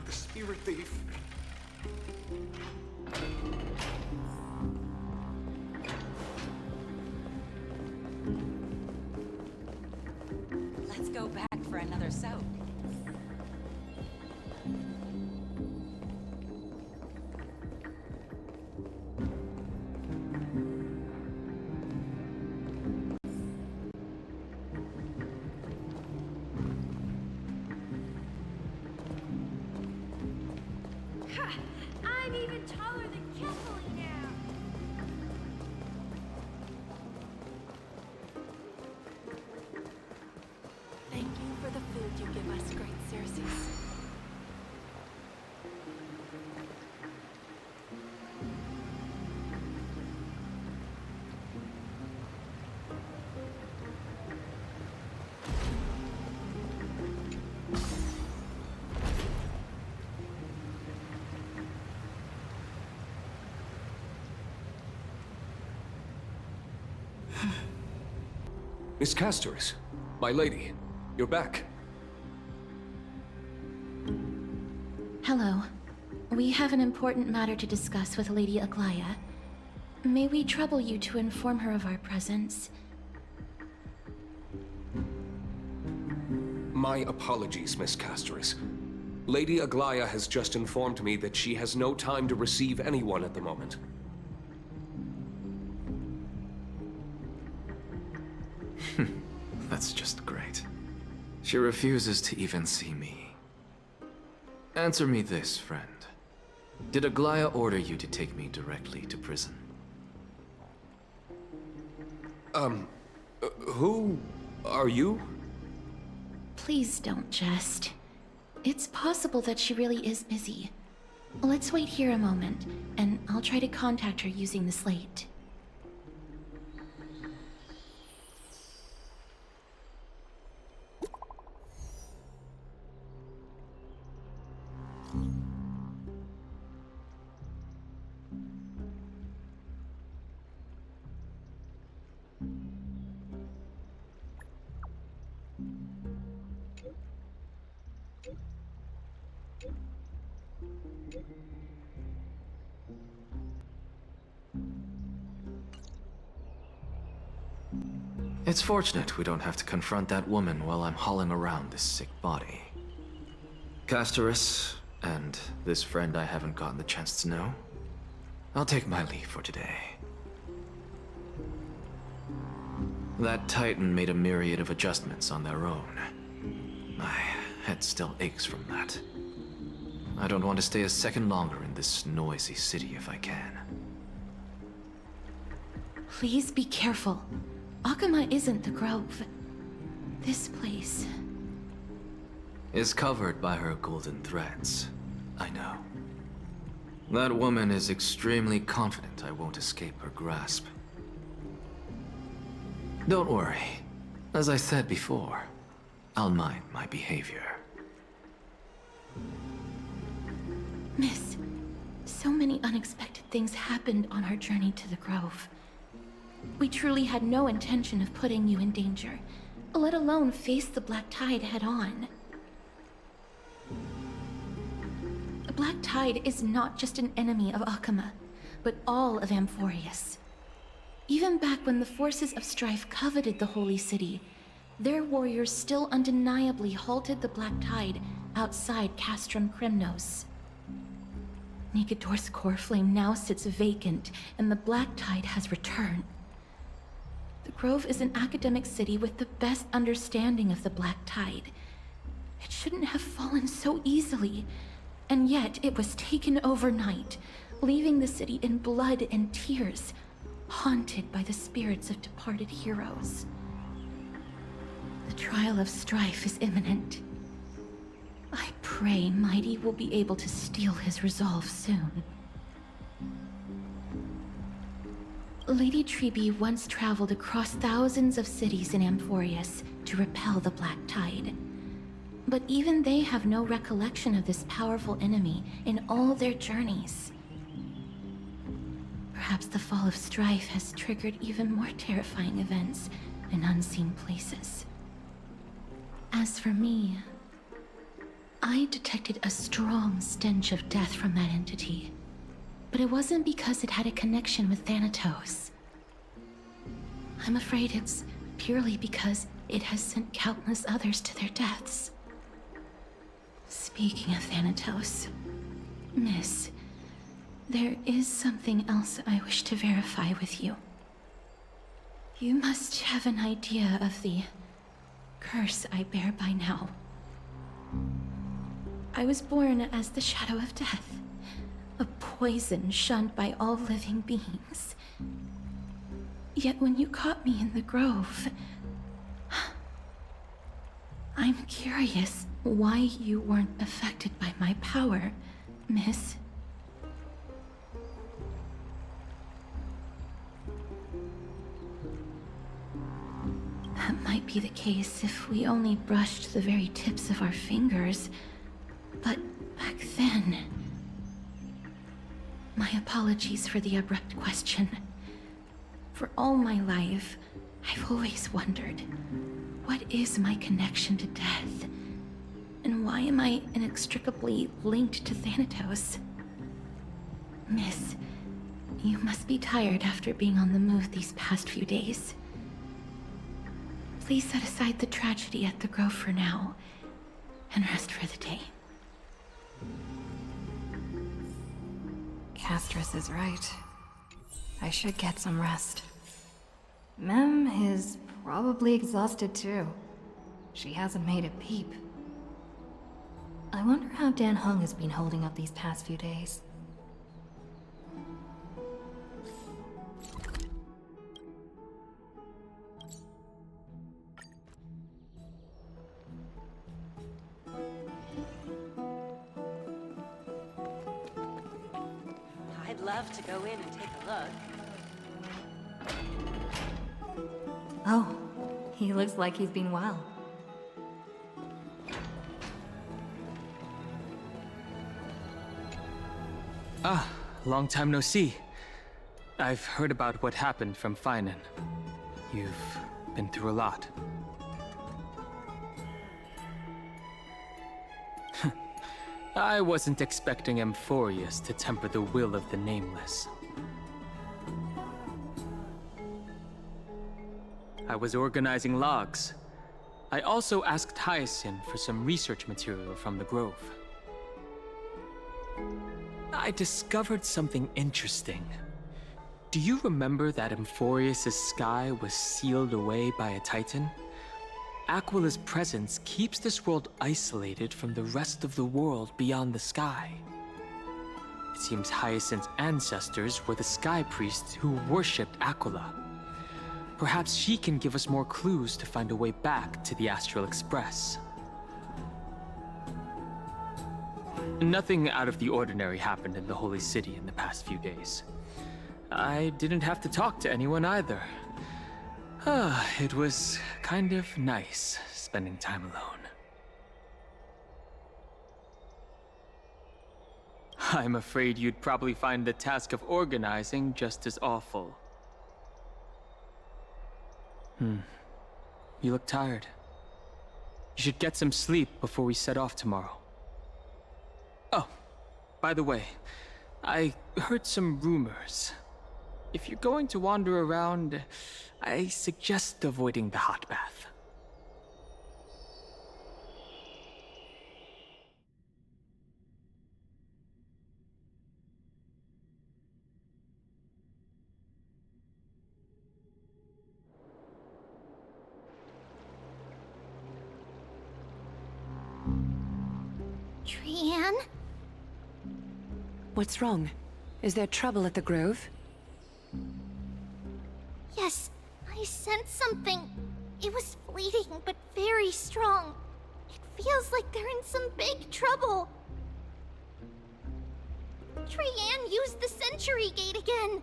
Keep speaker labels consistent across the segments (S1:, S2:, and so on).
S1: the spirit thief.
S2: Let's go back for another soak.
S3: I'm even taller than Kessely now!
S4: Thank you for the food you give us, great Circes.
S5: Miss Castoris, my lady, you're back.
S6: Hello. We have an important matter to discuss with Lady Aglaya. May we trouble you to inform her of our presence?
S5: My apologies, Miss Castoris. Lady Aglaya has just informed me that she has no time to receive anyone at the moment.
S7: That's just great. She refuses to even see me. Answer me this, friend. Did Aglaya order you to take me directly to prison?
S5: Who are you?
S6: Please don't jest. It's possible that she really is busy. Let's wait here a moment, and I'll try to contact her using the slate.
S7: It's fortunate we don't have to confront that woman while I'm hauling around this sick body. Castoris, and this friend I haven't gotten the chance to know, I'll take my leave for today. That Titan made a myriad of adjustments on their own. My head still aches from that. I don't want to stay a second longer in this noisy city if I can.
S6: Please be careful. Akama isn't the Grove. This place...
S7: is covered by her golden threads. I know. That woman is extremely confident I won't escape her grasp. Don't worry. As I said before, I'll mind my behavior.
S6: Miss, so many unexpected things happened on our journey to the Grove. We truly had no intention of putting you in danger, let alone face the Black Tide head-on. The Black Tide is not just an enemy of Akama, but all of Amphoreus. Even back when the forces of strife coveted the Holy City, their warriors still undeniably halted the Black Tide outside Castrum Krymnos. Nigador's core flame now sits vacant, and the Black Tide has returned. The Grove is an academic city with the best understanding of the Black Tide. It shouldn't have fallen so easily, and yet it was taken overnight, leaving the city in blood and tears, haunted by the spirits of departed heroes. The trial of strife is imminent. I pray Mighty will be able to steel his resolve soon. Lady Treeby once traveled across thousands of cities in Amphoreus to repel the Black Tide. But even they have no recollection of this powerful enemy in all their journeys. Perhaps the fall of strife has triggered even more terrifying events in unseen places. As for me, I detected a strong stench of death from that entity. But it wasn't because it had a connection with Thanatos. I'm afraid it's purely because it has sent countless others to their deaths. Speaking of Thanatos, Miss, there is something else I wish to verify with you. You must have an idea of the curse I bear by now. I was born as the shadow of death, a poison shunned by all living beings. Yet when you caught me in the grove, I'm curious why you weren't affected by my power, Miss. That might be the case if we only brushed the very tips of our fingers. But back then... My apologies for the abrupt question. For all my life, I've always wondered, what is my connection to death? And why am I inextricably linked to Thanatos? Miss, you must be tired after being on the move these past few days. Please set aside the tragedy at the Grove for now, and rest for the day.
S3: Castris is right. I should get some rest. Mem is probably exhausted too. She hasn't made a peep. I wonder how Dan Heng has been holding up these past few days.
S2: I'd love to go in and take a look.
S3: Oh, he looks like he's been well.
S1: Ah, long time no see. I've heard about what happened from Finan. You've been through a lot. I wasn't expecting Amphoreus to temper the will of the Nameless. I was organizing logs. I also asked Hyacinth for some research material from the Grove. I discovered something interesting. Do you remember that Amphoreus' sky was sealed away by a Titan? Aquila's presence keeps this world isolated from the rest of the world beyond the sky. It seems Hyacinth's ancestors were the sky priests who worshipped Aquila. Perhaps she can give us more clues to find a way back to the Astral Express. Nothing out of the ordinary happened in the Holy City in the past few days. I didn't have to talk to anyone either. It was kind of nice spending time alone. I'm afraid you'd probably find the task of organizing just as awful. You look tired. You should get some sleep before we set off tomorrow. Oh, by the way, I heard some rumors. If you're going to wander around, I suggest avoiding the hot bath.
S3: Trianne?
S8: What's wrong? Is there trouble at the Grove?
S3: Yes, I sensed something. It was fleeting, but very strong. It feels like they're in some big trouble. Trianne used the Century Gate again.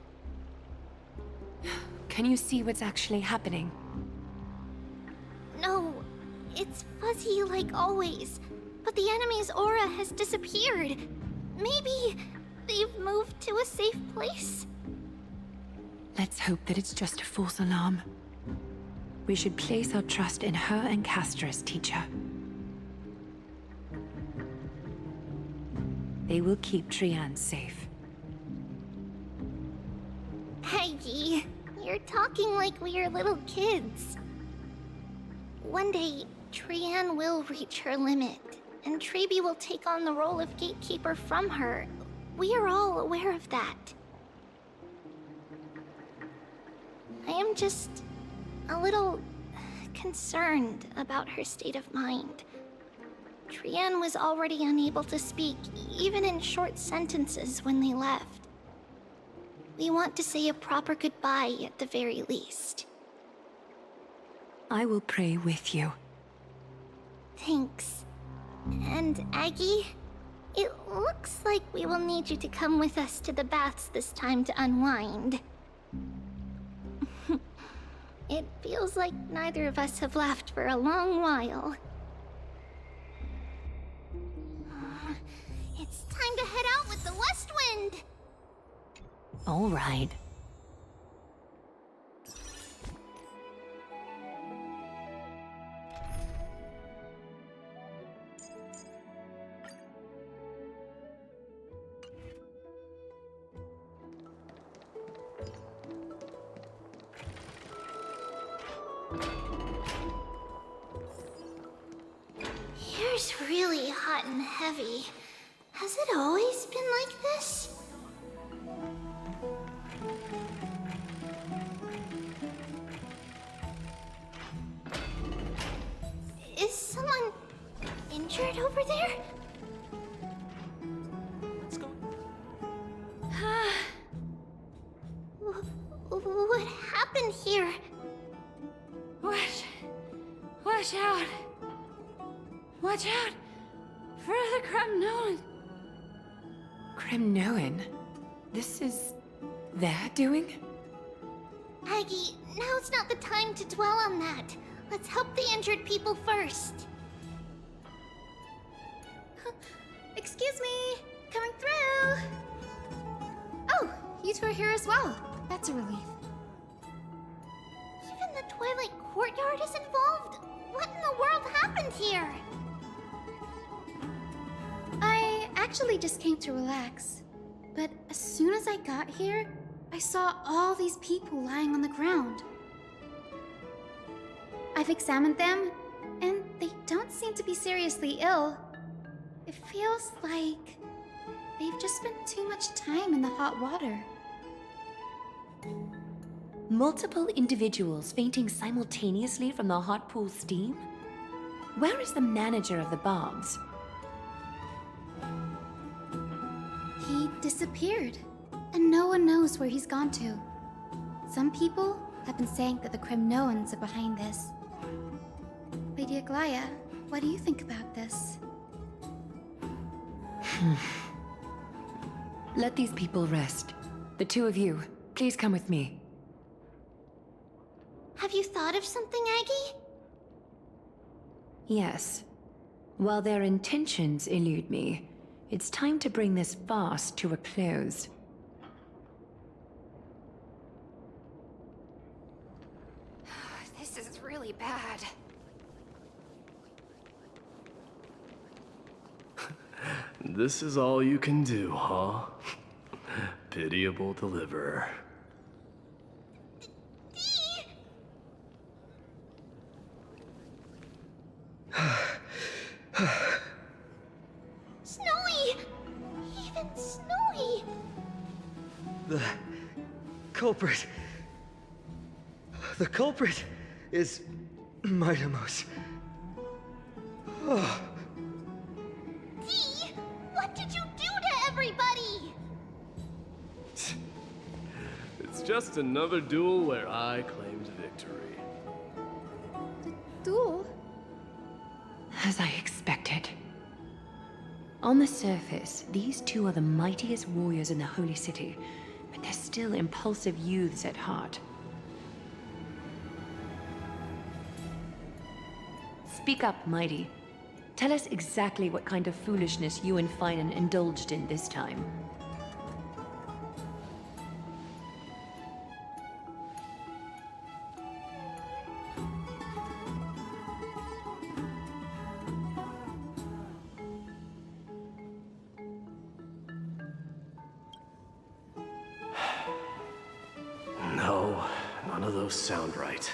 S8: Can you see what's actually happening?
S3: No, it's fuzzy like always. But the enemy's aura has disappeared. Maybe they've moved to a safe place?
S8: Let's hope that it's just a false alarm. We should place our trust in her and Castris, teacher. They will keep Trian safe.
S9: Peggy, you're talking like we are little kids. One day, Trian will reach her limit, and Trebi will take on the role of gatekeeper from her. We are all aware of that. I am just a little concerned about her state of mind. Trian was already unable to speak, even in short sentences when they left. We want to say a proper goodbye at the very least.
S8: I will pray with you.
S9: Thanks. And Aggie, it looks like we will need you to come with us to the baths this time to unwind. It feels like neither of us have laughed for a long while. It's time to head out with the west wind!
S8: All right.
S9: Here's really hot and heavy. Has it always been like this? Is someone injured over there?
S1: Let's go.
S9: What happened here?
S3: Watch out! Watch out for the Kremnoan!
S8: Kremnoan? This is their doing?
S9: Aggie, now's not the time to dwell on that. Let's help the injured people first.
S3: Excuse me! Coming through! Oh, you two are here as well. That's a relief.
S9: Even the Twilight Courtyard is involved? What in the world happened here?
S3: I actually just came to relax. But as soon as I got here, I saw all these people lying on the ground. I've examined them, and they don't seem to be seriously ill. It feels like they've just spent too much time in the hot water.
S8: Multiple individuals fainting simultaneously from the hot pool steam? Where is the manager of the baths?
S3: He disappeared, and no one knows where he's gone to. Some people have been saying that the Kremnoans are behind this. Lady Aglaya, what do you think about this?
S8: Let these people rest. The two of you, please come with me.
S9: Have you thought of something, Aggie?
S8: Yes. While their intentions elude me, it's time to bring this farce to a close.
S3: This is really bad.
S10: This is all you can do, huh? Pitiable deliverer.
S9: Snowy! Even Snowy!
S11: The culprit. The culprit is Mightimos. Oh.
S9: Dee! What did you do to everybody?
S10: It's just another duel where I claimed victory.
S3: Duel?
S8: As I expected. On the surface, these two are the mightiest warriors in the Holy City, but they're still impulsive youths at heart. Speak up, Mighty. Tell us exactly what kind of foolishness you and Finan indulged in this time.
S10: those sound right.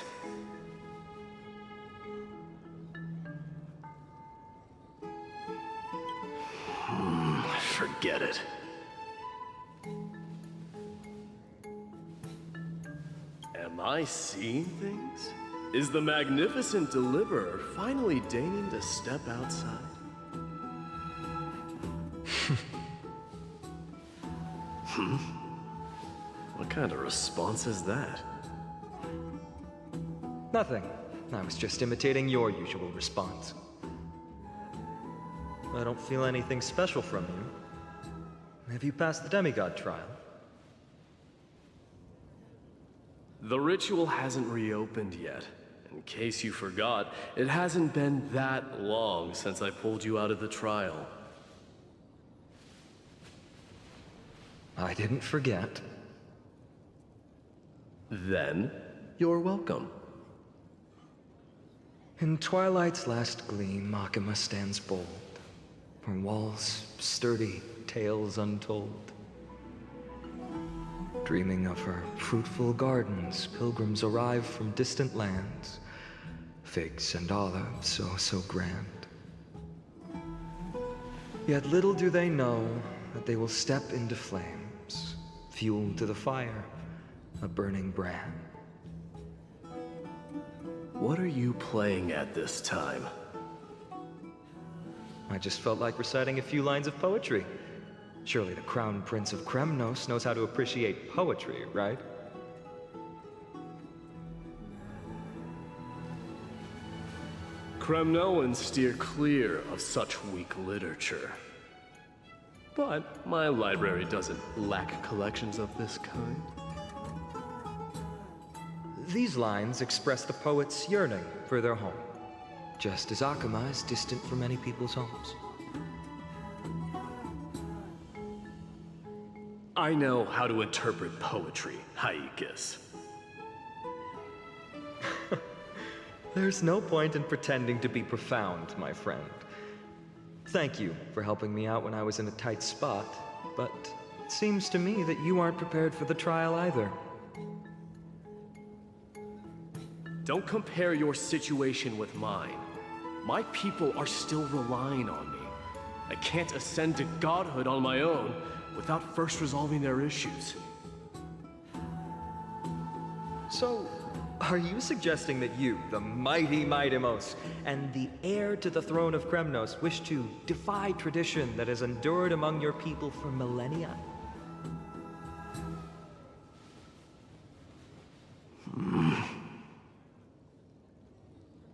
S10: Forget it. Am I seeing things? Is the magnificent deliverer finally deigning to step outside? What kind of response is that?
S11: Nothing. I was just imitating your usual response. I don't feel anything special from you. Have you passed the demigod trial?
S10: The ritual hasn't reopened yet. In case you forgot, it hasn't been that long since I pulled you out of the trial.
S11: I didn't forget.
S10: Then, you're welcome.
S11: In twilight's last gleam, Makima stands bold. Her walls sturdy, tales untold. Dreaming of her fruitful gardens, pilgrims arrive from distant lands. Figs and olives, oh so grand. Yet little do they know that they will step into flames, fuel to the fire, a burning brand.
S10: What are you playing at this time?
S11: I just felt like reciting a few lines of poetry. Surely the Crown Prince of Kremnos knows how to appreciate poetry, right?
S10: Kremnoans steer clear of such weak literature. But my library doesn't lack collections of this kind.
S11: These lines express the poet's yearning for their home, just as Akama is distant from many people's homes.
S10: I know how to interpret poetry, Haikis.
S11: There's no point in pretending to be profound, my friend. Thank you for helping me out when I was in a tight spot, but it seems to me that you aren't prepared for the trial either.
S10: Don't compare your situation with mine. My people are still relying on me. I can't ascend to godhood on my own without first resolving their issues.
S11: So, are you suggesting that you, the mighty Mightimos, and the heir to the throne of Kremnos, wish to defy tradition that has endured among your people for millennia?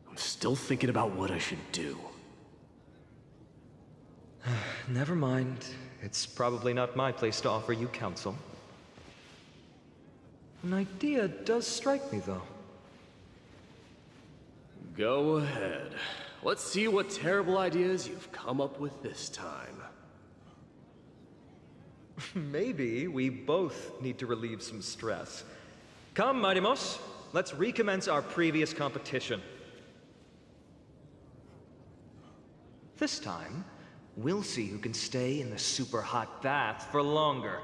S10: I'm still thinking about what I should do.
S11: Never mind. It's probably not my place to offer you counsel. An idea does strike me, though.
S10: Go ahead. Let's see what terrible ideas you've come up with this time.
S11: Maybe we both need to relieve some stress. Come, Mightimos, let's recommence our previous competition. This time, we'll see who can stay in the super hot bath for longer.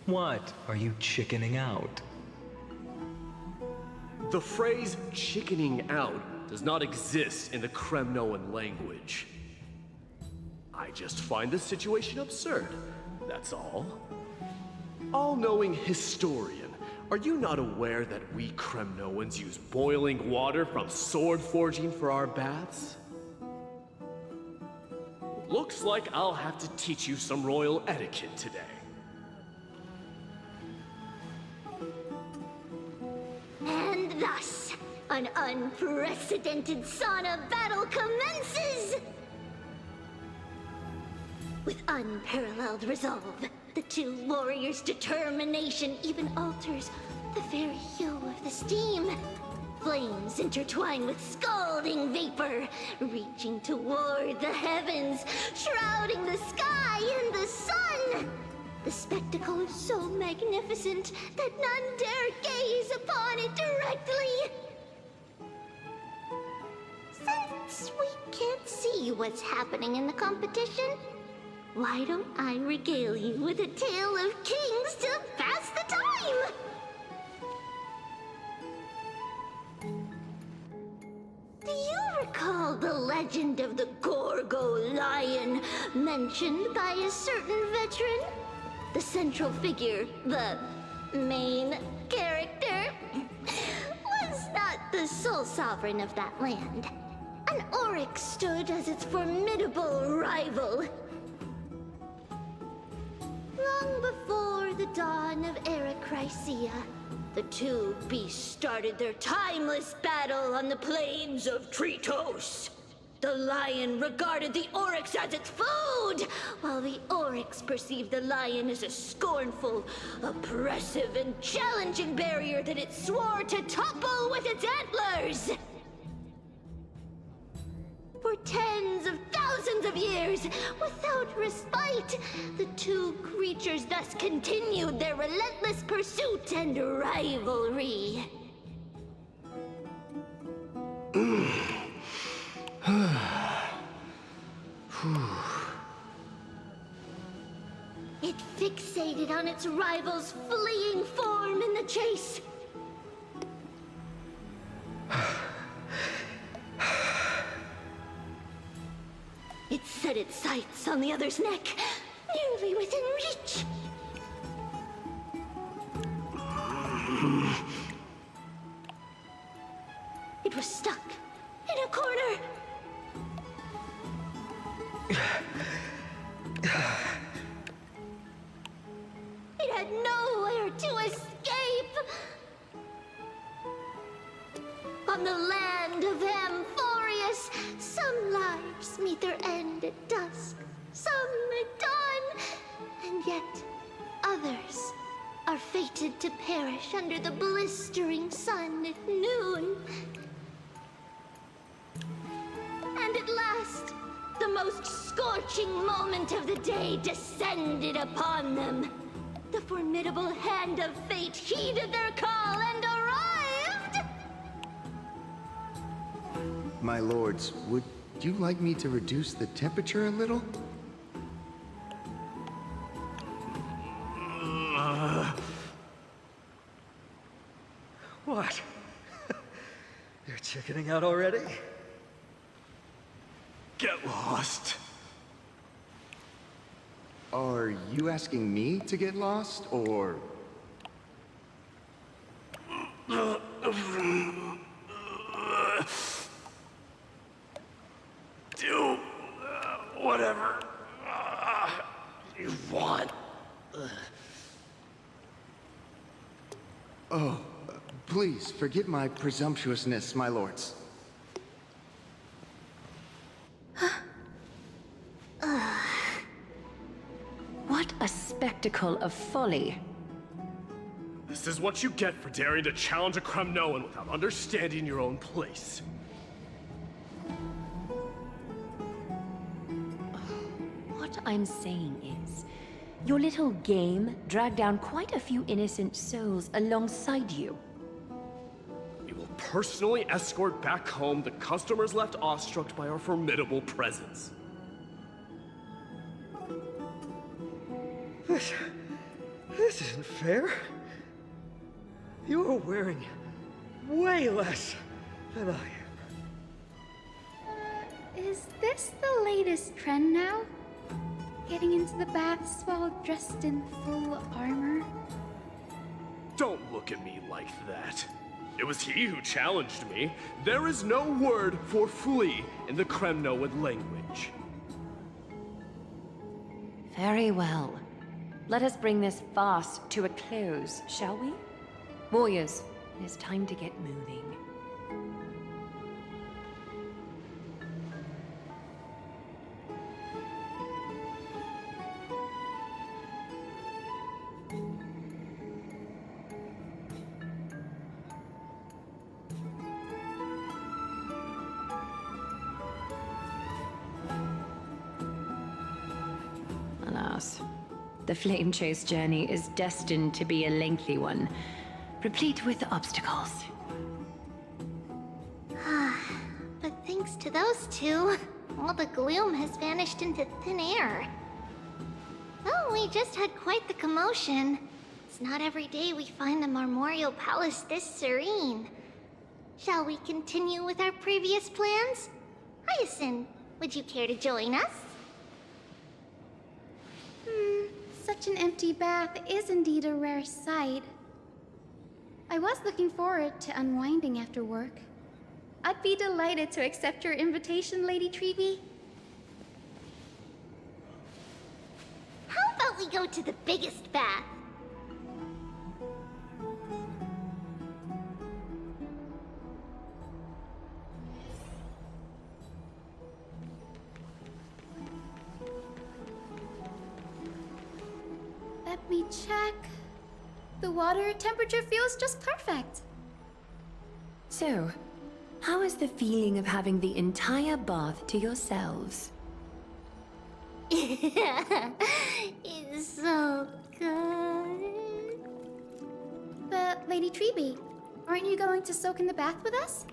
S11: What? Are you chickening out?
S10: The phrase chickening out does not exist in the Kremnoan language. I just find the situation absurd, that's all. All-knowing historian, are you not aware that we Kremnoans use boiling water from sword forging for our baths? Looks like I'll have to teach you some royal etiquette today.
S9: And thus, an unprecedented sauna battle commences! With unparalleled resolve, the two warriors' determination even alters the very hue of the steam. Flames intertwine with scalding vapor, reaching toward the heavens, shrouding the sky and the sun. The spectacle is so magnificent that none dare gaze upon it directly. Since we can't see what's happening in the competition, Why don't I regale you with a tale of kings to pass the time? Do you recall the legend of the Gorgo lion mentioned by a certain veteran? The central figure, the main character, was not the sole sovereign of that land. An Oryx stood as its formidable rival. Long before the dawn of Era Chrysia, the two beasts started their timeless battle on the plains of Tritos. The lion regarded the Oryx as its food, while the Oryx perceived the lion as a scornful, oppressive, and challenging barrier that it swore to topple with its antlers. For tens of thousands of years, without respite, the two creatures thus continued their relentless pursuit and rivalry. It fixated on its rival's fleeing form in the chase. It set its sights on the other's neck, nearly within reach. It was stuck in a corner. It had nowhere to escape. On the land of Amphoreus, some lives meet their end at dusk, some at dawn, and yet others are fated to perish under the blistering sun at noon. And at last, the most scorching moment of the day descended upon them. The formidable hand of fate heeded their call and arrived!
S12: My lords, would you like me to reduce the temperature a little?
S11: What? You're chickening out already?
S10: Get lost.
S12: Are you asking me to get lost, or...
S10: Do whatever you want.
S12: Oh, please forgive my presumptuousness, my lords.
S8: What a spectacle of folly.
S10: This is what you get for daring to challenge a Kremnoan without understanding your own place.
S8: What I'm saying is, your little game dragged down quite a few innocent souls alongside you.
S10: We will personally escort back home the customers left awestruck by our formidable presence.
S11: This isn't fair. You are wearing way less than I am.
S13: Is this the latest trend now? Getting into the baths while dressed in full armor?
S10: Don't look at me like that. It was he who challenged me. There is no word for flee in the Kremnoan language.
S8: Very well. Let us bring this farce to a close, shall we? Warriors, it is time to get moving. Alas, the Flame Chase journey is destined to be a lengthy one, replete with obstacles.
S9: But thanks to those two, all the gloom has vanished into thin air. Well, we just had quite the commotion. It's not every day we find the Marmoreal Palace this serene. Shall we continue with our previous plans? Hyacinth, would you care to join us?
S13: Such an empty bath is indeed a rare sight. I was looking forward to unwinding after work. I'd be delighted to accept your invitation, Lady Treeby.
S9: How about we go to the biggest bath?
S13: Let me check. The water temperature feels just perfect.
S8: So, how is the feeling of having the entire bath to yourselves?
S9: It's so good.
S13: But, Lady Treeby, aren't you going to soak in the bath with us?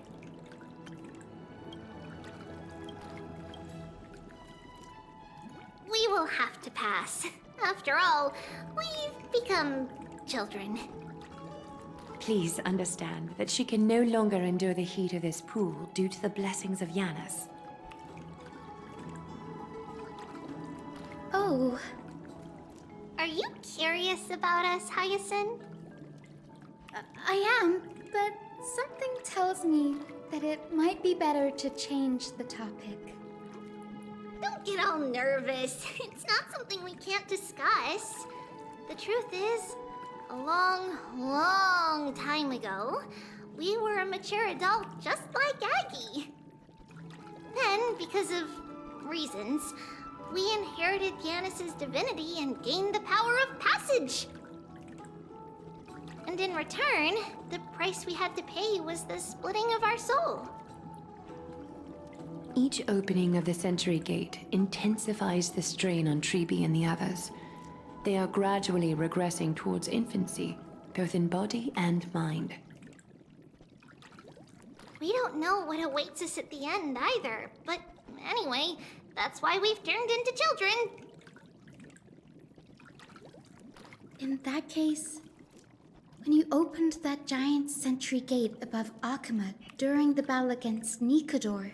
S9: We will have to pass. After all, we've become children.
S8: Please understand that she can no longer endure the heat of this pool due to the blessings of Yanis.
S13: Oh.
S9: Are you curious about us, Hyacinth?
S13: I am, but something tells me that it might be better to change the topic.
S9: Don't get all nervous. It's not something we can't discuss. The truth is, a long, long time ago, we were a mature adult just like Aggie. Then, because of reasons, we inherited Yanis's divinity and gained the power of passage. And in return, the price we had to pay was the splitting of our soul.
S8: Each opening of the Century Gate intensifies the strain on Treeby and the others. They are gradually regressing towards infancy, both in body and mind.
S9: We don't know what awaits us at the end either, but anyway, that's why we've turned into children.
S13: In that case, when you opened that giant sentry gate above Akama during the battle against Nikador...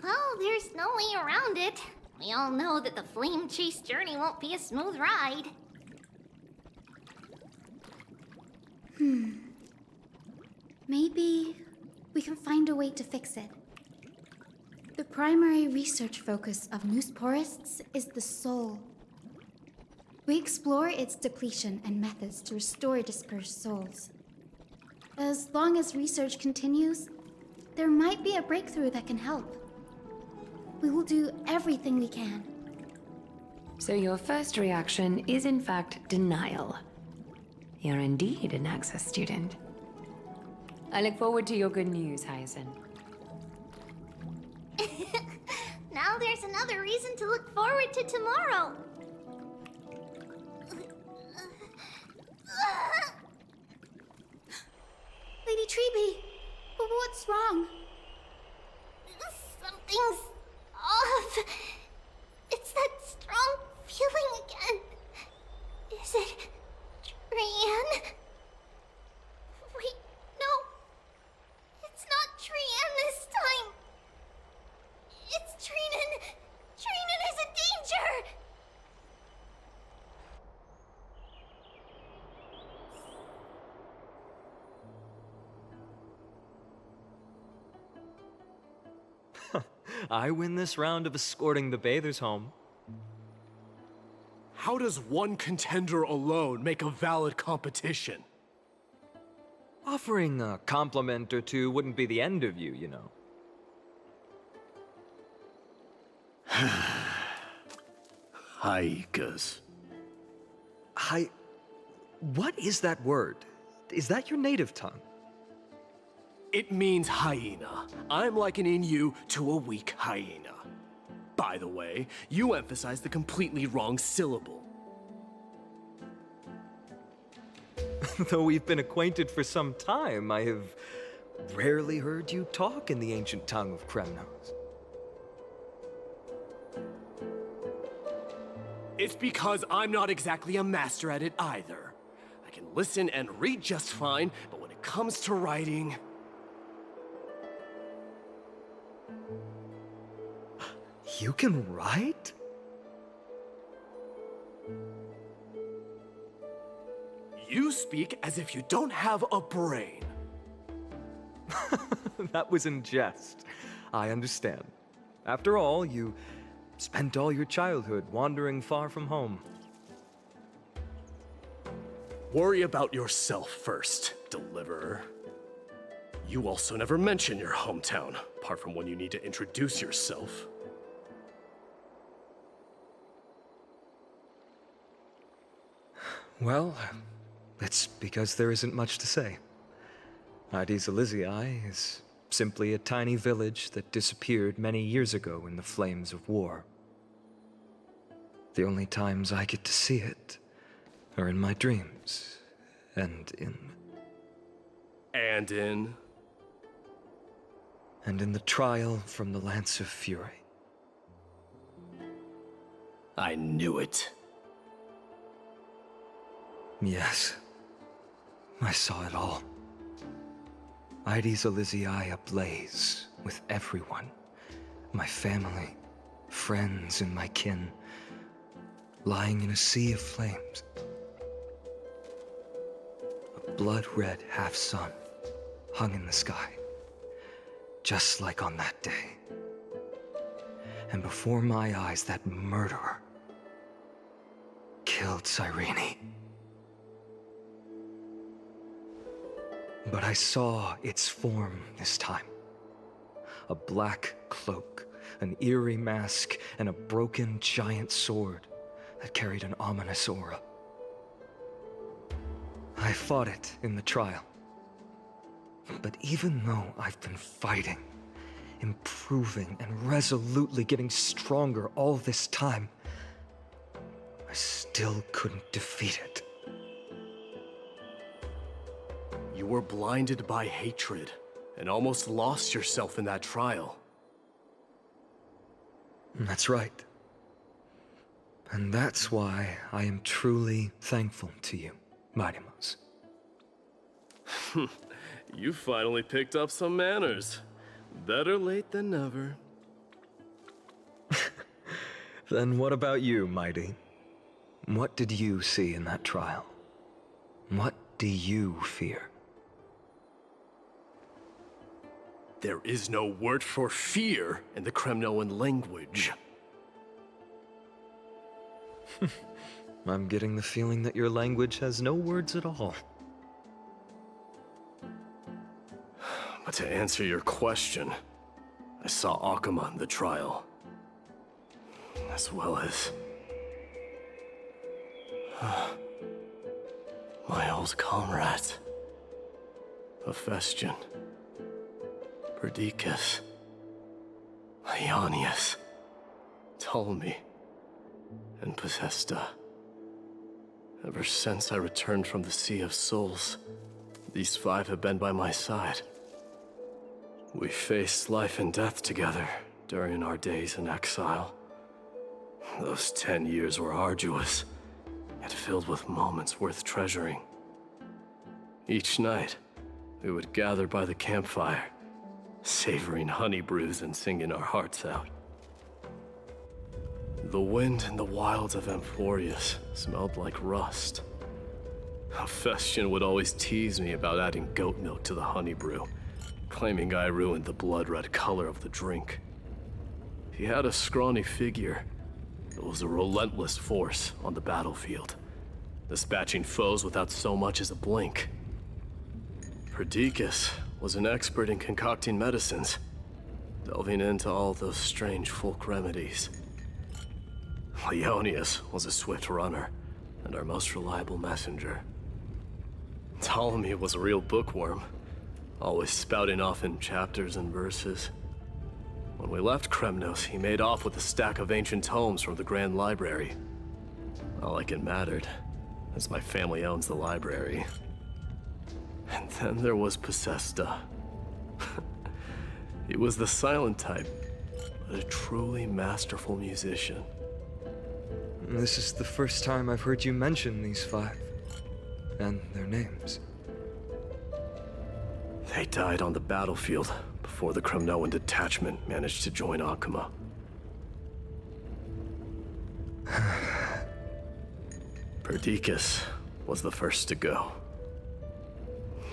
S9: Well, there's no way around it. We all know that the flame chase journey won't be a smooth ride.
S13: Maybe we can find a way to fix it. The primary research focus of Noosporists is the soul. We explore its depletion and methods to restore dispersed souls. As long as research continues, there might be a breakthrough that can help. We will do everything we can.
S8: So your first reaction is in fact denial. You're indeed an Access student. I look forward to your good news, Hyacinth.
S9: Now there's another reason to look forward to tomorrow.
S13: Lady Treeby, what's wrong?
S9: Something's off. It's that strong feeling again. Is it Trian? Wait, no. It's not Trian this time. It's Trinan. Trinan is in danger.
S11: I win this round of escorting the bathers home.
S10: How does one contender alone make a valid competition?
S11: Offering a compliment or two wouldn't be the end of you, you know.
S10: Haikas.
S11: What is that word? Is that your native tongue?
S10: It means hyena. I'm likening you to a weak hyena. By the way, you emphasize the completely wrong syllable.
S11: Though we've been acquainted for some time, I have rarely heard you talk in the ancient tongue of Kremnos.
S10: It's because I'm not exactly a master at it either. I can listen and read just fine, but when it comes to writing...
S11: You can write?
S10: You speak as if you don't have a brain.
S11: That was in jest. I understand. After all, you spent all your childhood wandering far from home.
S10: Worry about yourself first, Deliverer. You also never mention your hometown, apart from when you need to introduce yourself.
S11: Well, it's because there isn't much to say. Aedes Elysiae is simply a tiny village that disappeared many years ago in the flames of war. The only times I get to see it are in my dreams, and in the trial from the Lance of Fury.
S10: I knew it.
S11: Yes, I saw it all. Aedes Elysiae ablaze with everyone. My family, friends, and my kin, lying in a sea of flames. A blood-red half-sun hung in the sky, just like on that day. And before my eyes, that murderer killed Cyrene. But I saw its form this time. A black cloak, an eerie mask, and a broken giant sword that carried an ominous aura. I fought it in the trial. But even though I've been fighting, improving, and resolutely getting stronger all this time, I still couldn't defeat it.
S10: You were blinded by hatred, and almost lost yourself in that trial.
S11: That's right. And that's why I am truly thankful to you, Marimos.
S10: You finally picked up some manners. Better late than never.
S11: Then what about you, Mighty? What did you see in that trial? What do you fear?
S10: There is no word for fear in the Kremnoan language.
S11: I'm getting the feeling that your language has no words at all.
S10: But to answer your question, I saw Akuma in the trial. As well as... my old comrades. Hephaestion. Perdiccas. Ionius. Ptolemy. And Possesta. Ever since I returned from the Sea of Souls, these five have been by my side. We faced life and death together during our days in exile. Those 10 years were arduous, yet filled with moments worth treasuring. Each night, we would gather by the campfire, savoring honey brews and singing our hearts out. The wind in the wilds of Amphoreus smelled like rust. Hephaestion would always tease me about adding goat milk to the honey brew, claiming I ruined the blood-red color of the drink. He had a scrawny figure, but was a relentless force on the battlefield, dispatching foes without so much as a blink. Perdiccas was an expert in concocting medicines, delving into all those strange folk remedies. Ionius was a swift runner, and our most reliable messenger. Ptolemy was a real bookworm, always spouting off in chapters and verses. When we left Kremnos, he made off with a stack of ancient tomes from the Grand Library. Not like it mattered, as my family owns the library. And then there was Possesta. He was the silent type, but a truly masterful musician.
S11: This is the first time I've heard you mention these 5. And their names.
S10: They died on the battlefield before the Kremnoan detachment managed to join Akuma. Perdiccas was the first to go.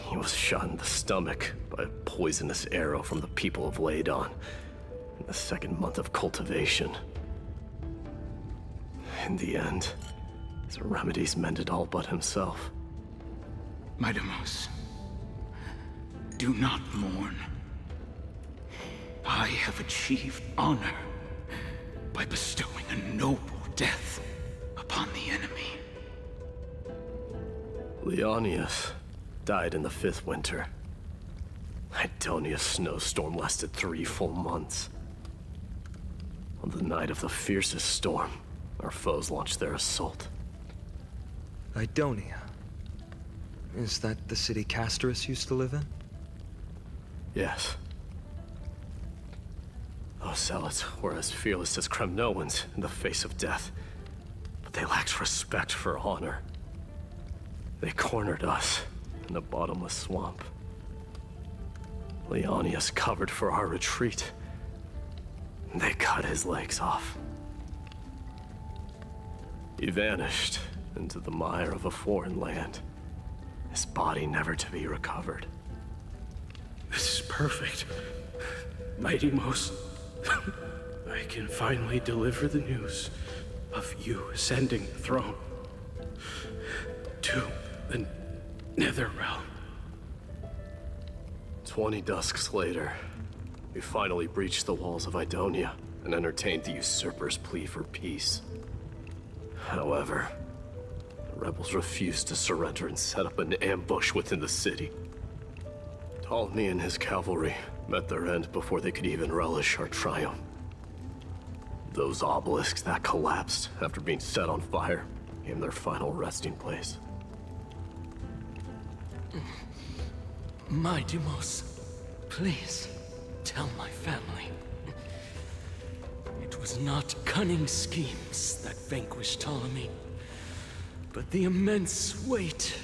S10: He was shot in the stomach by a poisonous arrow from the people of Ladon in the 2nd month of cultivation. In the end, his remedies mended all but himself.
S14: Midamos, do not mourn. I have achieved honor by bestowing a noble death upon the enemy.
S10: Leonius died in the 5th winter. Idonia's snowstorm lasted 3 full months. On the night of the fiercest storm, our foes launched their assault.
S11: Idonia. Is that the city Castorus used to live in?
S10: Yes. Those zealots were as fearless as Kremnoans in the face of death, but they lacked respect for honor. They cornered us in a bottomless swamp. Leonius covered for our retreat. They cut his legs off. He vanished into the mire of a foreign land, his body never to be recovered.
S14: This is perfect. Mighty Most, I can finally deliver the news of you ascending the throne to the Nether Realm.
S10: 20 dusks later, we finally breached the walls of Idonia and entertained the usurper's plea for peace. However, the rebels refused to surrender and set up an ambush within the city. Ptolemy and his cavalry met their end before they could even relish our triumph. Those obelisks that collapsed after being set on fire became their final resting place.
S1: My Deimos, please tell my family. It was not cunning schemes that vanquished Ptolemy, but the immense weight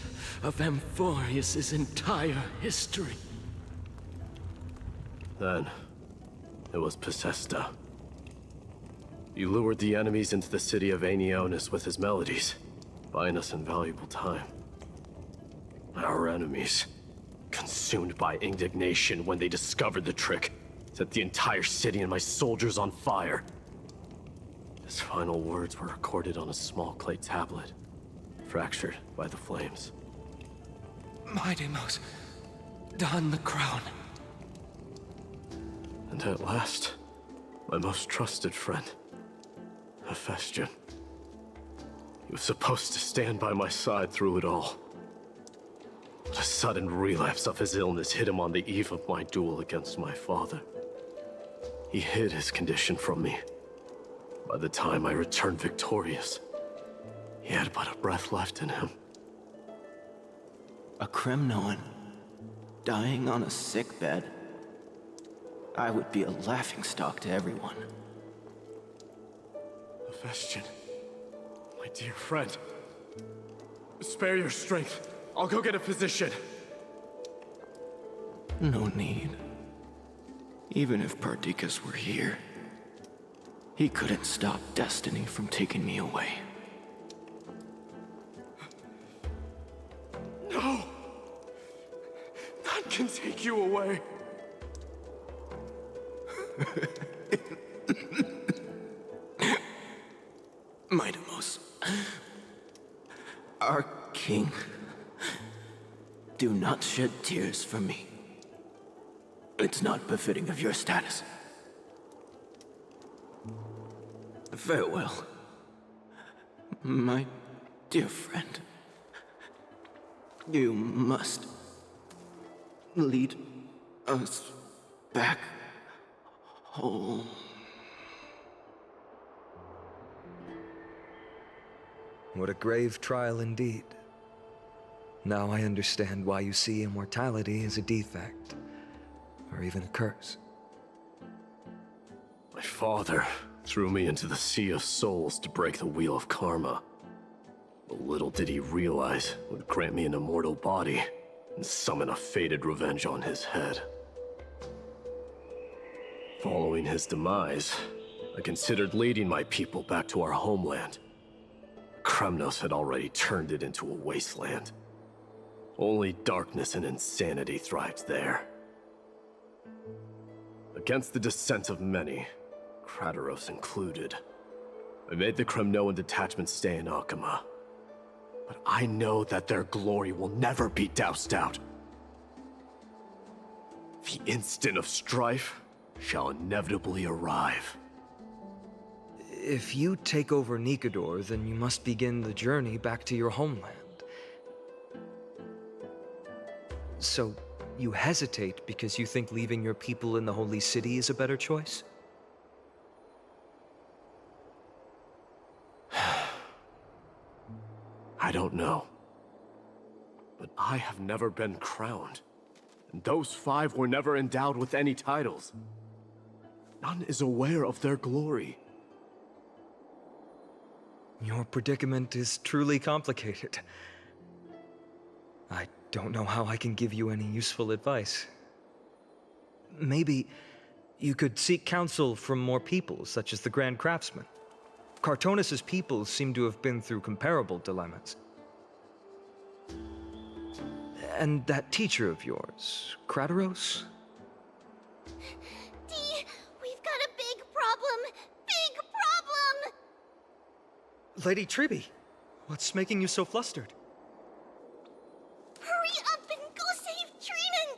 S1: of Amphoreus' entire history.
S10: Then, it was Pacesta. He lured the enemies into the city of Aenionis with his melodies, buying us invaluable time. Our enemies, consumed by indignation when they discovered the trick, set the entire city and my soldiers on fire. His final words were recorded on a small clay tablet, fractured by the flames.
S1: My Deimos, don the crown.
S10: And at last, my most trusted friend, Hephaestion. He was supposed to stand by my side through it all. But a sudden relapse of his illness hit him on the eve of my duel against my father. He hid his condition from me. By the time I returned victorious, he had but a breath left in him.
S15: A Kremnoan dying on a sickbed. I would be a laughingstock to everyone.
S10: Hephaestion, my dear friend, spare your strength. I'll go get a physician.
S15: No need. Even if Perdiccas were here, he couldn't stop destiny from taking me away.
S10: No! None can take you away.
S15: Midamos, our king, do not shed tears for me. It's not befitting of your status. Farewell, my dear friend. You must lead us back home.
S11: What a grave trial indeed. Now I understand why you see immortality as a defect, or even a curse.
S10: My father Threw me into the sea of souls to break the wheel of karma. But little did he realize it would grant me an immortal body and summon a fated revenge on his head. Following his demise, I considered leading my people back to our homeland. Kremnos had already turned it into a wasteland. Only darkness and insanity thrived there. Against the dissent of many, Krateros included, I made the Kremnoan detachment stay in Akama. But I know that their glory will never be doused out. The instant of strife shall inevitably arrive.
S11: If you take over Nikador, then you must begin the journey back to your homeland. So, you hesitate because you think leaving your people in the Holy City is a better choice?
S10: I don't know. But I have never been crowned. And those 5 were never endowed with any titles. None is aware of their glory.
S11: Your predicament is truly complicated. I don't know how I can give you any useful advice. Maybe you could seek counsel from more peoples, such as the Grand Craftsman. Cartonis' people seem to have been through comparable dilemmas. And that teacher of yours, Krateros?
S9: Dee, we've got a big problem! Big problem!
S11: Lady Triby, what's making you so flustered?
S9: Hurry up and go save Trinan!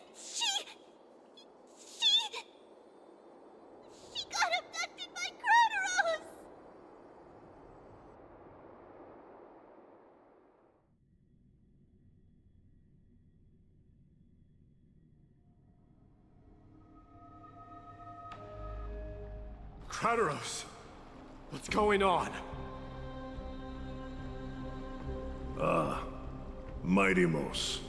S9: She got abducted by Krateros!
S10: Krateros! What's going on?
S16: Mighty-Mos.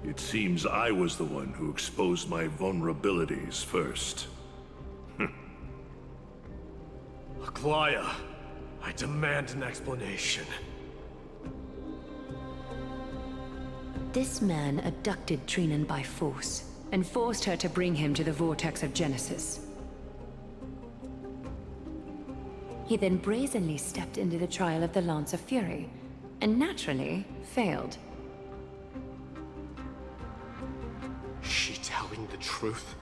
S16: It seems I was the one who exposed my vulnerabilities first.
S10: Aglaya, I demand an explanation.
S8: This man abducted Trinan by force, and forced her to bring him to the Vortex of Genesis. He then brazenly stepped into the trial of the Lance of Fury, and naturally failed.
S10: Is she telling the truth?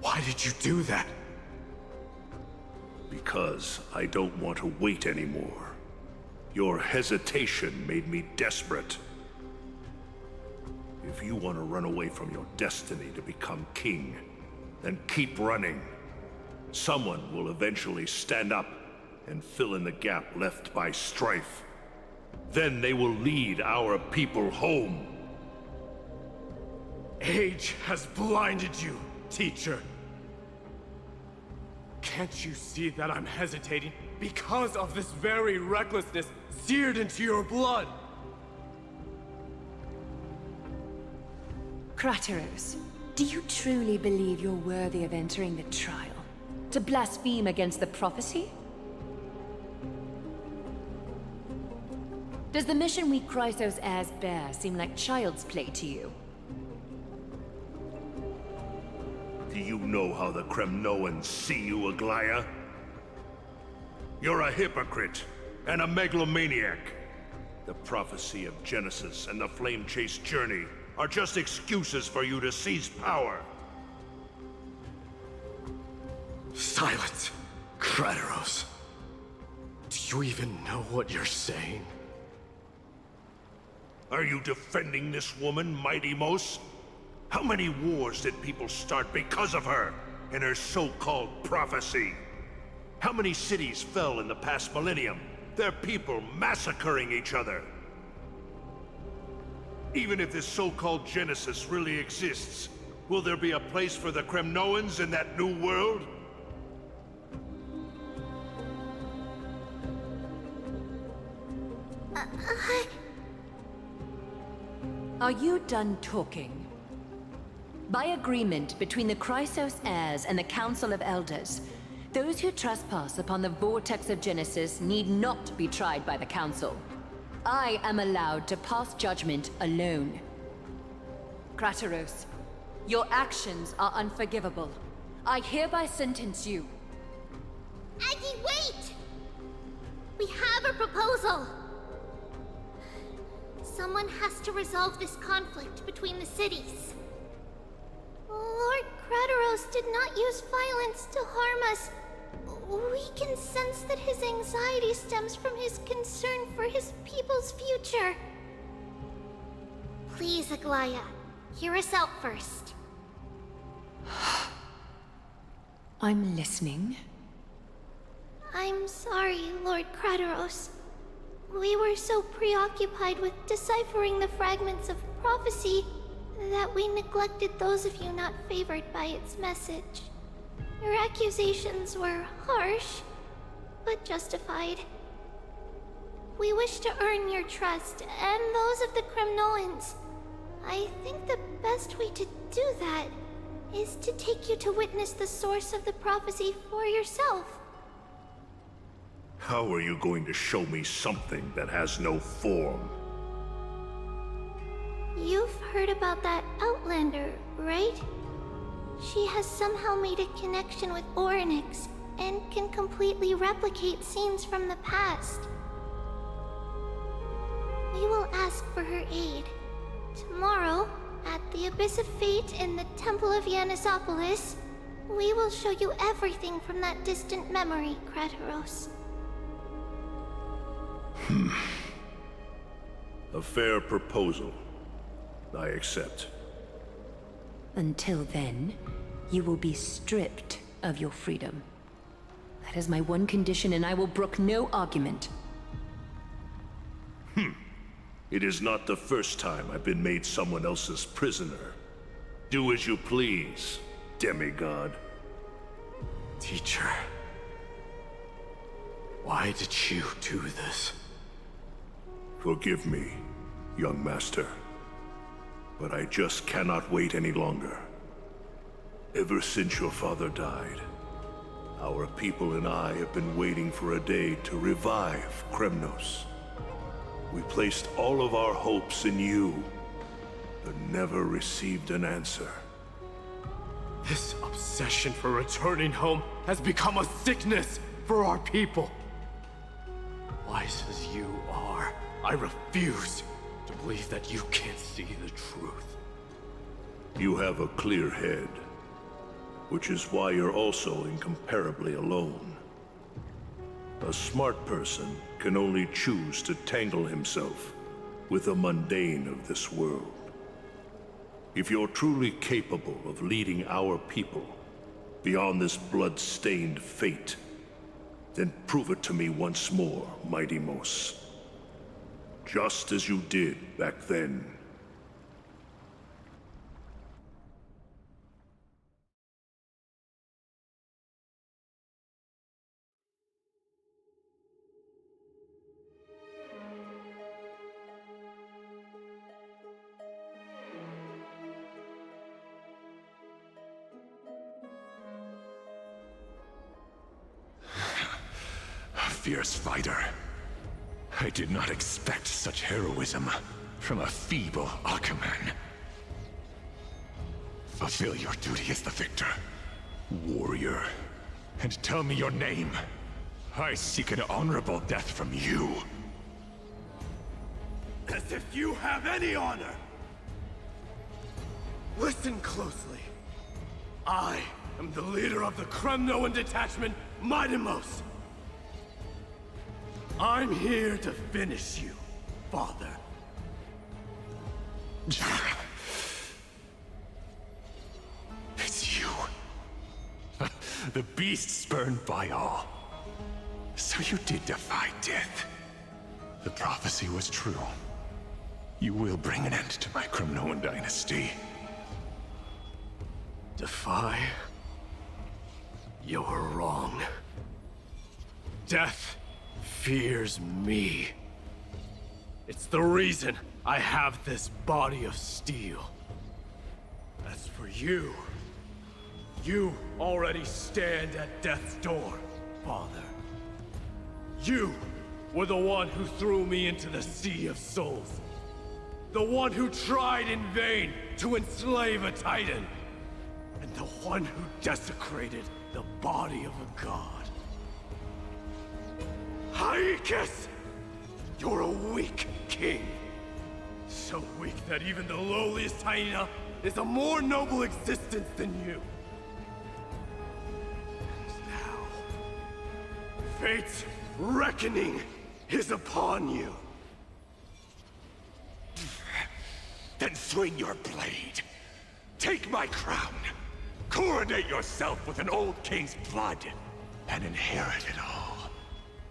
S10: Why did you do that?
S16: Because I don't want to wait anymore. Your hesitation made me desperate. If you want to run away from your destiny to become king, then keep running. Someone will eventually stand up and fill in the gap left by strife. Then they will lead our people home.
S10: Age has blinded you, teacher. Can't you see that I'm hesitating because of this very recklessness seared into your blood?
S8: Krateros, do you truly believe you're worthy of entering the trial? To blaspheme against the prophecy? Does the mission we Chrysos heirs bear seem like child's play to you?
S16: Do you know how the Kremnoans see you, Aglaya? You're a hypocrite and a megalomaniac. The prophecy of Genesis and the Flame Chase journey are just excuses for you to seize power.
S10: Silence, Krateros. Do you even know what you're saying?
S16: Are you defending this woman, Mighty-Mos? How many wars did people start because of her and her so-called prophecy? How many cities fell in the past millennium? Their people massacring each other. Even if this so-called Genesis really exists, will there be a place for the Kremnoans in that new world?
S8: Are you done talking? By agreement between the Chrysos heirs and the Council of Elders, those who trespass upon the vortex of Genesis need not be tried by the Council. I am allowed to pass judgment alone. Krateros, your actions are unforgivable. I hereby sentence you.
S9: Aggie, wait! We have a proposal! Someone has to resolve this conflict between the cities. Lord Krateros did not use violence to harm us. We can sense that his anxiety stems from his concern for his people's future. Please, Aglaya, hear us out first.
S8: I'm listening.
S9: I'm sorry, Lord Krateros. We were so preoccupied with deciphering the fragments of prophecy that we neglected those of you not favored by its message. Your accusations were harsh, but justified. We wish to earn your trust, and those of the Kremnoans. I think the best way to do that is to take you to witness the source of the prophecy for yourself.
S16: How are you going to show me something that has no form?
S9: You've heard about that Outlander, right? She has somehow made a connection with Orynyx and can completely replicate scenes from the past. We will ask for her aid. Tomorrow, at the Abyss of Fate in the Temple of Yanisopolis, we will show you everything from that distant memory, Krateros.
S16: A fair proposal. I accept.
S8: Until then, you will be stripped of your freedom. That is my one condition, and I will brook no argument.
S16: It is not the first time I've been made someone else's prisoner. Do as you please, demigod.
S15: Teacher, why did you do this?
S16: Forgive me, young master. But I just cannot wait any longer. Ever since your father died, our people and I have been waiting for a day to revive Kremnos. We placed all of our hopes in you, but never received an answer.
S14: This obsession for returning home has become a sickness for our people. Wise as you are, I refuse to believe that you can't see the truth.
S16: You have a clear head, which is why you're also incomparably alone. A smart person can only choose to tangle himself with the mundane of this world. If you're truly capable of leading our people beyond this blood-stained fate, then prove it to me once more, Mighty Mos. Just as you did back then.
S17: Fierce fighter. I did not expect such heroism from a feeble Akaman. Fulfill your duty as the victor, warrior, and tell me your name. I seek an honorable death from you.
S14: As if you have any honor! Listen closely. I am the leader of the Kremnoan detachment, Mighty Mos. I'm here to finish you, Father.
S17: It's you. The beast spurned by all. So you did defy death. The prophecy was true. You will bring an end to my Kremnoan dynasty.
S14: Defy? You're wrong. Death fears me. It's the reason I have this body of steel. As for you, you already stand at death's door, Father. You were the one who threw me into the Sea of Souls. The one who tried in vain to enslave a Titan. And the one who desecrated the body of a god. Haikis! You're a weak king. So weak that even the lowliest hyena is a more noble existence than you. And now, fate's reckoning is upon you.
S17: Then swing your blade. Take my crown. Coronate yourself with an old king's blood and inherit it all.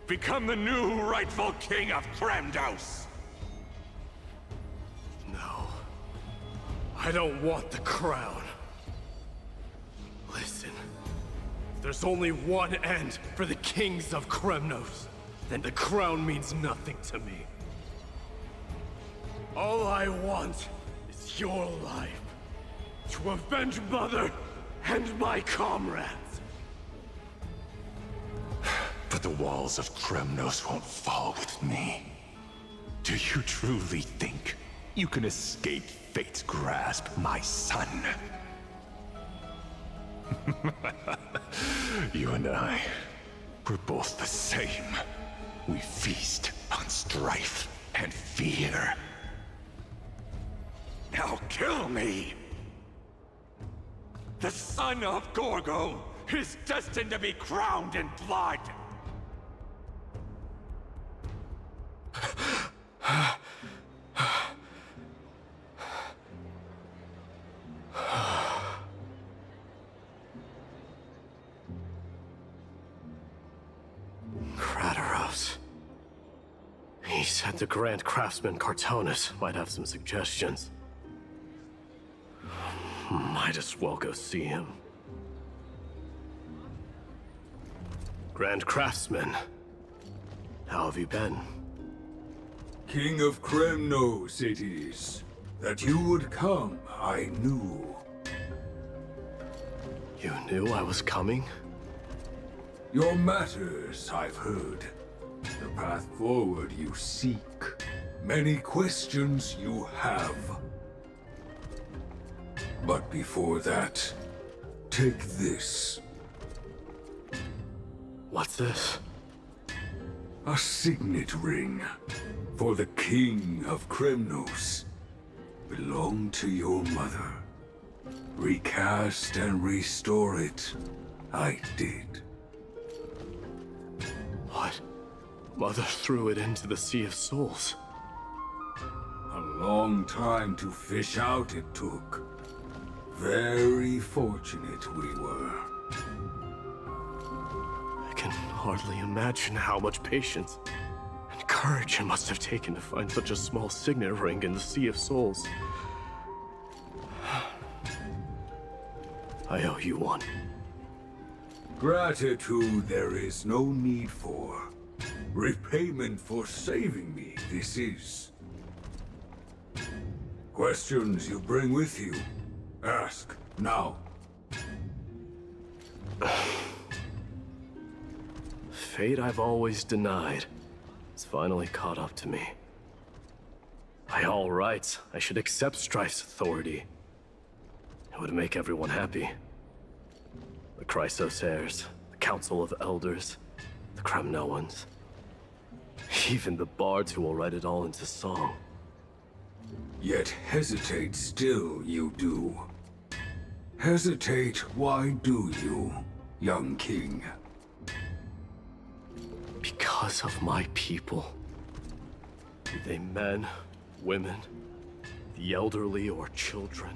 S17: Become the new rightful king of Kremnos.
S14: No. I don't want the crown. Listen. If there's only one end for the kings of Kremnos, then the crown means nothing to me. All I want is your life. To avenge Mother and my comrades.
S17: But the walls of Kremnos won't fall with me. Do you truly think you can escape fate's grasp, my son? You and I, we're both the same. We feast on strife and fear. Now kill me! The son of Gorgo is destined to be crowned in blood!
S14: Kratos. He said the Grand Craftsman Cartonus might have some suggestions. Might as well go see him. Grand Craftsman, how have you been?
S18: King of Kremnos it is. That you would come, I knew.
S14: You knew I was coming?
S18: Your matters, I've heard. The path forward you seek. Many questions you have. But before that, take this.
S14: What's this?
S18: A signet ring. For the King of Kremnos. Belonged to your mother. Recast and restore it. I did.
S14: What? Mother threw it into the Sea of Souls.
S18: A long time to fish out it took. Very fortunate we were.
S14: I can hardly imagine how much patience and courage it must have taken to find such a small signet ring in the Sea of Souls. I owe you one.
S18: Gratitude there is no need for. Repayment for saving me, this is. Questions you bring with you? Ask, now.
S14: Fate I've always denied. It's finally caught up to me. By all rights, I should accept Strife's authority. It would make everyone happy. The Chrysos heirs, the Council of Elders, the Kremnoans. Even the bards who will write it all into song.
S18: Yet hesitate still you do. Hesitate, why do you, young king?
S14: Because of my people. Be they men, women, the elderly or children.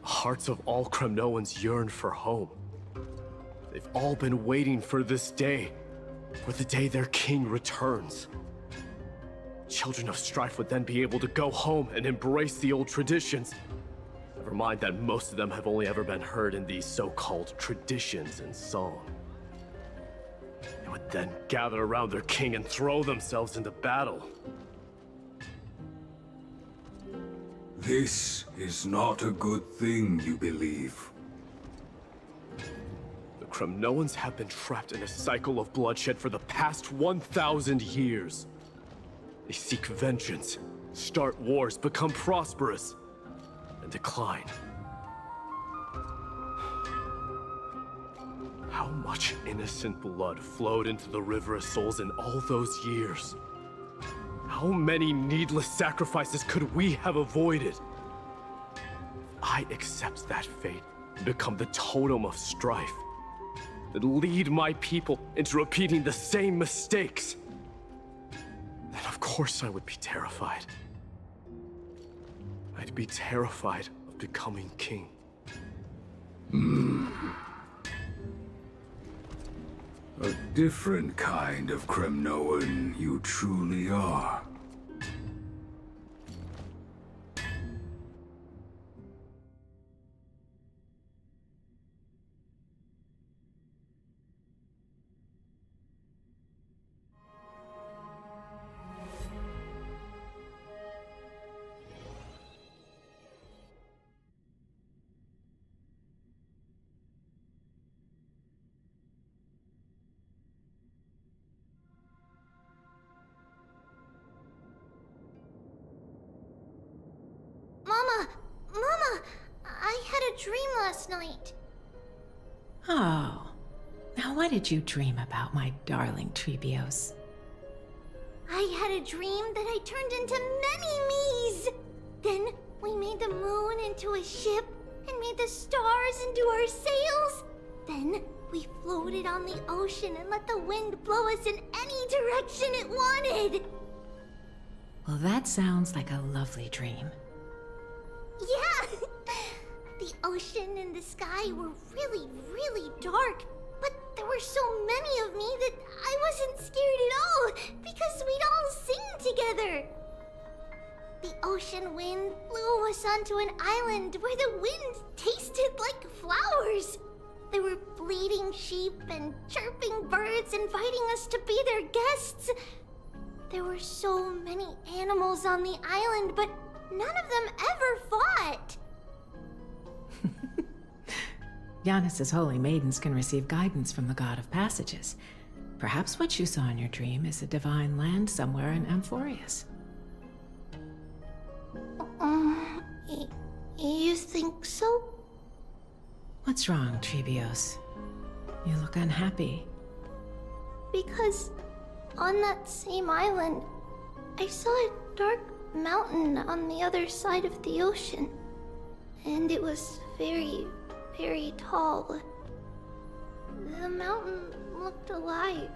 S14: The hearts of all Kremnoans yearn for home. They've all been waiting for this day. For the day their king returns. Children of Strife would then be able to go home and embrace the old traditions. Never mind that most of them have only ever been heard in these so-called traditions in song. They would then gather around their king and throw themselves into battle.
S18: This is not a good thing, you believe.
S10: The Kremnoans have been trapped in a cycle of bloodshed for the past 1,000 years. They seek vengeance, start wars, become prosperous, and decline. How much innocent blood flowed into the River of Souls in all those years? How many needless sacrifices could we have avoided? If I accept that fate and become the totem of strife, that lead my people into repeating the same mistakes, then of course I would be terrified. I'd be terrified of becoming king.
S18: A different kind of Kremnoan you truly are.
S9: Mama, I had a dream last night.
S2: Oh. Now what did you dream about, my darling Treebios?
S9: I had a dream that I turned into many me's. Then we made the moon into a ship and made the stars into our sails. Then we floated on the ocean and let the wind blow us in any direction it wanted.
S2: Well, that sounds like a lovely dream.
S9: Yeah! The ocean and the sky were really, really dark, but there were so many of me that I wasn't scared at all because we'd all sing together. The ocean wind blew us onto an island where the wind tasted like flowers. There were bleating sheep and chirping birds inviting us to be their guests. There were so many animals on the island, but none of them ever fought.
S2: Giannis's holy maidens can receive guidance from the God of Passages. Perhaps what you saw in your dream is a divine land somewhere in Amphoreus.
S9: You think so?
S2: What's wrong, Treebios? You look unhappy.
S9: Because on that same island, I saw a dark mountain on the other side of the ocean. And it was very, very tall. The mountain looked alive,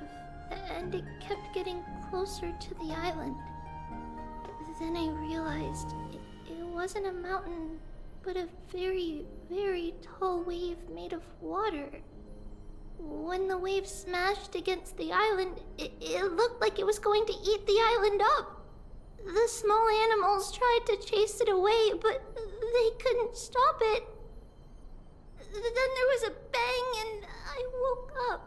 S9: and it kept getting closer to the island. Then I realized it wasn't a mountain, but a very, very tall wave made of water. When the wave smashed against the island, it looked like it was going to eat the island up. The small animals tried to chase it away, but they couldn't stop it. Then there was a bang and I woke up.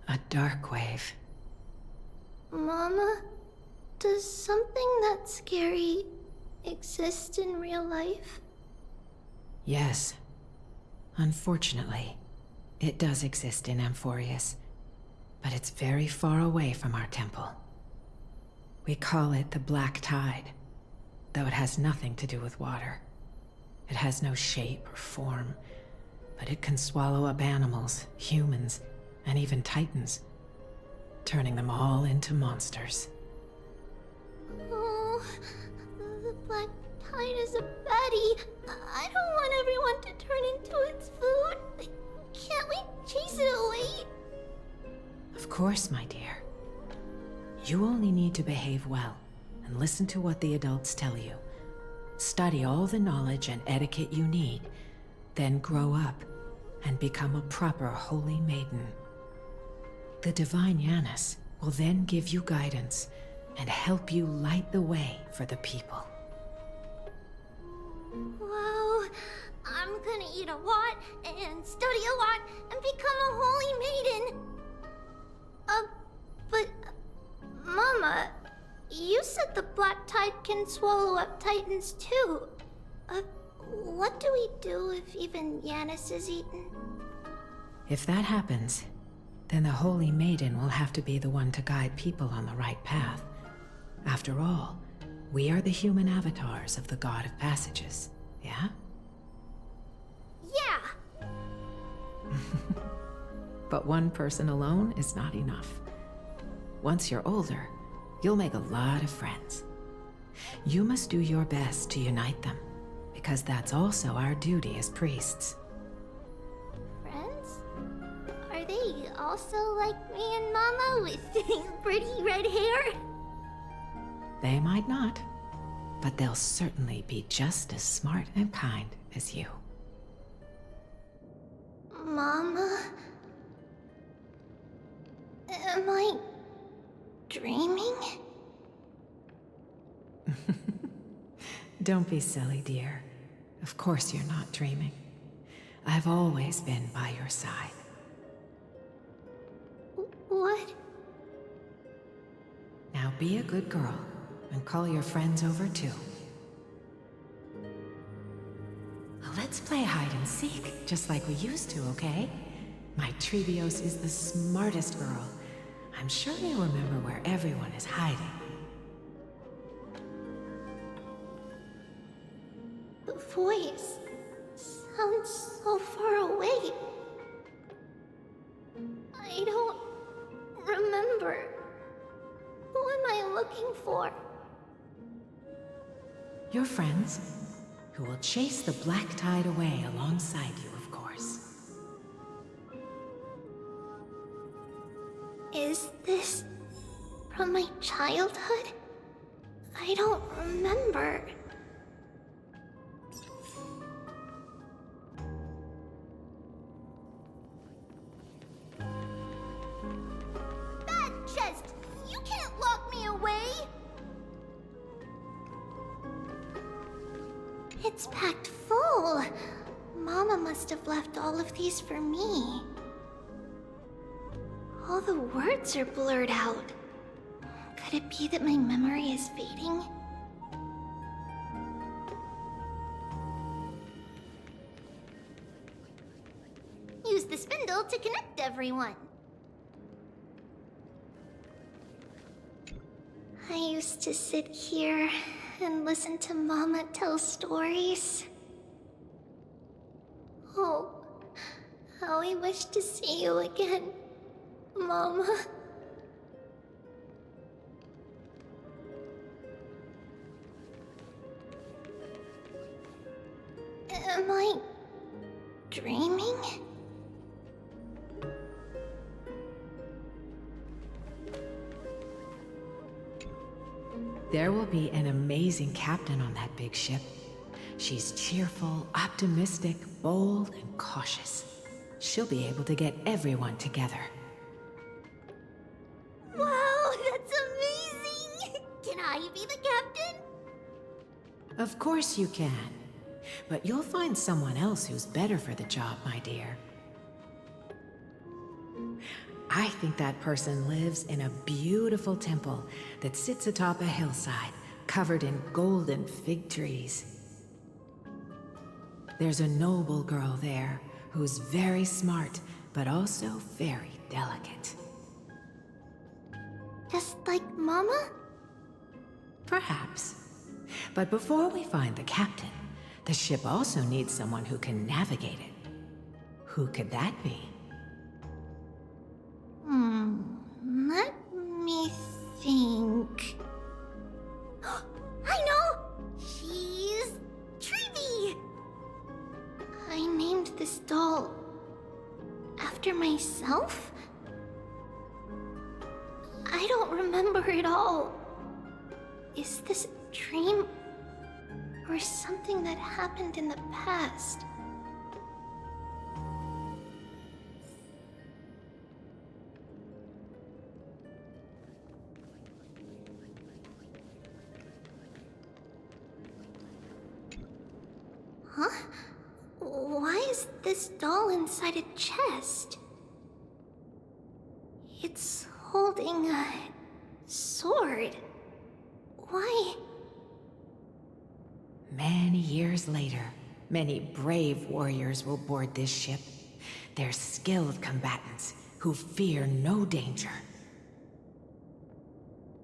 S2: A dark wave.
S9: Mama, does something that scary exist in real life?
S2: Yes. Unfortunately, it does exist in Amphoreus, but it's very far away from our temple. We call it the Black Tide, though it has nothing to do with water. It has no shape or form, but it can swallow up animals, humans, and even titans, turning them all into monsters.
S9: Oh, the Black Tide is a baddie. I don't want everyone to turn into its food. Can't we chase it away?
S2: Of course, my dear. You only need to behave well and listen to what the adults tell you. Study all the knowledge and etiquette you need, then grow up and become a proper holy maiden. The divine Giannis will then give you guidance and help you light the way for the people.
S9: Wow, I'm gonna eat a lot and study a lot and become a holy maiden. But Mama, you said the Black Tide can swallow up Titans too. What do we do if even Yanis is eaten?
S2: If that happens, then the Holy Maiden will have to be the one to guide people on the right path. After all, we are the human avatars of the God of Passages, yeah?
S9: Yeah!
S2: But one person alone is not enough. Once you're older, you'll make a lot of friends. You must do your best to unite them, because that's also our duty as priests.
S9: Friends? Are they also like me and Mama with pretty red hair?
S2: They might not, but they'll certainly be just as smart and kind as you.
S9: Mama? Am I dreaming?
S2: Don't be silly, dear. Of course you're not dreaming. I've always been by your side.
S9: What?
S2: Now be a good girl and call your friends over too. Let's play hide and seek, just like we used to, okay? My Trebios is the smartest girl. I'm sure you remember where everyone is hiding.
S9: The voice sounds so far away. I don't remember. Who am I looking for?
S2: Your friends, who will chase the Black Tide away alongside you, of course.
S9: Is this from my childhood? I don't remember. That chest! You can't lock me away! It's packed full. Mama must have left all of these for me. All the words are blurred out. Could it be that my memory is fading? Use the spindle to connect everyone. I used to sit here and listen to Mama tell stories. Oh, how I wish to see you again, Mama. Am I dreaming?
S2: There will be an amazing captain on that big ship. She's cheerful, optimistic, bold, and cautious. She'll be able to get everyone together.
S9: Wow, that's amazing! Can I be the captain?
S2: Of course you can. But you'll find someone else who's better for the job, my dear. I think that person lives in a beautiful temple that sits atop a hillside, covered in golden fig trees. There's a noble girl there who's very smart, but also very delicate.
S9: Just like Mama?
S2: Perhaps. But before we find the captain, the ship also needs someone who can navigate it. Who could that be?
S9: Let me think. I know! She's Trevi! I named this doll after myself? I don't remember it all. Is this a dream? Or something that happened in the past? Huh? Why is this doll inside a chest? It's holding a sword. Why?
S2: Many years later, many brave warriors will board this ship. They're skilled combatants who fear no danger.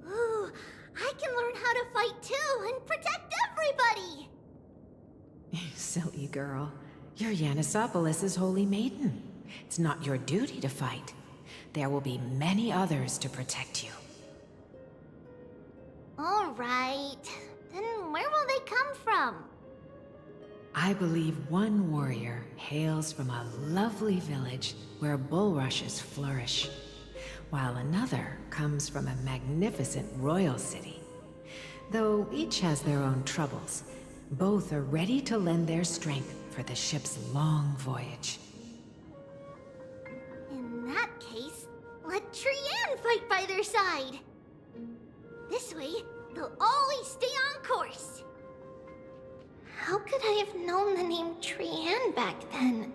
S9: Ooh, I can learn how to fight too and protect everybody!
S2: Silly girl. You're Yanisopoulos' holy maiden. It's not your duty to fight. There will be many others to protect you.
S9: Alright. Then where will they come from?
S2: I believe one warrior hails from a lovely village where bulrushes flourish, while another comes from a magnificent royal city. Though each has their own troubles, both are ready to lend their strength for the ship's long voyage.
S9: In that case, let Trian fight by their side! This way, they'll always stay on course! How could I have known the name Trian back then?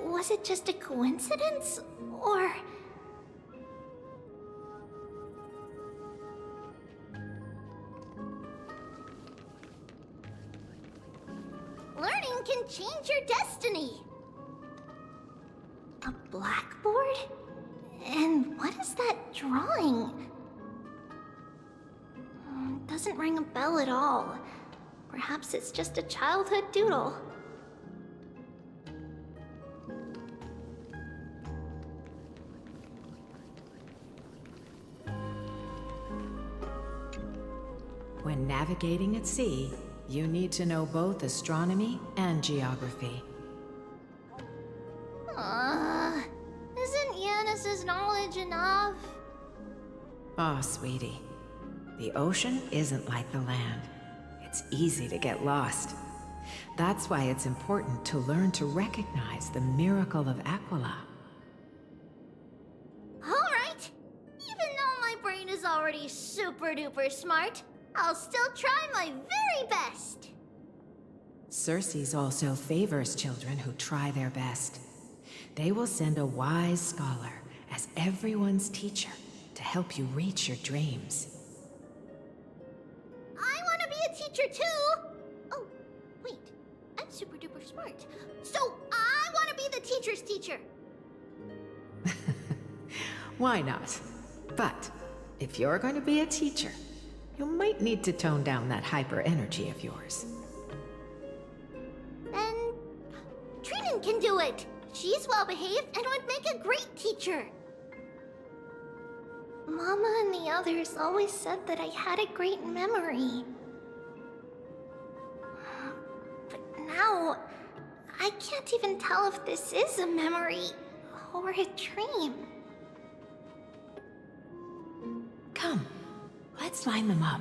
S9: Was it just a coincidence, or... Learning can change your destiny! A blackboard? And what is that drawing? Doesn't ring a bell at all. Perhaps it's just a childhood doodle.
S2: When navigating at sea, you need to know both astronomy and geography.
S9: Isn't Yanis's knowledge enough?
S2: Oh, sweetie. The ocean isn't like the land. It's easy to get lost. That's why it's important to learn to recognize the miracle of Aquila.
S9: Alright! Even though my brain is already super duper smart, I'll still try my very best!
S2: Circe also favors children who try their best. They will send a wise scholar as everyone's teacher to help you reach your dreams.
S9: I want to be a teacher too! Oh, wait. I'm super duper smart. So I want to be the teacher's teacher!
S2: Why not? But if you're going to be a teacher, you might need to tone down that hyper energy of yours.
S9: Then Trinan can do it! She's well behaved and would make a great teacher! Mama and the others always said that I had a great memory. But now, I can't even tell if this is a memory or a dream.
S2: Come, let's line them up.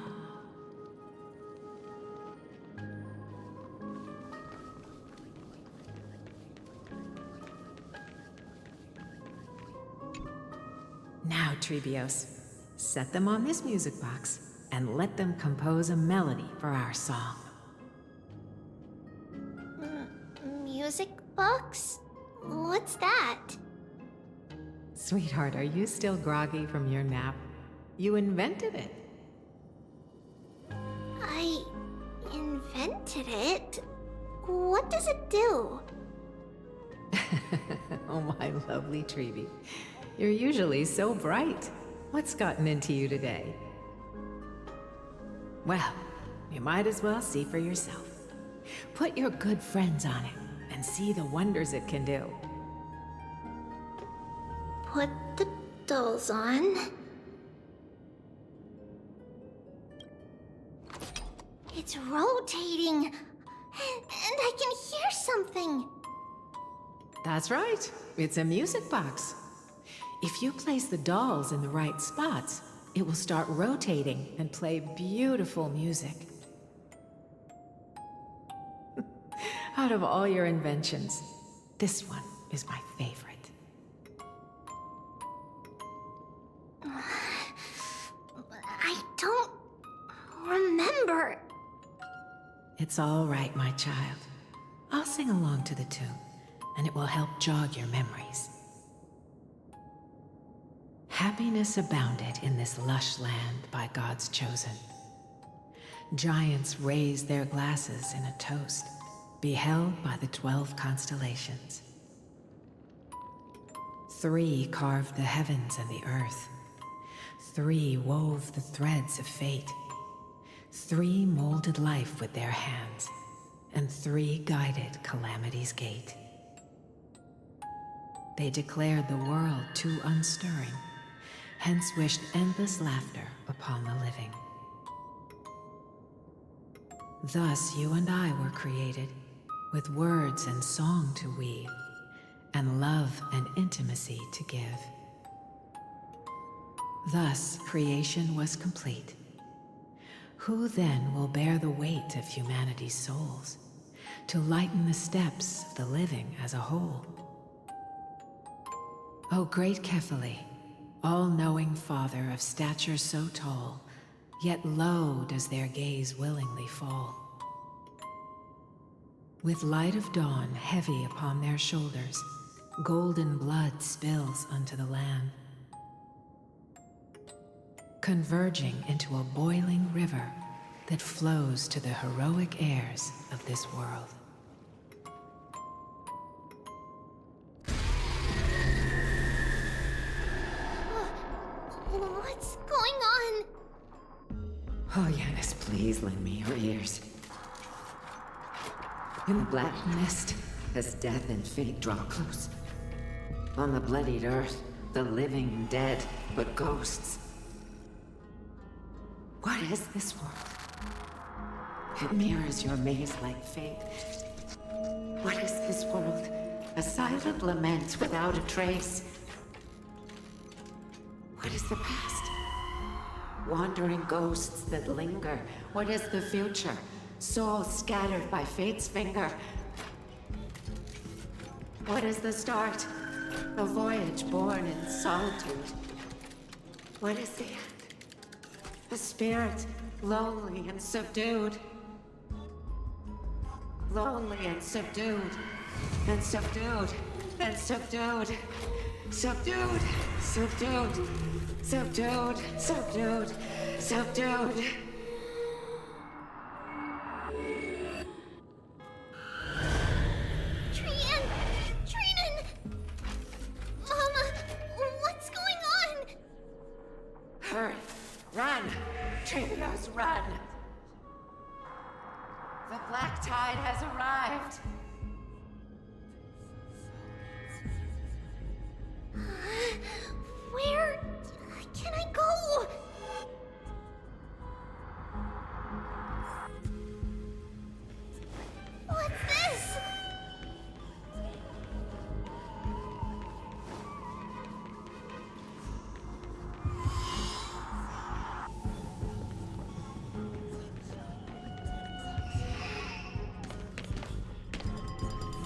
S2: Now, Trebios, set them on this music box and let them compose a melody for our song.
S9: Music box? What's that?
S2: Sweetheart, are you still groggy from your nap? You invented it.
S9: I invented it? What does it do?
S2: Oh, my lovely Trebi. You're usually so bright. What's gotten into you today? Well, you might as well see for yourself. Put your good friends on it and see the wonders it can do.
S9: Put the dolls on. It's rotating, and I can hear something.
S2: That's right. It's a music box. If you place the dolls in the right spots, it will start rotating and play beautiful music. Out of all your inventions, this one is my favorite.
S9: I don't remember.
S2: It's all right, my child. I'll sing along to the tune, and it will help jog your memories. Happiness abounded in this lush land by God's chosen. Giants raised their glasses in a toast, beheld by the 12 constellations. 3 carved the heavens and the earth. 3 wove the threads of fate. 3 molded life with their hands, and 3 guided calamity's gate. They declared the world too unstirring, hence wished endless laughter upon the living. Thus you and I were created, with words and song to weave, and love and intimacy to give. Thus creation was complete. Who then will bear the weight of humanity's souls, to lighten the steps of the living as a whole? O great Kephale, all-knowing Father of stature so tall, yet low does their gaze willingly fall. With light of dawn heavy upon their shoulders, golden blood spills unto the land, converging into a boiling river that flows to the heroic heirs of this world.
S9: What's going on?
S2: Oh, Yanis, please lend me your ears. In the black mist, as death and fate draw close. On the bloodied earth, the living dead, but ghosts. What is this world? It mirrors your maze-like fate. What is this world? A silent lament without a trace. What is the past? Wandering ghosts that linger. What is the future? Souls scattered by fate's finger. What is the start? A voyage born in solitude. What is the end? A spirit, lonely and subdued. Lonely and subdued. And subdued. And subdued. Subdued. Subdued. Subdued. Subdued. Subdued. Run! The black tide has arrived!
S9: Where can I go? What's this?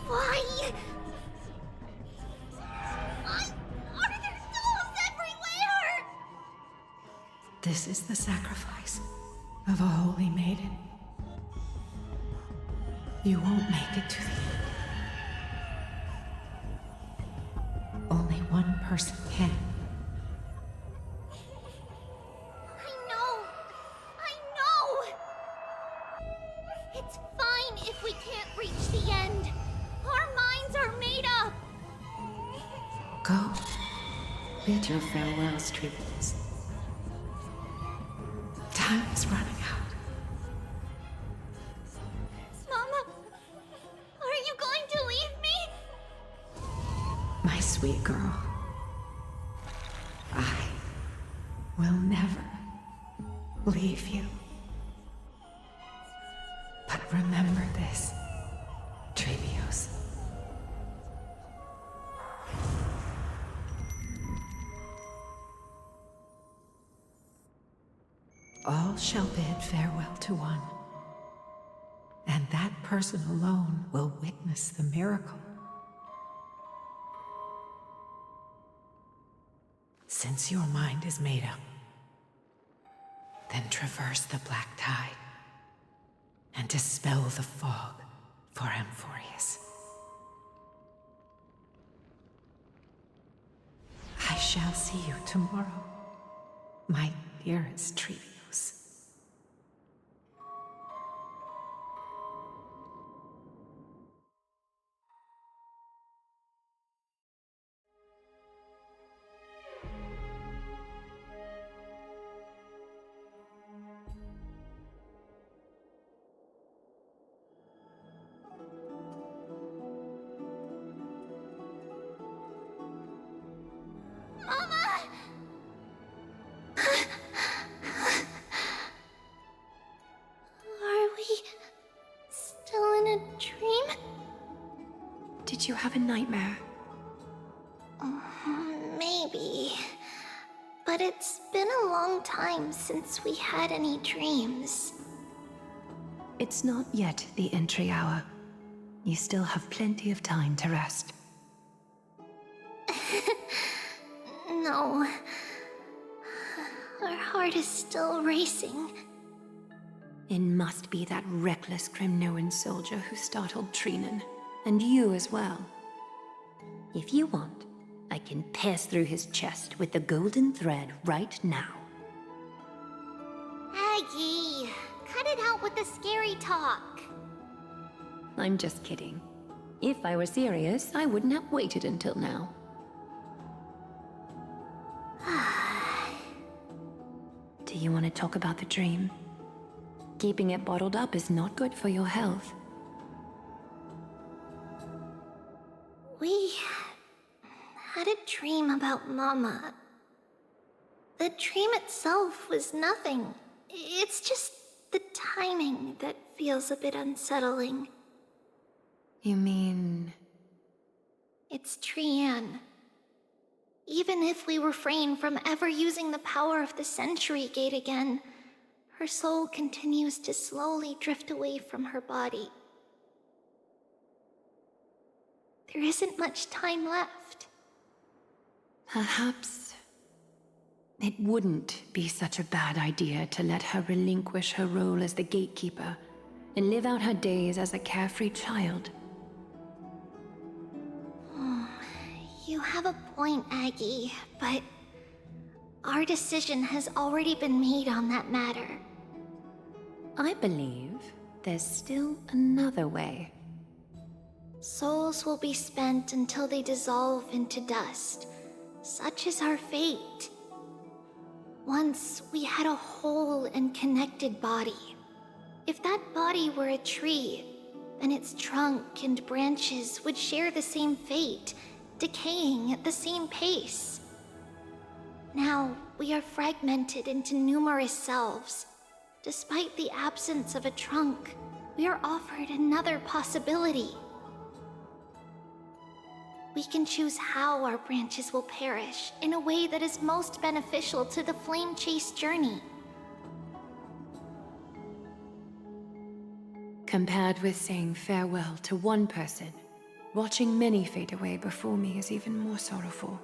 S9: Why? Are there souls everywhere?
S2: This is the sacrifice of a holy maiden. You won't make it to the end. Only one person can.
S9: I know! It's fine if we can't reach the end. Our minds are made up.
S2: Go. Bid your farewells, Trailblazer. Time is running out.
S9: Mama, are you going to leave me?
S2: My sweet girl. I will never leave you. But remember this, Trailblazer. All shall bid farewell to one, and that person alone will witness the miracle. Since your mind is made up, then traverse the black tide and dispel the fog for Amphoreus. I shall see you tomorrow, my dearest Trevius.
S9: Mama! Are we still in a dream?
S3: Did you have a nightmare?
S9: Maybe. But it's been a long time since we had any dreams.
S3: It's not yet the entry hour. You still have plenty of time to rest.
S9: No. Our heart is still racing.
S3: It must be that reckless Kremnoan soldier who startled Trinan, and you as well. If you want, I can pierce through his chest with the golden thread right now.
S9: Aggie, cut it out with the scary talk.
S3: I'm just kidding. If I were serious, I wouldn't have waited until now. Do you want to talk about the dream? Keeping it bottled up is not good for your health.
S9: We had a dream about Mama. The dream itself was nothing. It's just the timing that feels a bit unsettling.
S3: You mean...
S9: It's Trian. Even if we refrain from ever using the power of the Century Gate again, her soul continues to slowly drift away from her body. There isn't much time left.
S3: Perhaps it wouldn't be such a bad idea to let her relinquish her role as the gatekeeper and live out her days as a carefree child.
S9: You have a point, Aggie, but our decision has already been made on that matter.
S3: I believe there's still another way.
S9: Souls will be spent until they dissolve into dust. Such is our fate. Once we had a whole and connected body. If that body were a tree, then its trunk and branches would share the same fate, decaying at the same pace. Now, we are fragmented into numerous selves. Despite the absence of a trunk, we are offered another possibility. We can choose how our branches will perish in a way that is most beneficial to the Flame Chase journey.
S3: Compared with saying farewell to one person, watching many fade away before me is even more sorrowful.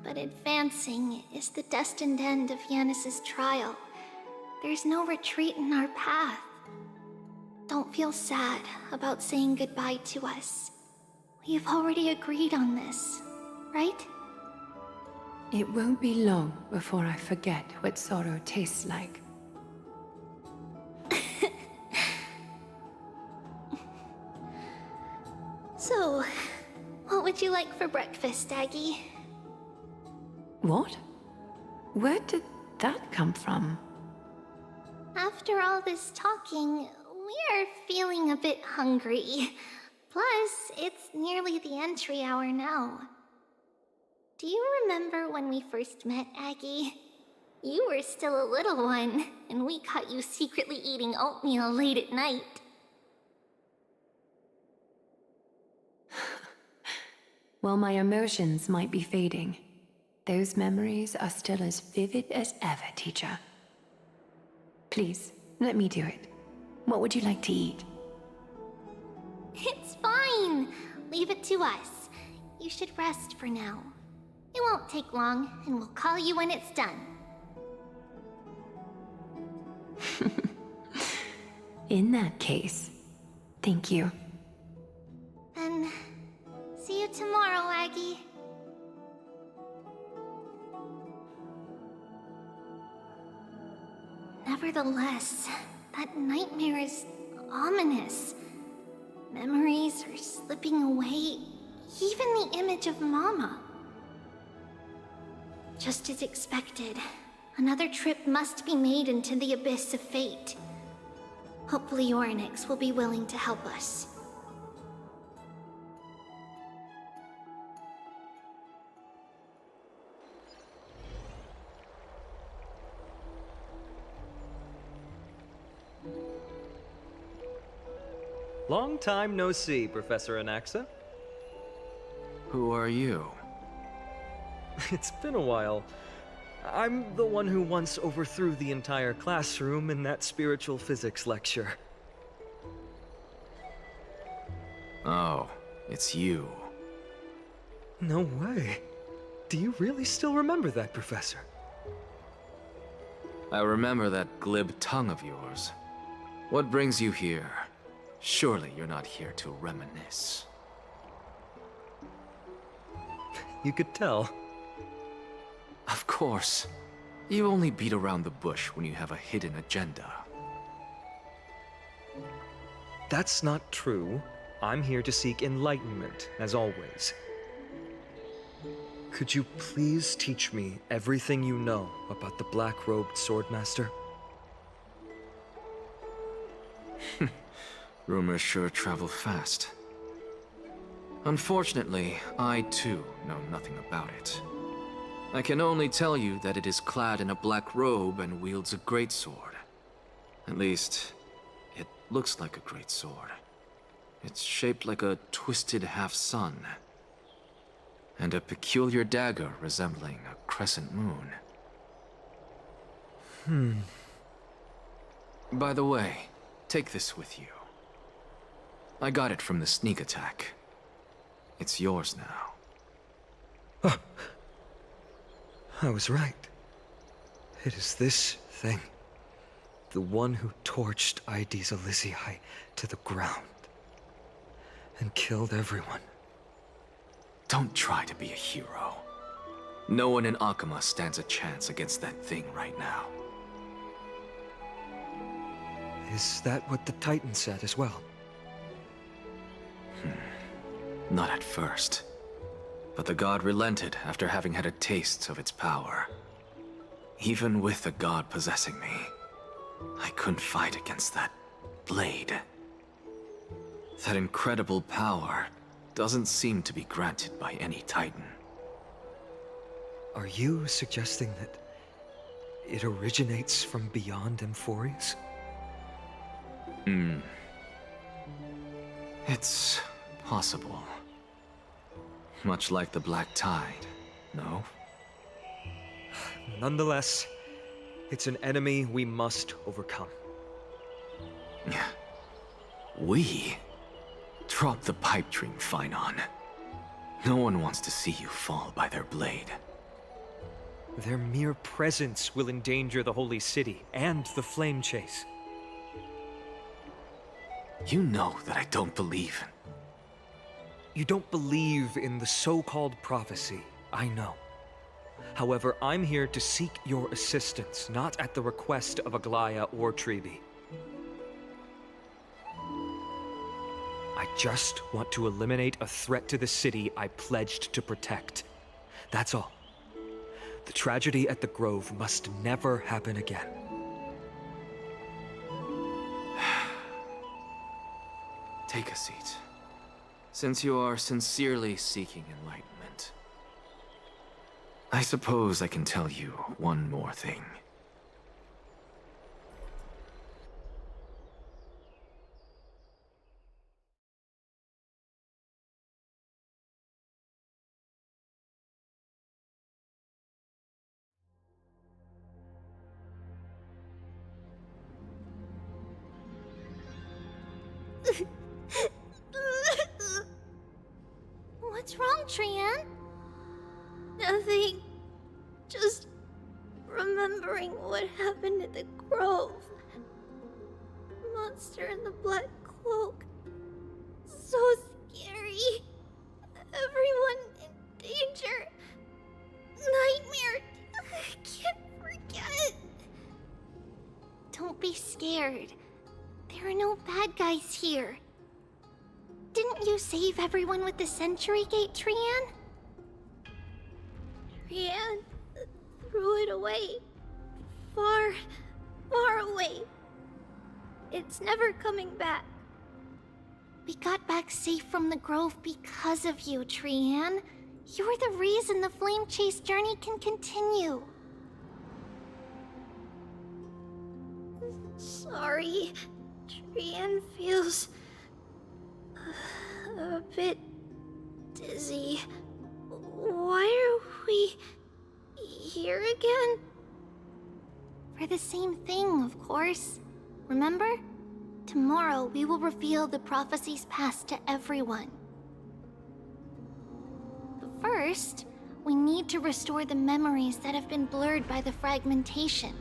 S9: But advancing is the destined end of Yanis's trial. There's no retreat in our path. Don't feel sad about saying goodbye to us. We've already agreed on this, right?
S3: It won't be long before I forget what sorrow tastes like.
S9: So, what would you like for breakfast, Aggie?
S3: What? Where did that come from?
S9: After all this talking, we are feeling a bit hungry. Plus, it's nearly the entry hour now. Do you remember when we first met, Aggie? You were still a little one, and we caught you secretly eating oatmeal late at night.
S3: While my emotions might be fading, those memories are still as vivid as ever, teacher. Please, let me do it. What would you like to eat?
S9: It's fine! Leave it to us. You should rest for now. It won't take long, and we'll call you when it's done.
S3: In that case, thank you.
S9: Then, see you tomorrow. Nevertheless, that nightmare is ominous. Memories are slipping away, even the image of Mama. Just as expected, another trip must be made into the abyss of fate. Hopefully Orynyx will be willing to help us.
S11: Long time no see, Professor Anaxa.
S7: Who are you?
S11: It's been a while. I'm the one who once overthrew the entire classroom in that spiritual physics lecture.
S7: Oh, it's you.
S11: No way. Do you really still remember that, Professor?
S7: I remember that glib tongue of yours. What brings you here? Surely you're not here to reminisce.
S11: You could tell.
S7: Of course. You only beat around the bush when you have a hidden agenda.
S11: That's not true. I'm here to seek enlightenment, as always. Could you please teach me everything you know about the black-robed swordmaster?
S7: Rumors sure travel fast. Unfortunately, I too know nothing about it. I can only tell you that it is clad in a black robe and wields a greatsword. At least, it looks like a greatsword. It's shaped like a twisted half-sun, and a peculiar dagger resembling a crescent moon. By the way, take this with you. I got it from the sneak attack. It's yours now.
S11: I was right. It is this thing. The one who torched Aedes Elysiae to the ground. And killed everyone.
S7: Don't try to be a hero. No one in Akama stands a chance against that thing right now.
S11: Is that what the Titan said as well?
S7: Not at first. But the god relented after having had a taste of its power. Even with the god possessing me, I couldn't fight against that blade. That incredible power doesn't seem to be granted by any Titan.
S11: Are you suggesting that it originates from beyond Amphoreus?
S7: It's possible. Much like the Black Tide, no?
S11: Nonetheless, it's an enemy we must overcome.
S7: We? Drop the pipe dream, Phainon. No one wants to see you fall by their blade.
S11: Their mere presence will endanger the Holy City and the Flame Chase.
S7: You know that I don't believe in...
S11: You don't believe in the so-called prophecy, I know. However, I'm here to seek your assistance, not at the request of Aglaya or Tribi. I just want to eliminate a threat to the city I pledged to protect. That's all. The tragedy at the Grove must never happen again.
S7: Take a seat. Since you are sincerely seeking enlightenment, I suppose I can tell you one more thing.
S9: What's wrong, Trian? Nothing. Just remembering what happened at the Grove. Monster in the black cloak. So scary. Everyone in danger. Nightmare. I can't forget. Don't are no bad guys here. Didn't you save everyone with the Century Gate, Trian? Trian threw it away. Far, far away. It's never coming back. We got back safe from the Grove because of you, Trian. You're the reason the Flame Chase journey can continue. Sorry. Trian feels a bit dizzy. Why are we here again? For the same thing, of course. Remember? Tomorrow we will reveal the prophecies past to everyone. But first, we need to restore the memories that have been blurred by the fragmentation.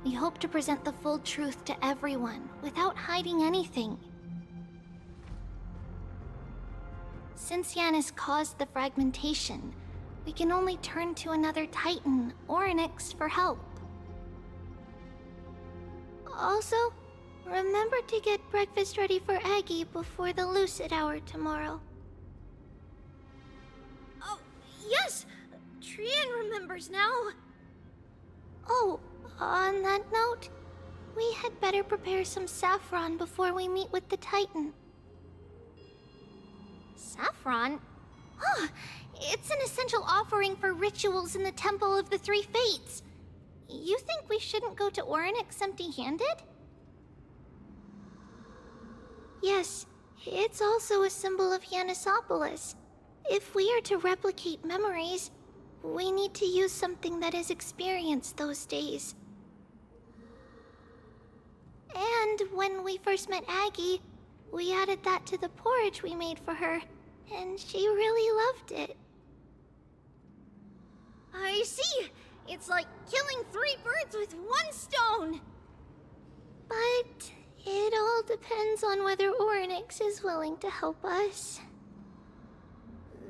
S9: We hope to present the full truth to everyone, without hiding anything. Since Yanis caused the fragmentation, we can only turn to another Titan, Orynyx, for help. Also, remember to get breakfast ready for Aggie before the Lucid Hour tomorrow. Oh, yes! Trian remembers now. Oh, on that note, we had better prepare some saffron before we meet with the Titan. Saffron? Huh, it's an essential offering for rituals in the Temple of the Three Fates. You think we shouldn't go to Orynyx empty-handed? Yes, it's also a symbol of Yanisopolis. If we are to replicate memories, we need to use something that has experienced those days. And when we first met Aggie, we added that to the porridge we made for her, and she really loved it. I see! It's like killing 3 birds with 1 stone! But it all depends on whether Orynyx is willing to help us.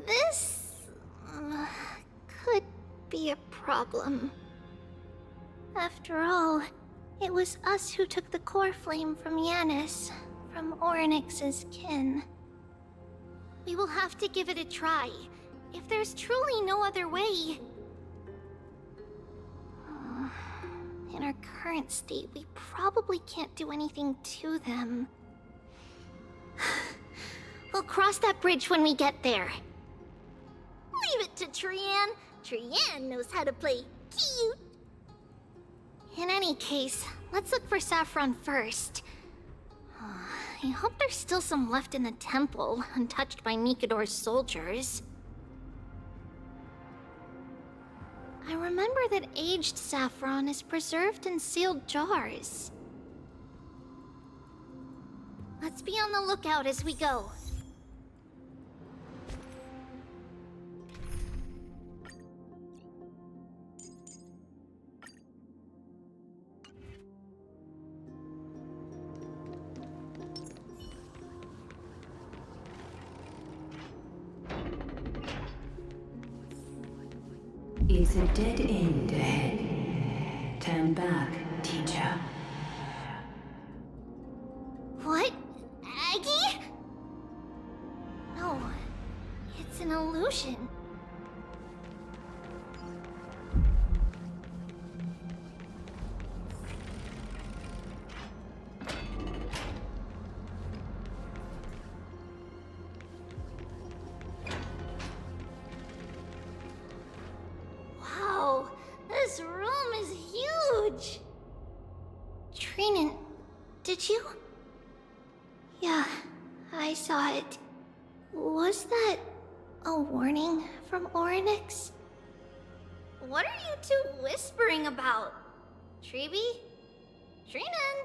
S9: This could be a problem. After all, it was us who took the core flame from Yanis, from Orynyx's kin. We will have to give it a try, if there's truly no other way. In our current state, we probably can't do anything to them. We'll cross that bridge when we get there. Leave it to Trian. Trian knows how to play cute. In any case, let's look for saffron first. I hope there's still some left in the temple, untouched by Nikador's soldiers. I remember that aged saffron is preserved in sealed jars. Let's be on the lookout as we go.
S8: It's a dead end ahead. Turn back, teacher.
S9: What? Aggie? No, it's an illusion. Wow, this room is huge! Trinan, did you? Yeah, I saw it. Was that a warning from Orynyx? What are you two whispering about? Treeby? Trinan?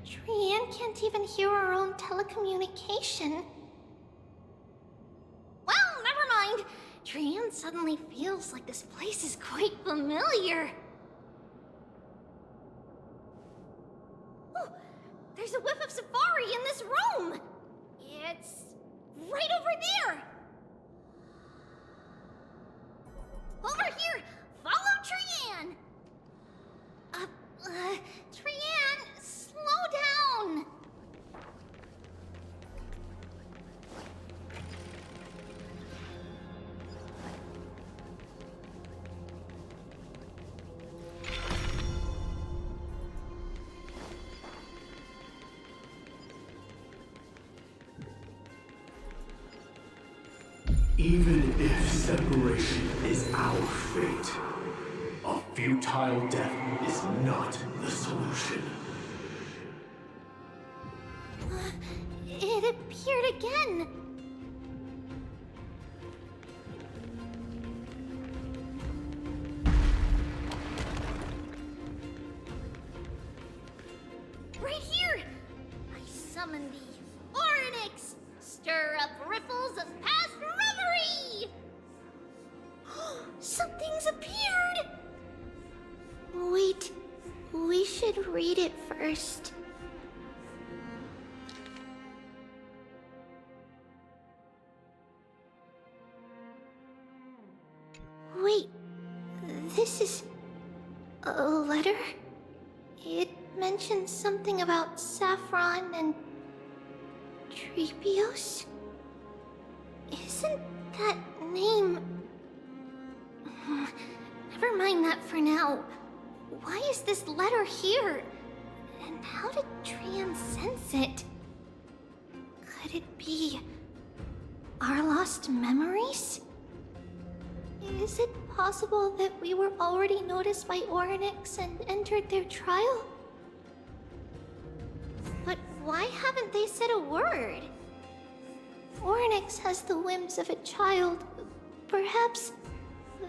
S9: Trian can't even hear our own telecommunication. Well, never mind. Trian suddenly feels like this place is quite familiar. Oh, there's a whiff of safari in this room! It's right over there! Over here! Follow Trian!
S14: Even if separation is our fate, a futile death is not the solution.
S9: It appeared again! Right here! I summon thee, Orynyx! Stir up ripples of past reverie! Something's appeared! Wait, we should read it first. Wait, this is a letter? It mentions something about Saffron and Treebios? Isn't that name... Never mind that for now. Why is this letter here? And how did Trian sense it? Could it be... our lost memories? Is it possible that we were already noticed by Orynyx and entered their trial? But why haven't they said a word? Orynyx has the whims of a child. Perhaps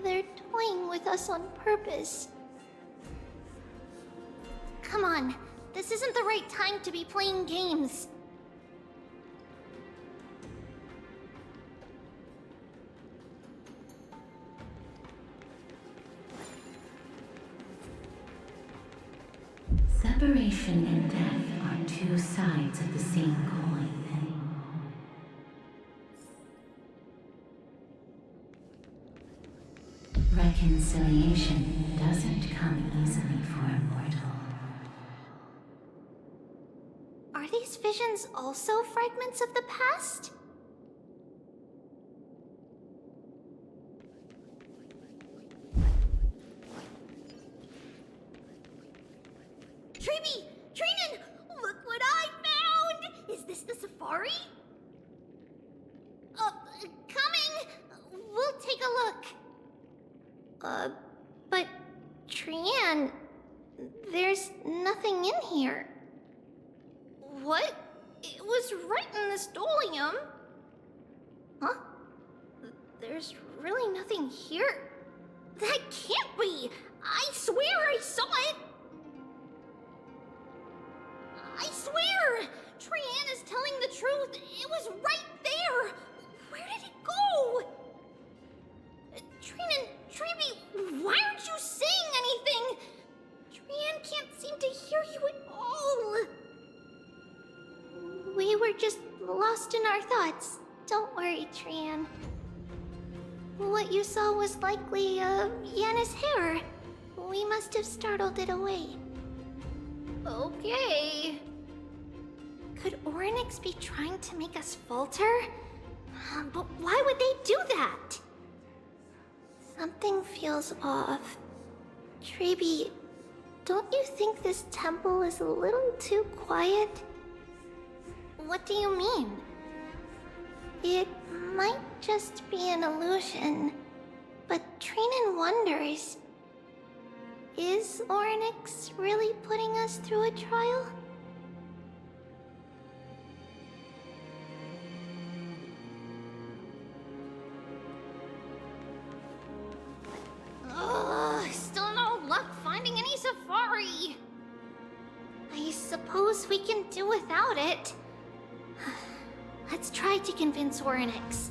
S9: they're toying with us on purpose. Come on, this isn't the right time to be playing games.
S6: Separation and death are two sides of the same coin. Reconciliation doesn't come easily for a mortal.
S9: Are these visions also fragments of the past? Treeby! Trinan! Look what I found! Is this the safari? Coming! We'll take a look. But Trian, there's nothing in here. What? It was right in the stolium. Huh? There's really nothing here. That can't be! I swear I saw it! I swear! Trian is telling the truth. It was right there. Where did it go? Trinan, Treeby, why aren't you saying anything? Trian can't seem to hear you at all. We were just lost in our thoughts. Don't worry, Trian. What you saw was likely, Yana's hair. We must have startled it away. Okay. Could Orynyx be trying to make us falter? But why would they do that? Something feels off. Treeby, don't you think this temple is a little too quiet? What do you mean? It might just be an illusion, but Trinan wonders, is Orynyx really putting us through a trial? Still no luck finding any safari. I suppose we can do without it. Let's try to convince Orynyx.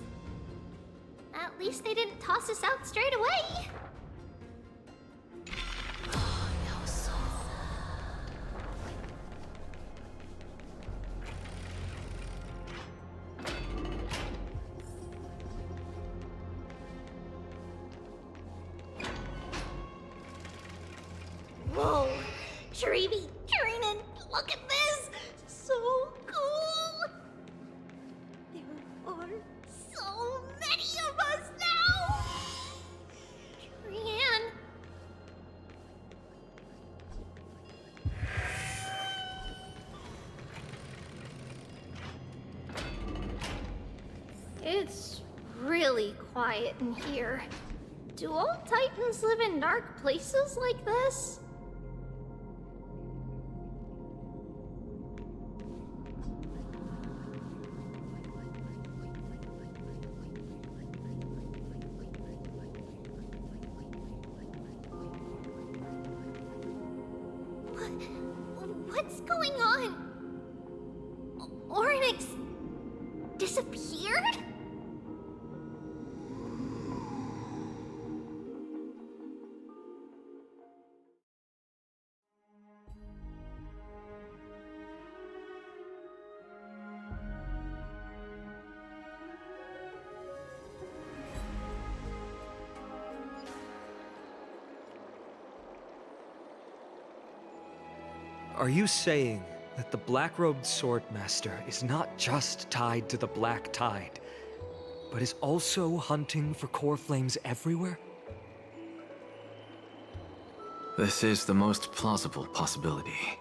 S9: At least they didn't toss us out straight away. Whoa, Treeby, Trinan, look at this! So cool! There are so many of us now! Trian! It's really quiet in here. Do all Titans live in dark places like this? What's going on? Oryx disappeared?
S11: Are you saying that the black-robed swordmaster is not just tied to the Black Tide, but is also hunting for core flames everywhere?
S7: This is the most plausible possibility.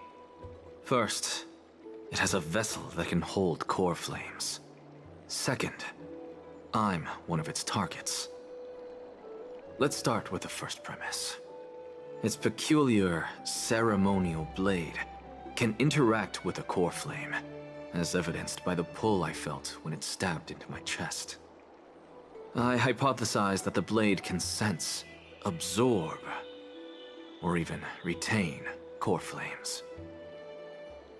S7: First, it has a vessel that can hold core flames. Second, I'm one of its targets. Let's start with the first premise. Its peculiar ceremonial blade can interact with a core flame, as evidenced by the pull I felt when it stabbed into my chest. I hypothesized that the blade can sense, absorb, or even retain core flames.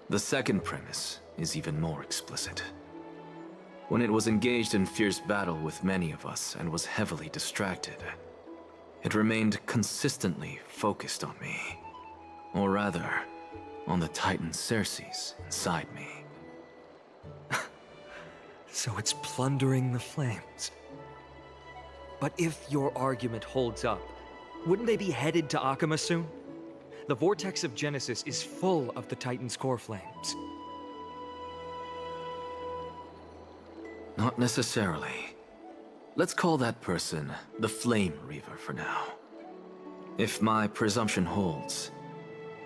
S7: The second premise is even more explicit. When it was engaged in fierce battle with many of us and was heavily distracted, it remained consistently focused on me. Or rather, on the Titan Circes inside me.
S11: So it's plundering the flames. But if your argument holds up, wouldn't they be headed to Akama soon? The vortex of Genesis is full of the Titan's core flames.
S7: Not necessarily. Let's call that person the Flame Reaver for now. If my presumption holds,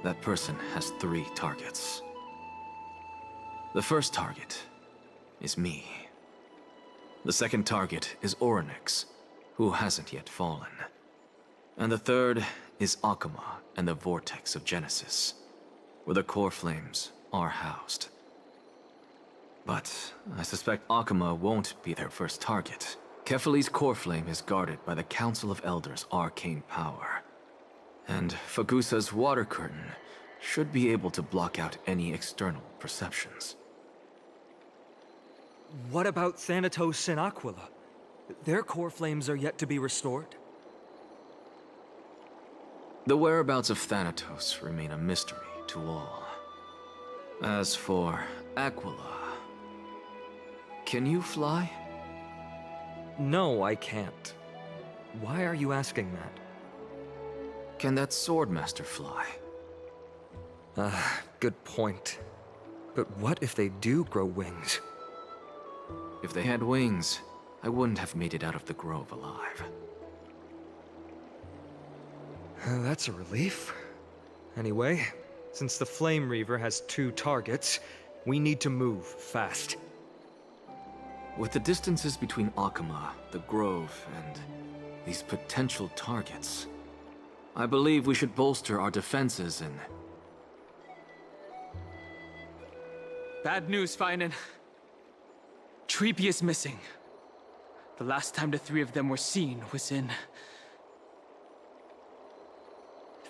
S7: that person has 3 targets. The first target is me. The second target is Oryx, who hasn't yet fallen. And the third is Akama and the Vortex of Genesis, where the core flames are housed. But I suspect Akama won't be their first target. Kefali's core flame is guarded by the Council of Elders' arcane power. And Fagusa's water curtain should be able to block out any external perceptions.
S11: What about Thanatos and Aquila? Their core flames are yet to be restored.
S7: The whereabouts of Thanatos remain a mystery to all. As for Aquila, can you fly?
S11: No, I can't. Why are you asking that?
S7: Can that Swordmaster fly?
S11: Good point. But what if they do grow wings?
S7: If they had wings, I wouldn't have made it out of the grove alive.
S11: That's a relief. Anyway, since the Flame Reaver has 2 targets, we need to move fast.
S7: With the distances between Akama, the grove, and these potential targets, I believe we should bolster our defenses and...
S1: Bad news, Finan. Treepy is missing. The last time the 3 of them were seen was in...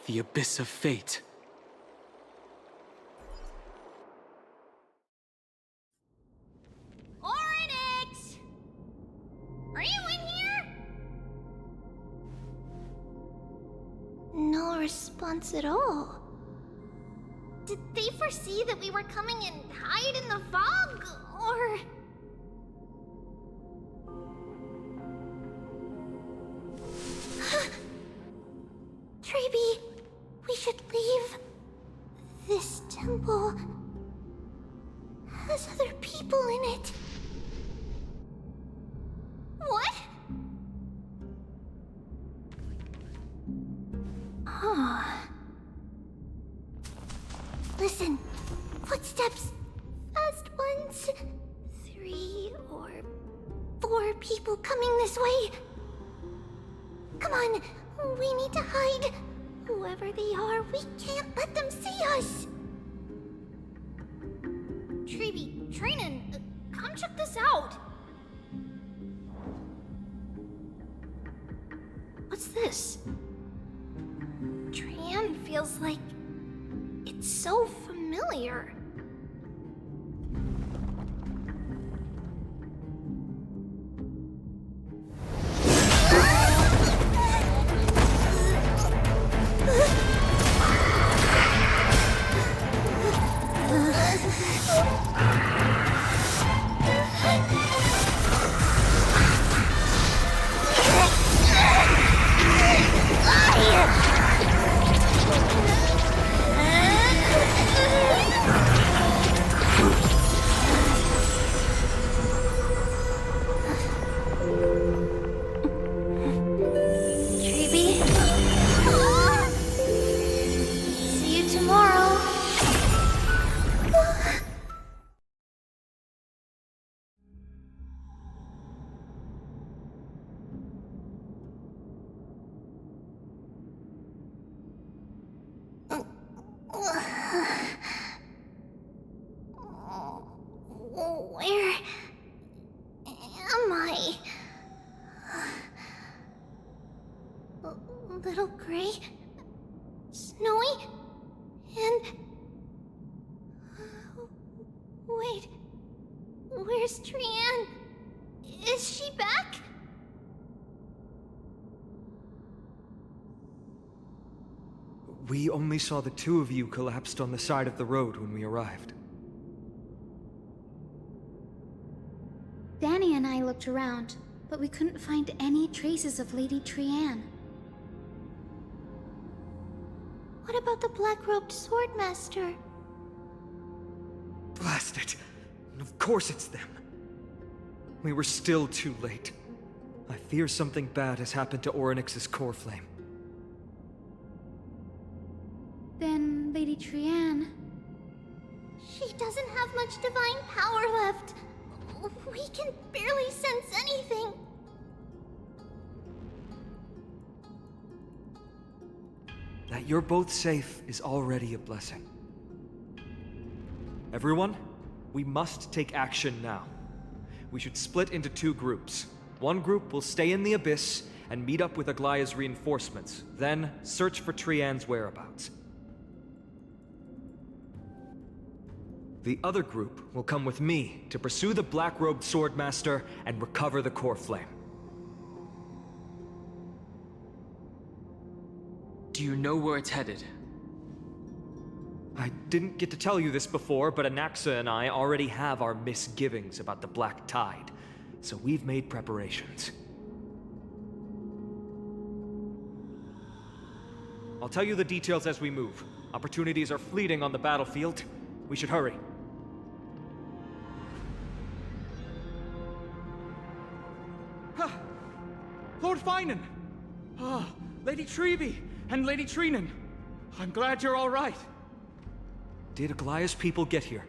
S1: the Abyss of Fate.
S9: Oryx! Are you in here? No response at all. Did they foresee that we were coming and hide in the fog, or... Treeby, we should leave. This temple has other people in it. What? Listen, footsteps. Fast ones. 3 or 4 people coming this way. Come on, we need to hide. Whoever they are, we can't let them see us. Treeby, Trainin, come check this out. What's this? Trian feels like it's so familiar. Where am I? Little Gray? Snowy? And... Wait... Where's Trian? Is she back?
S11: We only saw the 2 of you collapsed on the side of the road when we arrived.
S13: Danny and I looked around, but we couldn't find any traces of Lady Trian.
S9: What about the black-robed swordmaster?
S11: Blast it! Of course it's them. We were still too late. I fear something bad has happened to Orynyx's core flame.
S13: Then, Lady Trian...
S9: She doesn't have much divine power left. We can barely sense anything.
S11: That you're both safe is already a blessing. Everyone, we must take action now. We should split into 2 groups. One group will stay in the Abyss and meet up with Aglaya's reinforcements, then search for Trian's whereabouts. The other group will come with me to pursue the black-robed swordmaster and recover the core flame.
S1: Do you know where it's headed?
S11: I didn't get to tell you this before, but Anaxa and I already have our misgivings about the Black Tide, so we've made preparations. I'll tell you the details as we move. Opportunities are fleeting on the battlefield. We should hurry.
S19: Lord Finan! Lady Treeby and Lady Trinan. I'm glad you're all right.
S11: Did Aglaya's people get here?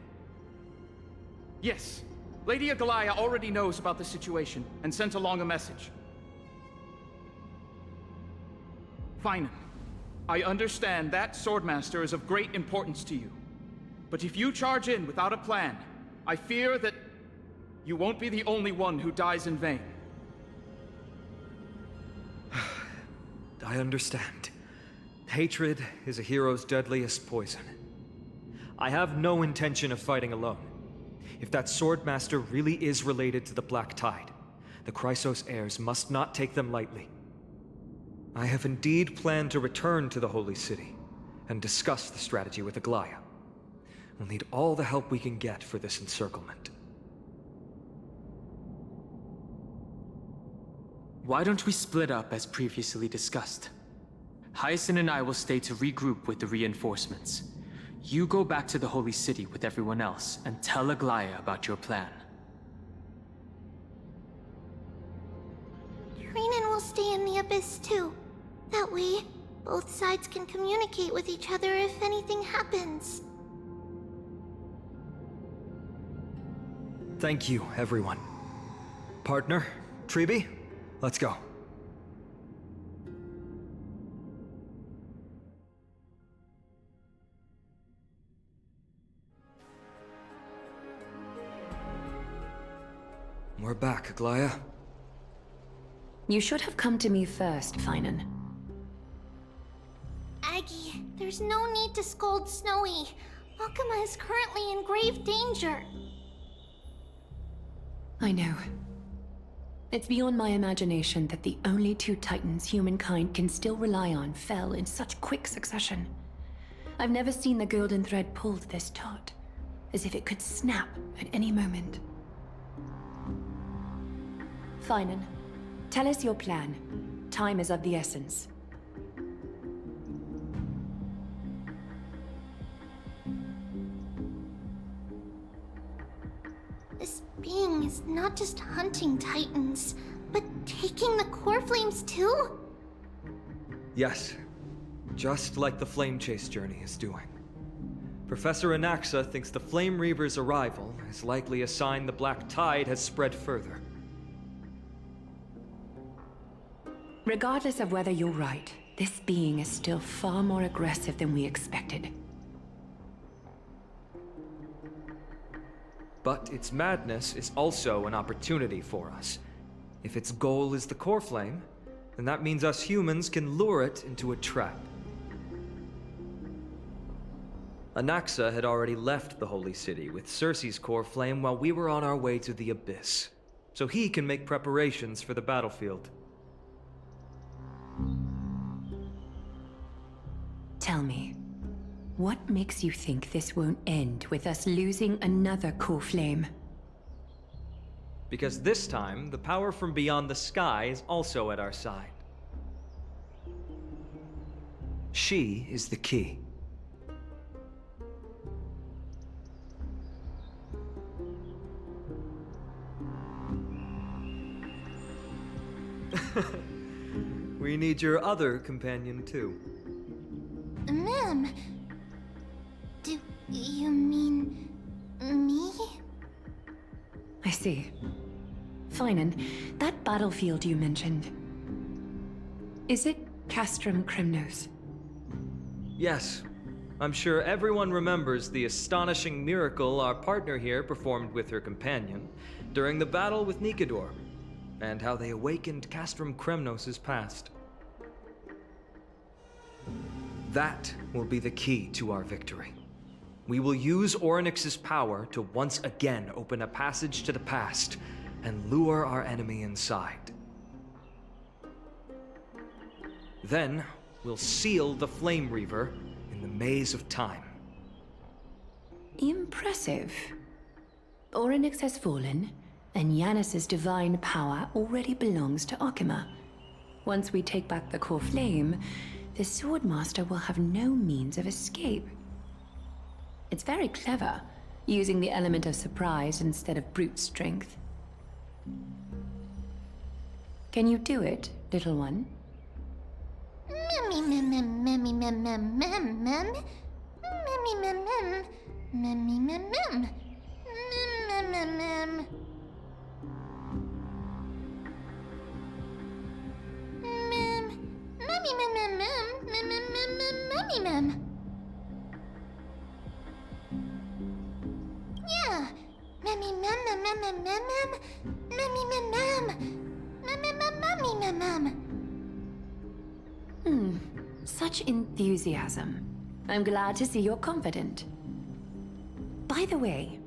S19: Yes. Lady Aglaya already knows about the situation and sent along a message. Finan, I understand that Swordmaster is of great importance to you. But if you charge in without a plan, I fear that you won't be the only one who dies in vain.
S11: I understand. Hatred is a hero's deadliest poison. I have no intention of fighting alone. If that Swordmaster really is related to the Black Tide, the Chrysos heirs must not take them lightly. I have indeed planned to return to the Holy City and discuss the strategy with Aglaya. We'll need all the help we can get for this encirclement.
S1: Why don't we split up as previously discussed? Hyacinth and I will stay to regroup with the reinforcements. You go back to the Holy City with everyone else and tell Aglaya about your plan.
S9: Trinan will stay in the Abyss too. That way, both sides can communicate with each other if anything happens.
S11: Thank you, everyone. Partner, Treeby, let's go. We're back, Aglaya.
S8: You should have come to me first, Finan.
S9: Aggie, there's no need to scold Snowy. Akuma is currently in grave danger.
S8: I know. It's beyond my imagination that the only two titans humankind can still rely on fell in such quick succession. I've never seen the golden thread pulled this taut, as if it could snap at any moment. Finan, tell us your plan. Time is of the essence.
S9: This being is not just hunting titans, but taking the core flames too?
S11: Yes, just like the Flame Chase journey is doing. Professor Anaxa thinks the Flame Reaver's arrival is likely a sign the Black Tide has spread further.
S8: Regardless of whether you're right, this being is still far more aggressive than we expected.
S11: But its madness is also an opportunity for us. If its goal is the core flame, then that means us humans can lure it into a trap. Anaxa had already left the Holy City with Cersei's core flame while we were on our way to the Abyss, so he can make preparations for the battlefield.
S8: Tell me, what makes you think this won't end with us losing another core flame?
S11: Because this time, the power from beyond the sky is also at our side. She is the key. We need your other companion, too.
S9: Ma'am, do you mean me?
S8: I see. Finan, that battlefield you mentioned, is it Castrum Kremnos?
S11: Yes. I'm sure everyone remembers the astonishing miracle our partner here performed with her companion during the battle with Nikador, and how they awakened Castrum Kremnos' past. That will be the key to our victory. We will use Orynyx's power to once again open a passage to the past and lure our enemy inside. Then, we'll seal the Flame Reaver in the maze of time.
S8: Impressive. Orynyx has fallen, and Yanis's divine power already belongs to Akuma. Once we take back the core flame, the Swordmaster will have no means of escape. It's very clever, using the element of surprise instead of brute strength. Can you do it, little one?
S9: Yeah.
S8: Such enthusiasm. I'm glad to see you're confident. By the way,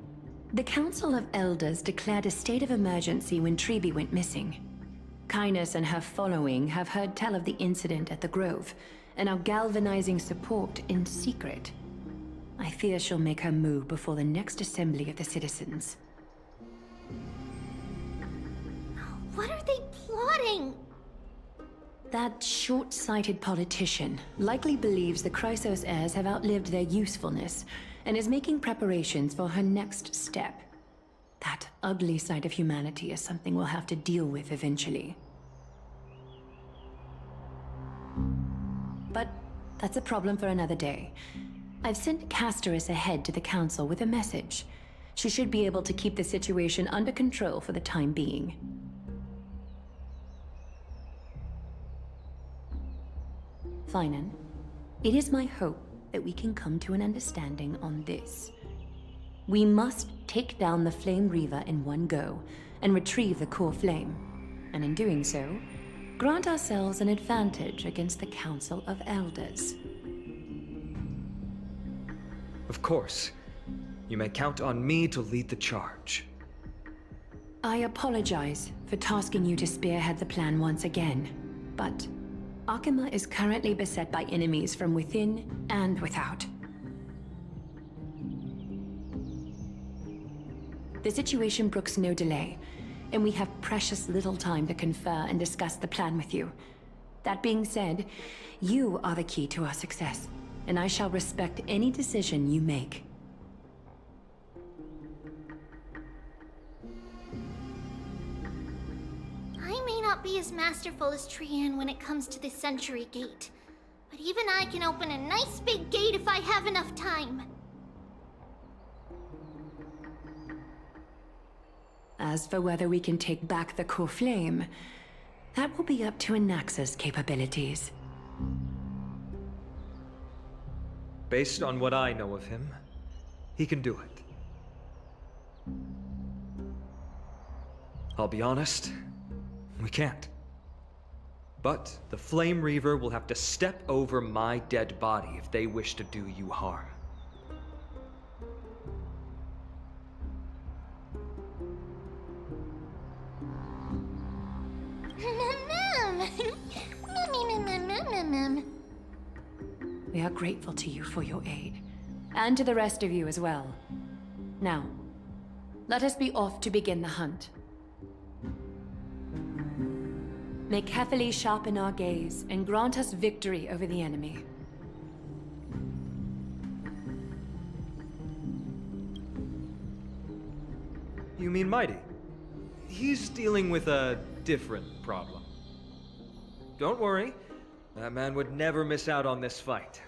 S8: the Council of Elders declared a state of emergency when Treeby went missing. Kynus and her following have heard tell of the incident at the Grove, and are galvanizing support in secret. I fear she'll make her move before the next assembly of the citizens.
S9: What are they plotting?
S8: That short-sighted politician likely believes the Chrysos heirs have outlived their usefulness, and is making preparations for her next step. That ugly side of humanity is something we'll have to deal with eventually. But that's a problem for another day. I've sent Castorus ahead to the Council with a message. She should be able to keep the situation under control for the time being. Finan, it is my hope that we can come to an understanding on this. We must take down the Flame Reaver in one go and retrieve the core flame, and in doing so, grant ourselves an advantage against the Council of Elders.
S11: Of course. You may count on me to lead the charge.
S8: I apologize for tasking you to spearhead the plan once again, but Akima is currently beset by enemies from within and without. The situation brooks no delay, and we have precious little time to confer and discuss the plan with you. That being said, you are the key to our success, and I shall respect any decision you make.
S9: I may not be as masterful as Trian when it comes to the Century Gate, but even I can open a nice big gate if I have enough time.
S8: As for whether we can take back the core flame, that will be up to Anaxa's capabilities.
S11: Based on what I know of him, he can do it. I'll be honest, we can't. But the Flame Reaver will have to step over my dead body if they wish to do you harm.
S8: We are grateful to you for your aid, and to the rest of you as well. Now, let us be off to begin the hunt. May Kefali sharpen our gaze and grant us victory over the enemy.
S11: You mean Mighty? He's dealing with a different problem. Don't worry, that man would never miss out on this fight.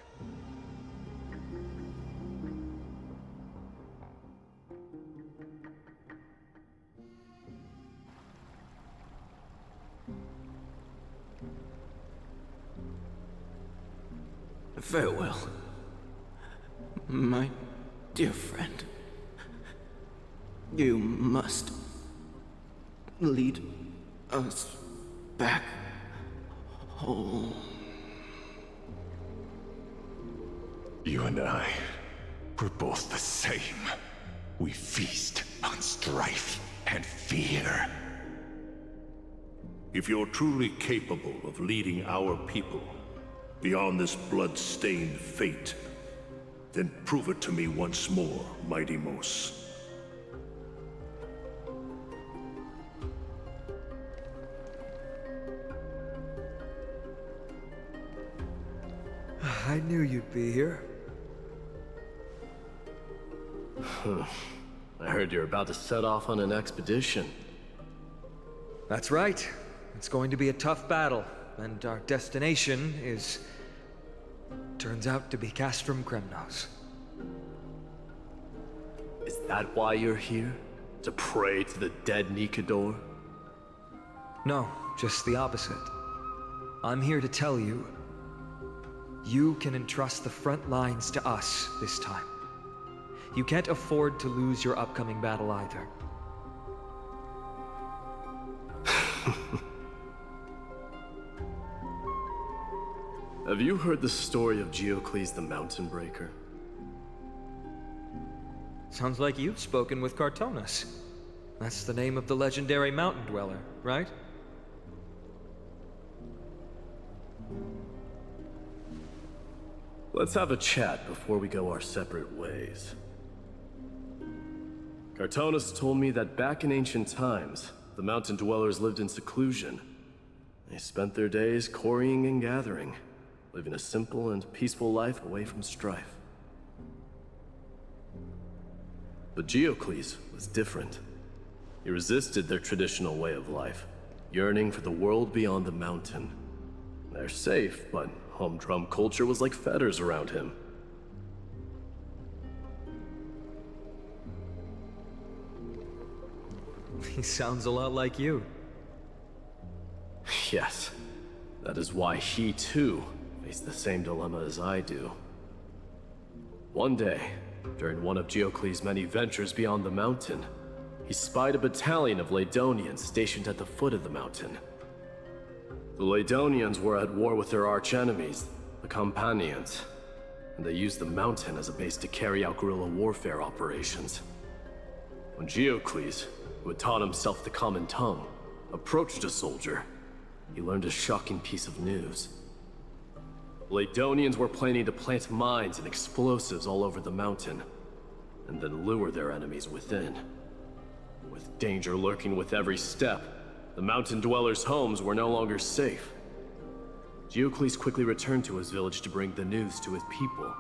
S15: Farewell, my dear friend. You must lead us back home.
S17: You and I, we're both the same. We feast on strife and fear.
S16: If you're truly capable of leading our people beyond this blood-stained fate, then prove it to me once more, Mighty Mos.
S11: I knew you'd be here.
S10: I heard you're about to set off on an expedition.
S11: That's right. It's going to be a tough battle, and our destination turns out to be Castrum Kremnos.
S10: Is that why you're here? To pray to the dead Nikador?
S11: No, just the opposite. I'm here to tell you, you can entrust the front lines to us this time. You can't afford to lose your upcoming battle either.
S10: Have you heard the story of Geocles the Mountain Breaker?
S11: Sounds like you've spoken with Cartonus. That's the name of the legendary mountain dweller, right?
S10: Let's have a chat before we go our separate ways. Cartonus told me that back in ancient times, the mountain dwellers lived in seclusion. They spent their days quarrying and gathering, living a simple and peaceful life away from strife. But Geocles was different. He resisted their traditional way of life, yearning for the world beyond the mountain. They're safe, but humdrum culture was like fetters around him.
S11: He sounds a lot like you.
S10: Yes, that is why he too face the same dilemma as I do. One day, during one of Geocles' many ventures beyond the mountain, he spied a battalion of Ladonians stationed at the foot of the mountain. The Ladonians were at war with their arch-enemies, the Companions, and they used the mountain as a base to carry out guerrilla warfare operations. When Geocles, who had taught himself the common tongue, approached a soldier, he learned a shocking piece of news. Ladonians were planning to plant mines and explosives all over the mountain, and then lure their enemies within. With danger lurking with every step, the mountain dwellers' homes were no longer safe. Geocles quickly returned to his village to bring the news to his people.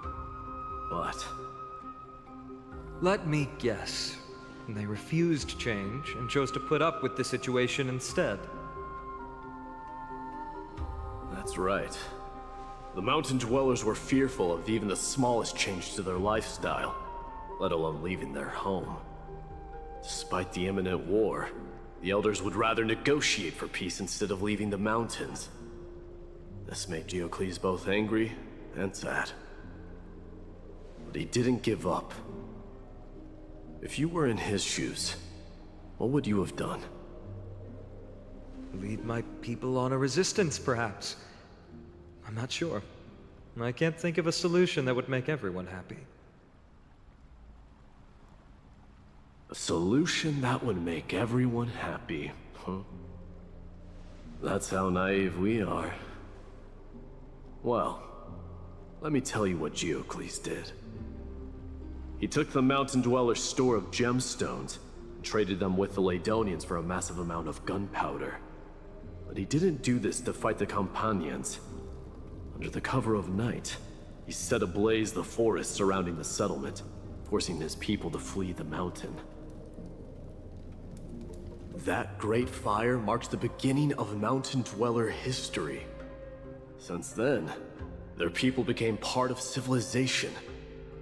S10: But...
S11: let me guess. They refused change and chose to put up with the situation instead.
S10: that's right. The mountain dwellers were fearful of even the smallest change to their lifestyle, let alone leaving their home. Despite the imminent war, the elders would rather negotiate for peace instead of leaving the mountains. This made Geocles both angry and sad. But he didn't give up. If you were in his shoes, what would you have done?
S11: Lead my people on a resistance, perhaps. I'm not sure. I can't think of a solution that would make everyone happy.
S10: A solution that would make everyone happy, huh? That's how naive we are. Well, let me tell you what Geocles did. He took the mountain dwellers' store of gemstones and traded them with the Ladonians for a massive amount of gunpowder. But he didn't do this to fight the Companions. Under the cover of night, he set ablaze the forest surrounding the settlement, forcing his people to flee the mountain. That great fire marked the beginning of mountain dweller history. Since then, their people became part of civilization,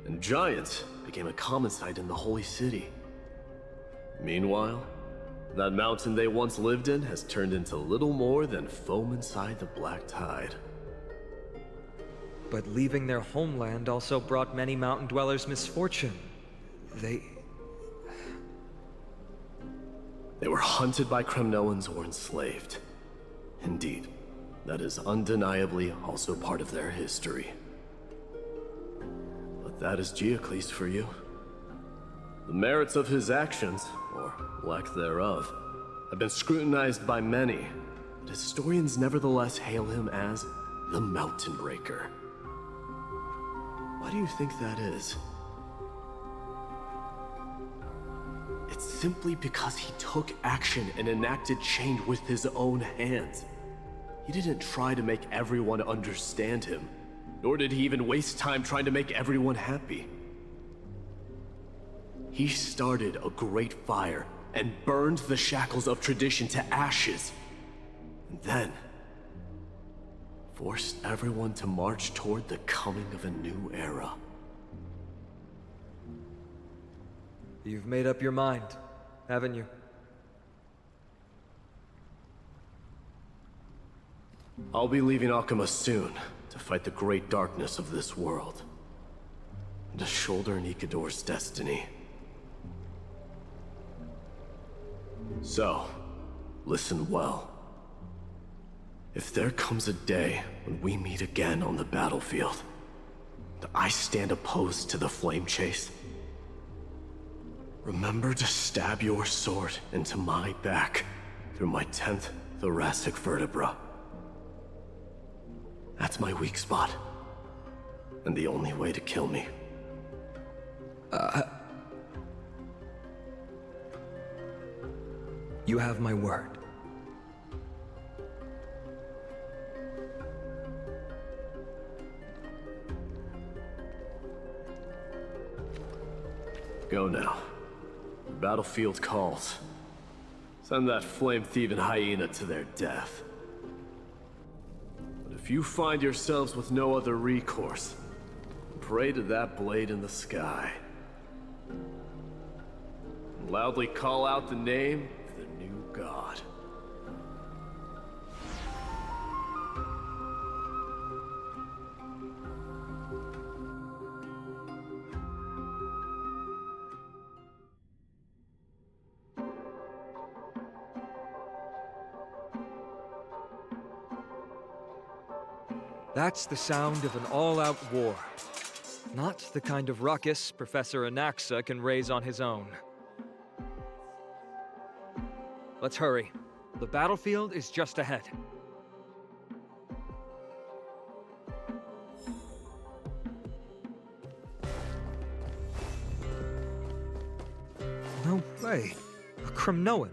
S10: and giants became a common sight in the Holy City. Meanwhile, that mountain they once lived in has turned into little more than foam inside the black tide.
S11: But leaving their homeland also brought many mountain dwellers misfortune. They
S10: were hunted by Kremnoans or enslaved. Indeed, that is undeniably also part of their history. But that is Geocles for you. The merits of his actions, or lack thereof, have been scrutinized by many, but historians nevertheless hail him as the Mountain Breaker. Why do you think that is? It's simply because he took action and enacted change with his own hands. He didn't try to make everyone understand him, nor did he even waste time trying to make everyone happy. He started a great fire and burned the shackles of tradition to ashes, and then forced everyone to march toward the coming of a new era.
S11: You've made up your mind, haven't you?
S10: I'll be leaving Akama soon to fight the great darkness of this world, and to shoulder Nikador's destiny. So, listen well. If there comes a day when we meet again on the battlefield, and I stand opposed to the flame chase, remember to stab your sword into my back through my 10th thoracic vertebra. That's my weak spot, and the only way to kill me.
S11: You have my word.
S10: Go now. The battlefield calls. Send that flame-thieving hyena to their death. But if you find yourselves with no other recourse, pray to that blade in the sky. And loudly call out the name of the new god.
S11: That's the sound of an all-out war. Not the kind of ruckus Professor Anaxa can raise on his own. Let's hurry. The battlefield is just ahead. No way. A Kremnoan?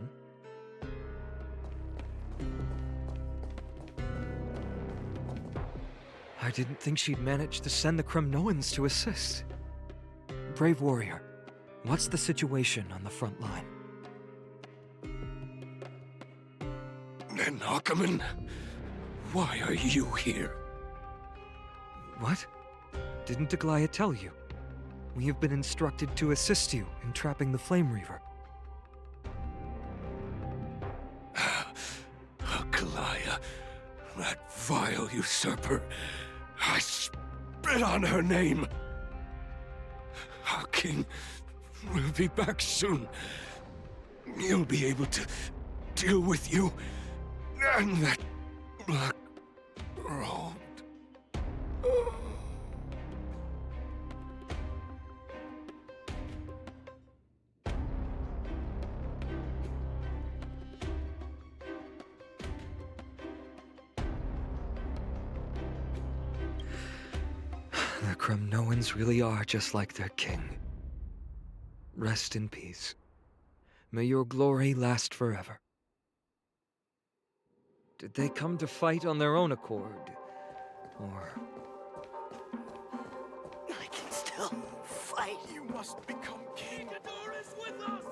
S11: I didn't think she'd manage to send the Kremnoans to assist. Brave warrior, what's the situation on the front line?
S5: Nakaman, why are you here?
S11: What? Didn't Aglaya tell you? We have been instructed to assist you in trapping the Flame Reaver.
S5: Aglaya, that vile usurper. I spit on her name. Our king will be back soon. He'll be able to deal with you and that black robe.
S11: The Kremnoans really are just like their king. Rest in peace. May your glory last forever. Did they come to fight on their own accord? Or...
S17: I can still fight. You must become king. Amphoreus is with us!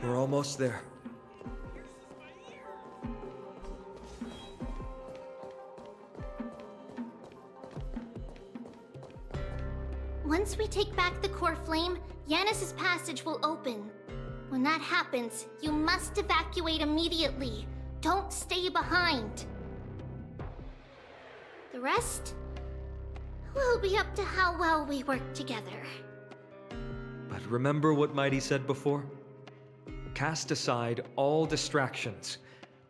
S11: We're almost there.
S9: Once we take back the core flame, Yanis's passage will open. When that happens, you must evacuate immediately. Don't stay behind. The rest will be up to how well we work together.
S11: But remember what Mighty said before? Cast aside all distractions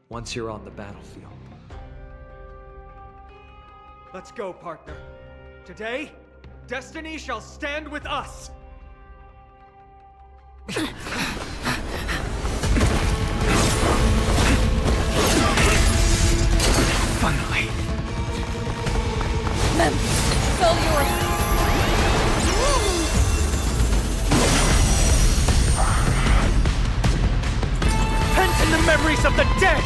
S11: once you're on the battlefield. Let's go, partner. Today, destiny shall stand with us!
S17: Finally.
S3: Mem, it's all yours.
S11: Pent in the memories of the dead!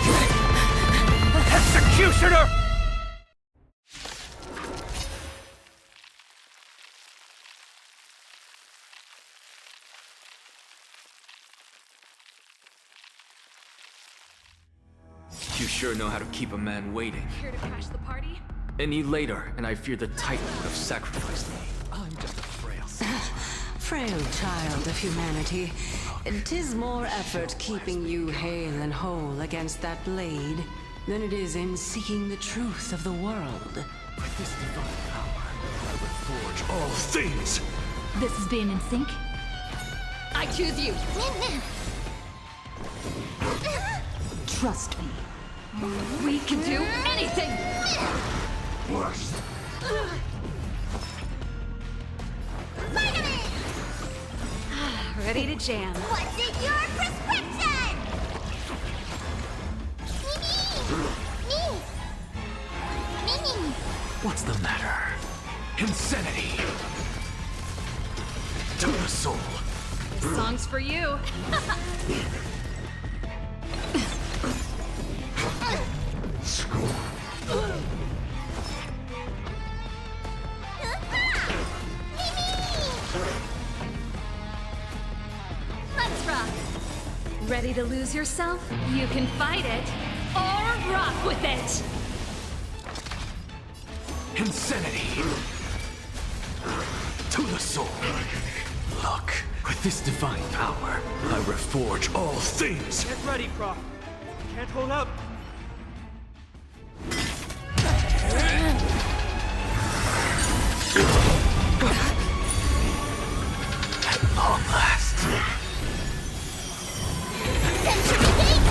S11: Executioner!
S7: You sure know how to keep a man waiting.
S4: Here to crash the party?
S7: Any later, and I fear the Titan would have sacrificed me. I'm just a frail
S20: Frail child of humanity, 'tis more effort keeping you hale and whole against that blade than it is in seeking the truth of the world.
S17: With this divine power, I will forge all things.
S3: This is being in sync. I choose you. Trust me. We can do anything! Ready to jam.
S9: What's in your prescription? Me.
S7: What's the matter? Insanity! To the soul!
S3: This song's for you. Let's rock. Ready to lose yourself? You can fight it, or rock with it!
S7: Insanity! To the soul! Look, with this divine power, I reforge all things!
S11: Get ready, Prof. Can't hold out.
S7: At long last.
S9: Century Gate,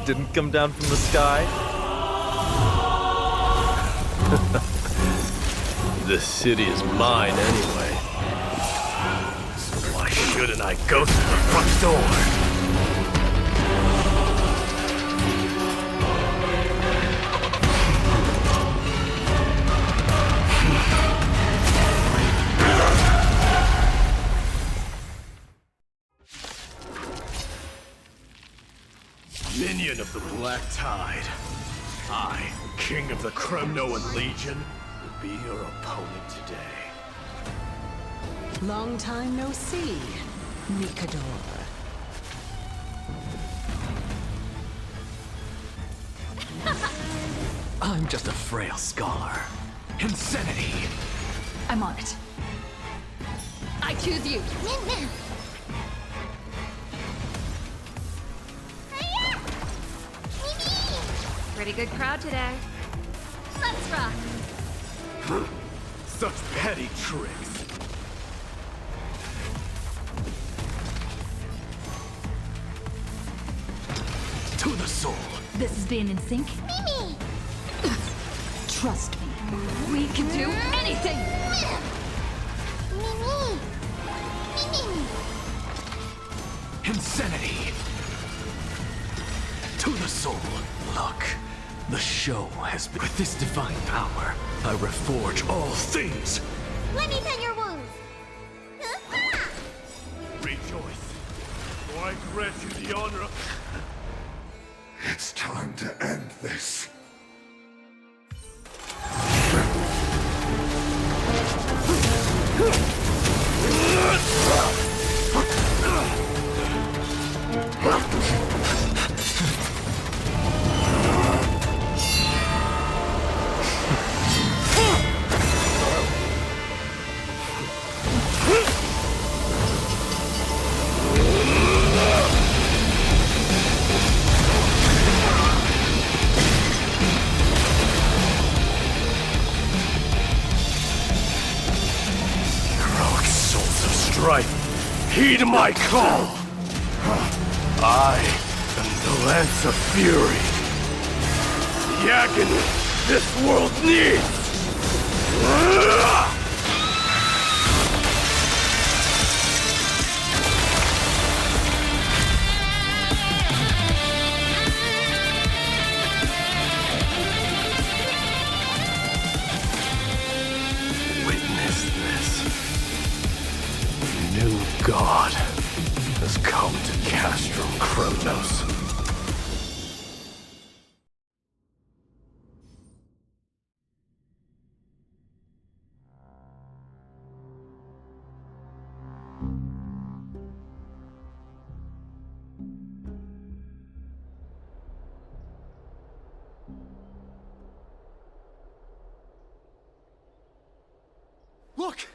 S11: didn't come down from the sky?
S10: This city is mine anyway. So why shouldn't I go through the front door? Minion of the Black Tide, I, King of the Kremnoan Legion, will be your opponent today.
S20: Long time no see, Mikador.
S7: I'm just a frail scholar. Insanity!
S3: I'm on it. I choose you. Pretty good crowd today. Let's rock.
S10: Such petty tricks. To the soul.
S3: This is being in sync.
S9: Mimi!
S3: Trust me. We can do anything.
S9: Mimi! Mimi!
S7: Insanity! To the soul. Look, the show has been. With this divine power, I reforge all things.
S9: Let me tend your wounds.
S10: Rejoice, for I grant you the honor of...
S18: It's time to end this.
S10: Heed my call! I am the Lance of Fury. The agony this world needs! Witness this. New God has come to Castrum Kremnos.
S19: Look!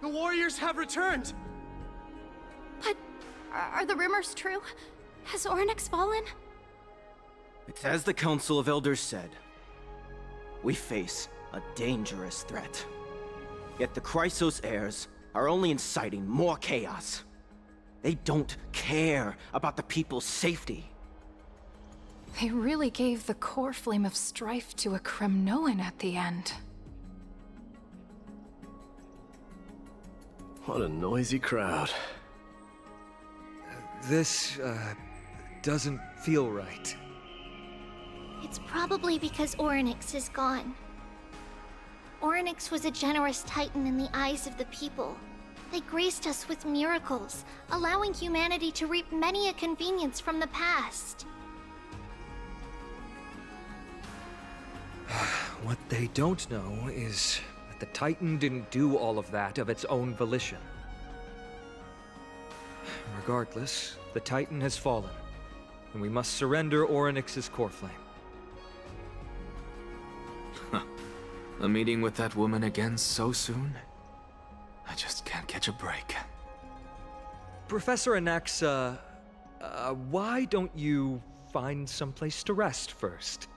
S19: The warriors have returned!
S13: But are the rumors true? Has Ornyx fallen?
S21: It's as the Council of Elders said. We face a dangerous threat. Yet the Chrysos heirs are only inciting more chaos. They don't care about the people's safety.
S3: They really gave the core flame of strife to a Kremnoan at the end.
S10: What a noisy crowd.
S11: This, doesn't feel right.
S9: It's probably because Ornyx is gone. Ornyx was a generous titan in the eyes of the people. They graced us with miracles, allowing humanity to reap many a convenience from the past.
S11: What they don't know is that the Titan didn't do all of that of its own volition. Regardless, the Titan has fallen, and we must surrender Ornyx's core flame.
S7: A meeting with that woman again so soon? I just can't catch a break.
S11: Professor Anaxa, why don't you find someplace to rest first?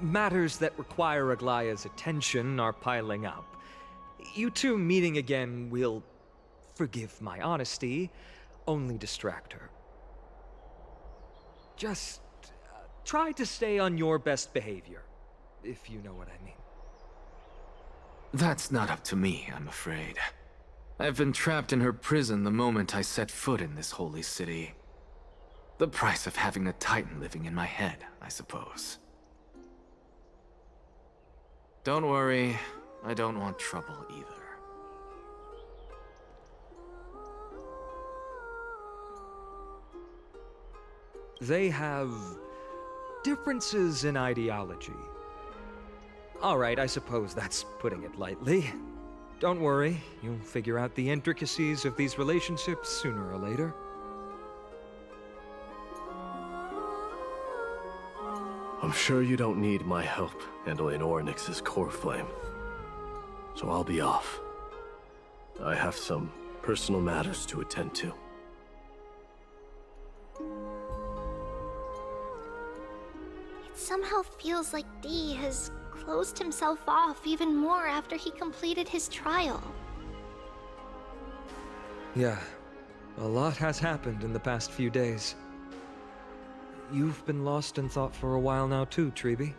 S11: Matters that require Aglaya's attention are piling up. You two meeting again will, forgive my honesty, only distract her. Just try to stay on your best behavior, if you know what I mean.
S7: That's not up to me, I'm afraid. I've been trapped in her prison the moment I set foot in this holy city. The price of having a Titan living in my head, I suppose. Don't worry, I don't want trouble either.
S11: They have differences in ideology. Alright, I suppose that's putting it lightly. Don't worry, you'll figure out the intricacies of these relationships sooner or later.
S10: I'm sure you don't need my help handling Ornyx's core flame. So I'll be off. I have some personal matters to attend to.
S9: It somehow feels like D has closed himself off even more after he completed his trial.
S11: Yeah, a lot has happened in the past few days. You've been lost in thought for a while now too, Treeby.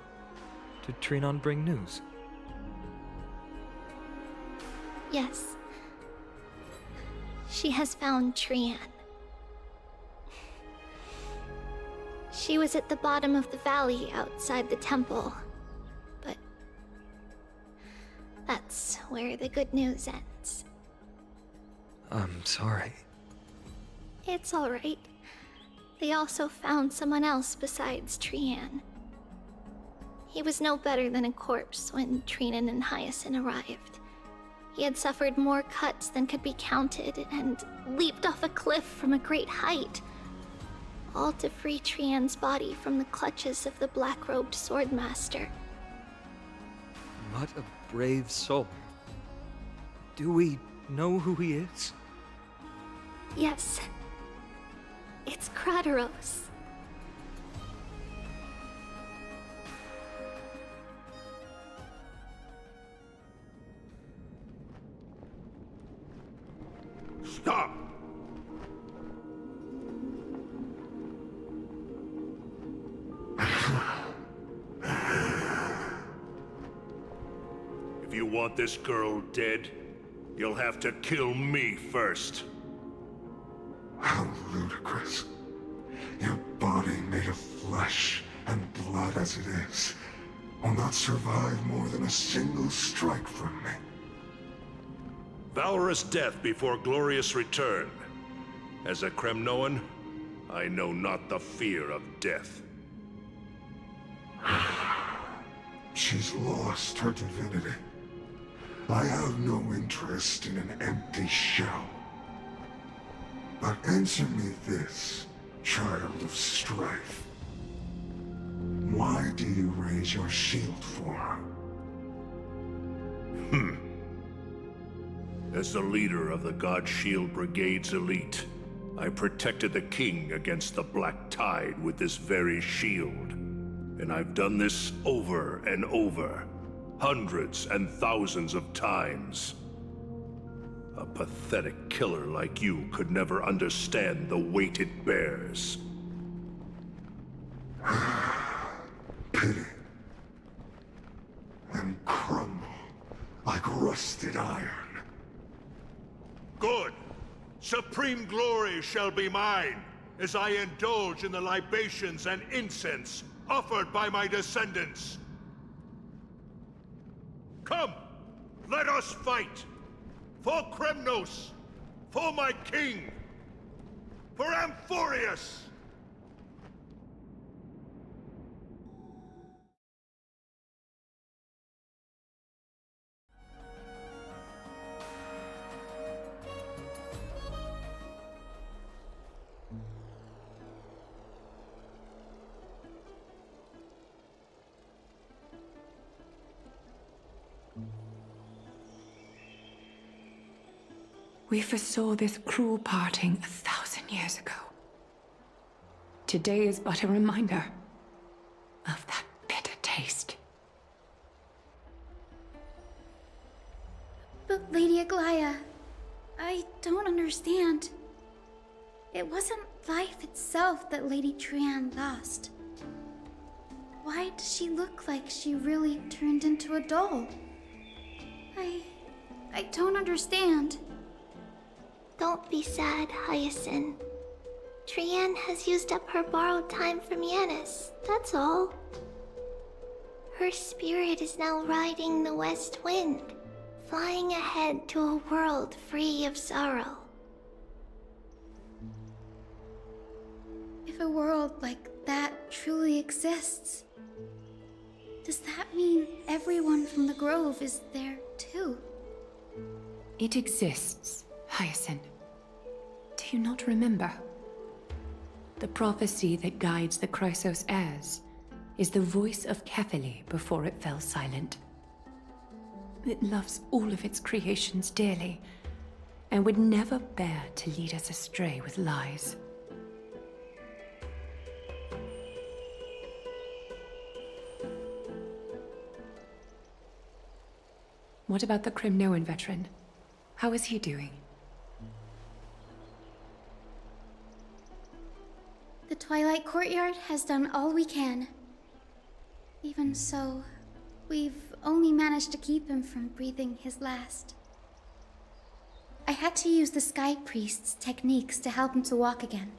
S11: Did Trinon bring news?
S9: Yes. She has found Trian. She was at the bottom of the valley outside the temple. But that's where the good news ends.
S11: I'm sorry.
S9: It's alright. They also found someone else besides Trian. He was no better than a corpse when Trinan and Hyacinth arrived. He had suffered more cuts than could be counted and leaped off a cliff from a great height, all to free Trian's body from the clutches of the black-robed swordmaster.
S11: What a brave soul. Do we know who he is?
S9: Yes. It's Krateros.
S16: Stop! If you want this girl dead, you'll have to kill me first.
S18: How ludicrous. Your body made of flesh and blood as it is will not survive more than a single strike from me.
S16: Valorous death before glorious return. As a Kremnoan, I know not the fear of death.
S18: She's lost her divinity. I have no interest in an empty shell. But answer me this, child of strife. Why do you raise your shield for her?
S16: As the leader of the God Shield Brigade's elite, I protected the king against the Black Tide with this very shield. And I've done this over and over, hundreds and thousands of times. A pathetic killer like you could never understand the weight it bears.
S18: Pity. And crumble like rusted iron.
S16: Good! Supreme glory shall be mine, as I indulge in the libations and incense offered by my descendants. Come, let us fight! For Kremnos! For my king! For Amphoreus!
S12: We foresaw this cruel parting 1,000 years ago. Today is but a reminder of that bitter taste.
S13: But Lady Aglaya, I don't understand. It wasn't life itself that Lady Trian lost. why does she look like she really turned into a doll? I don't understand.
S9: Don't be sad, Hyacinth. Trienne has used up her borrowed time from Yanis, that's all. Her spirit is now riding the west wind, flying ahead to a world free of sorrow.
S13: If a world like that truly exists, does that mean everyone from the Grove is there too?
S12: It exists, Hyacinth. Do you not remember? The prophecy that guides the Chrysos heirs is the voice of Kefili before it fell silent. It loves all of its creations dearly, and would never bear to lead us astray with lies. What about the Crimnoan veteran? How is he doing?
S13: The Twilight Courtyard has done all we can. Even so, we've only managed to keep him from breathing his last. I had to use the Sky Priest's techniques to help him to walk again.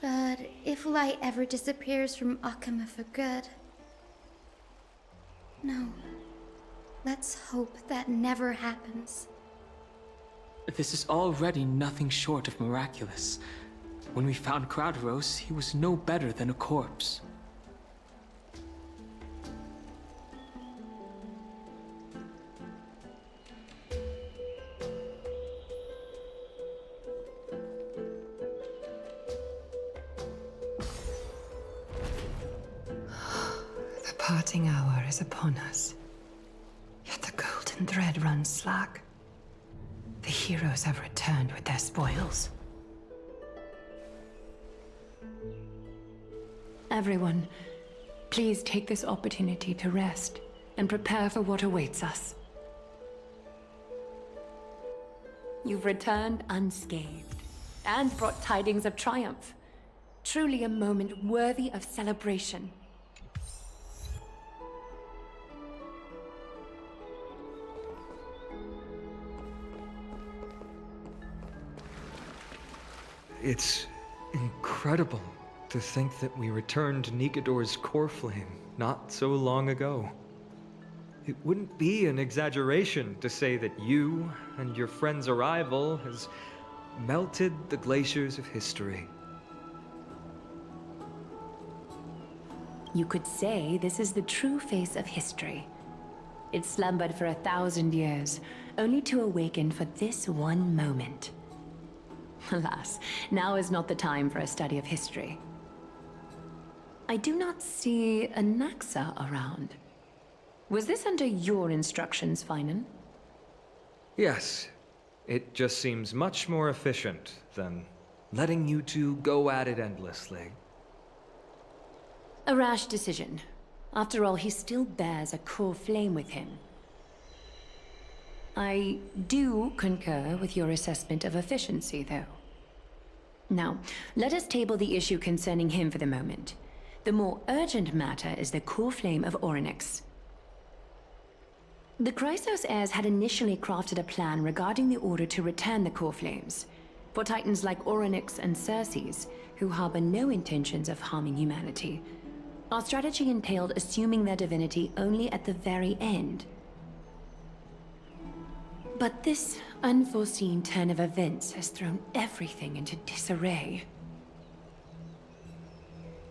S13: But if light ever disappears from Akama for good... No. Let's hope that never happens.
S1: This is already nothing short of miraculous. When we found Kraderos, he was no better than a corpse.
S12: The parting hour is upon us. Yet the golden thread runs slack. The heroes have returned with their spoils. Everyone, please take this opportunity to rest and prepare for what awaits us.
S8: You've returned unscathed and brought tidings of triumph. Truly a moment worthy of celebration.
S11: It's incredible to think that we returned Nikador's core flame not so long ago. It wouldn't be an exaggeration to say that you and your friend's arrival has melted the glaciers of history.
S8: You could say this is the true face of history. It slumbered for 1,000 years, only to awaken for this one moment. Alas, now is not the time for a study of history. I do not see a Naxa around. Was this under your instructions, Finan?
S11: Yes, it just seems much more efficient than letting you two go at it endlessly.
S8: A rash decision. After all, he still bears a core flame with him. I do concur with your assessment of efficiency, though. Now, let us table the issue concerning him for the moment. The more urgent matter is the core flame of Orynyx. The Chrysos heirs had initially crafted a plan regarding the order to return the core flames. For titans like Orynyx and Circes, who harbor no intentions of harming humanity, our strategy entailed assuming their divinity only at the very end. But this unforeseen turn of events has thrown everything into disarray.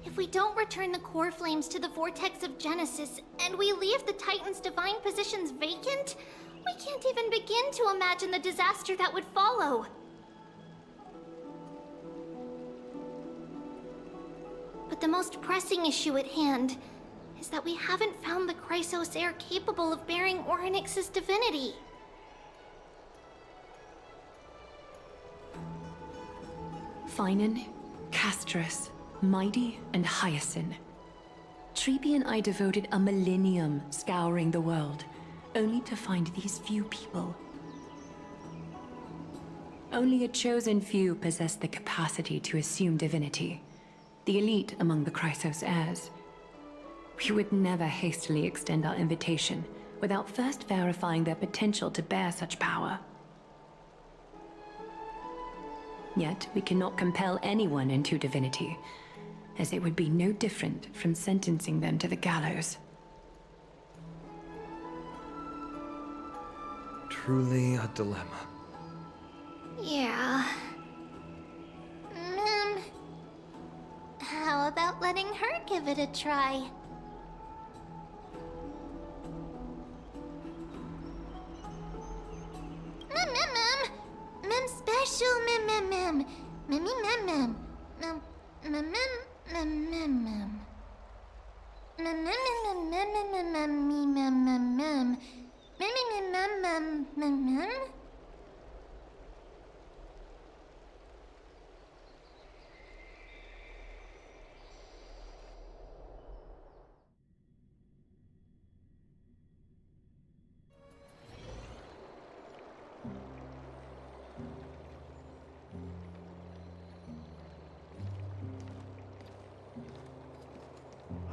S9: If we don't return the core flames to the vortex of Genesis, and we leave the Titan's divine positions vacant, we can't even begin to imagine the disaster that would follow. But the most pressing issue at hand is that we haven't found the Chrysos heir capable of bearing Orynyx's divinity.
S8: Finan, Castris, Mighty, and Hyacinth. Treepy and I devoted a millennium scouring the world, only to find these few people. Only a chosen few possess the capacity to assume divinity, the elite among the Chrysos heirs.
S12: We would never hastily extend our invitation without first verifying their potential to bear such power. Yet, we cannot compel anyone into divinity, as it would be no different from sentencing them to the gallows.
S11: Truly a dilemma.
S9: Yeah. How about letting her give it a try? Mem special mem.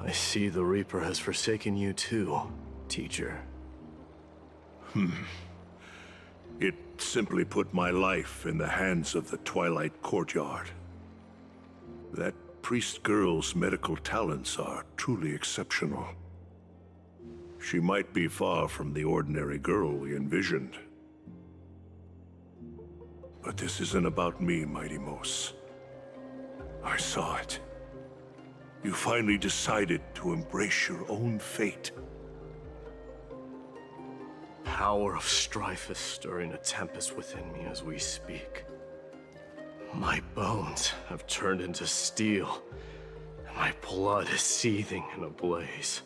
S14: I see the Reaper has forsaken you too, teacher.
S16: It simply put my life in the hands of the Twilight Courtyard. That priest girl's medical talents are truly exceptional. She might be far from the ordinary girl we envisioned. But this isn't about me, Mighty Mos. I saw it. You finally decided to embrace your own fate.
S14: Power of strife is stirring a tempest within me as we speak. My bones have turned into steel, and my blood is seething in a blaze.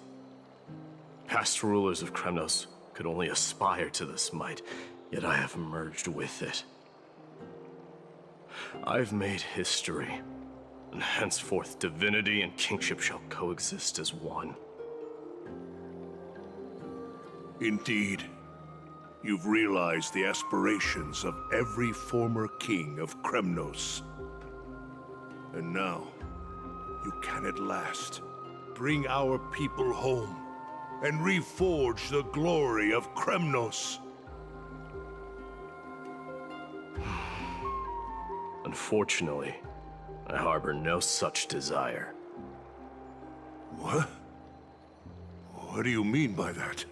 S14: Past rulers of Kremnos could only aspire to this might, yet I have merged with it. I've made history, and henceforth divinity and kingship shall coexist as one.
S16: Indeed, you've realized the aspirations of every former king of Kremnos. And now, you can at last bring our people home and reforge the glory of Kremnos.
S14: Unfortunately, I harbor no such desire.
S16: What? What do you mean by that?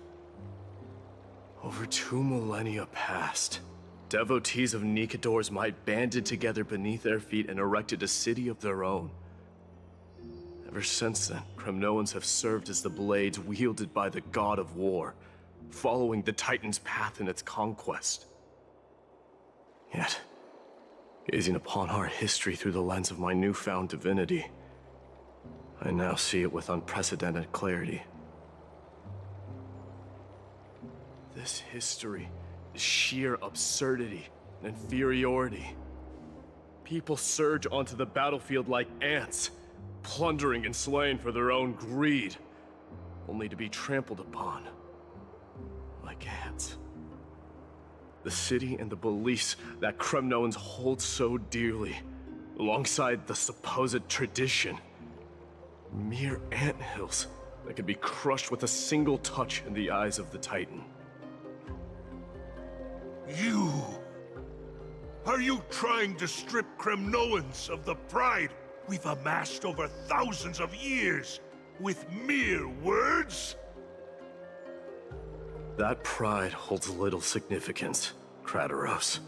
S14: Over 2 millennia past, devotees of Nikador's might banded together beneath their feet and erected a city of their own. Ever since then, Kremnoans have served as the blades wielded by the god of war, following the Titan's path in its conquest. Yet, gazing upon our history through the lens of my newfound divinity, I now see it with unprecedented clarity. This history is sheer absurdity and inferiority. People surge onto the battlefield like ants, plundering and slaying for their own greed, only to be trampled upon like ants. The city and the beliefs that Kremnoans hold so dearly, alongside the supposed tradition, mere anthills that can be crushed with a single touch in the eyes of the Titan.
S16: You! Are you trying to strip Kremnoans of the pride we've amassed over thousands of years with mere words?
S14: That pride holds little significance, Krateros.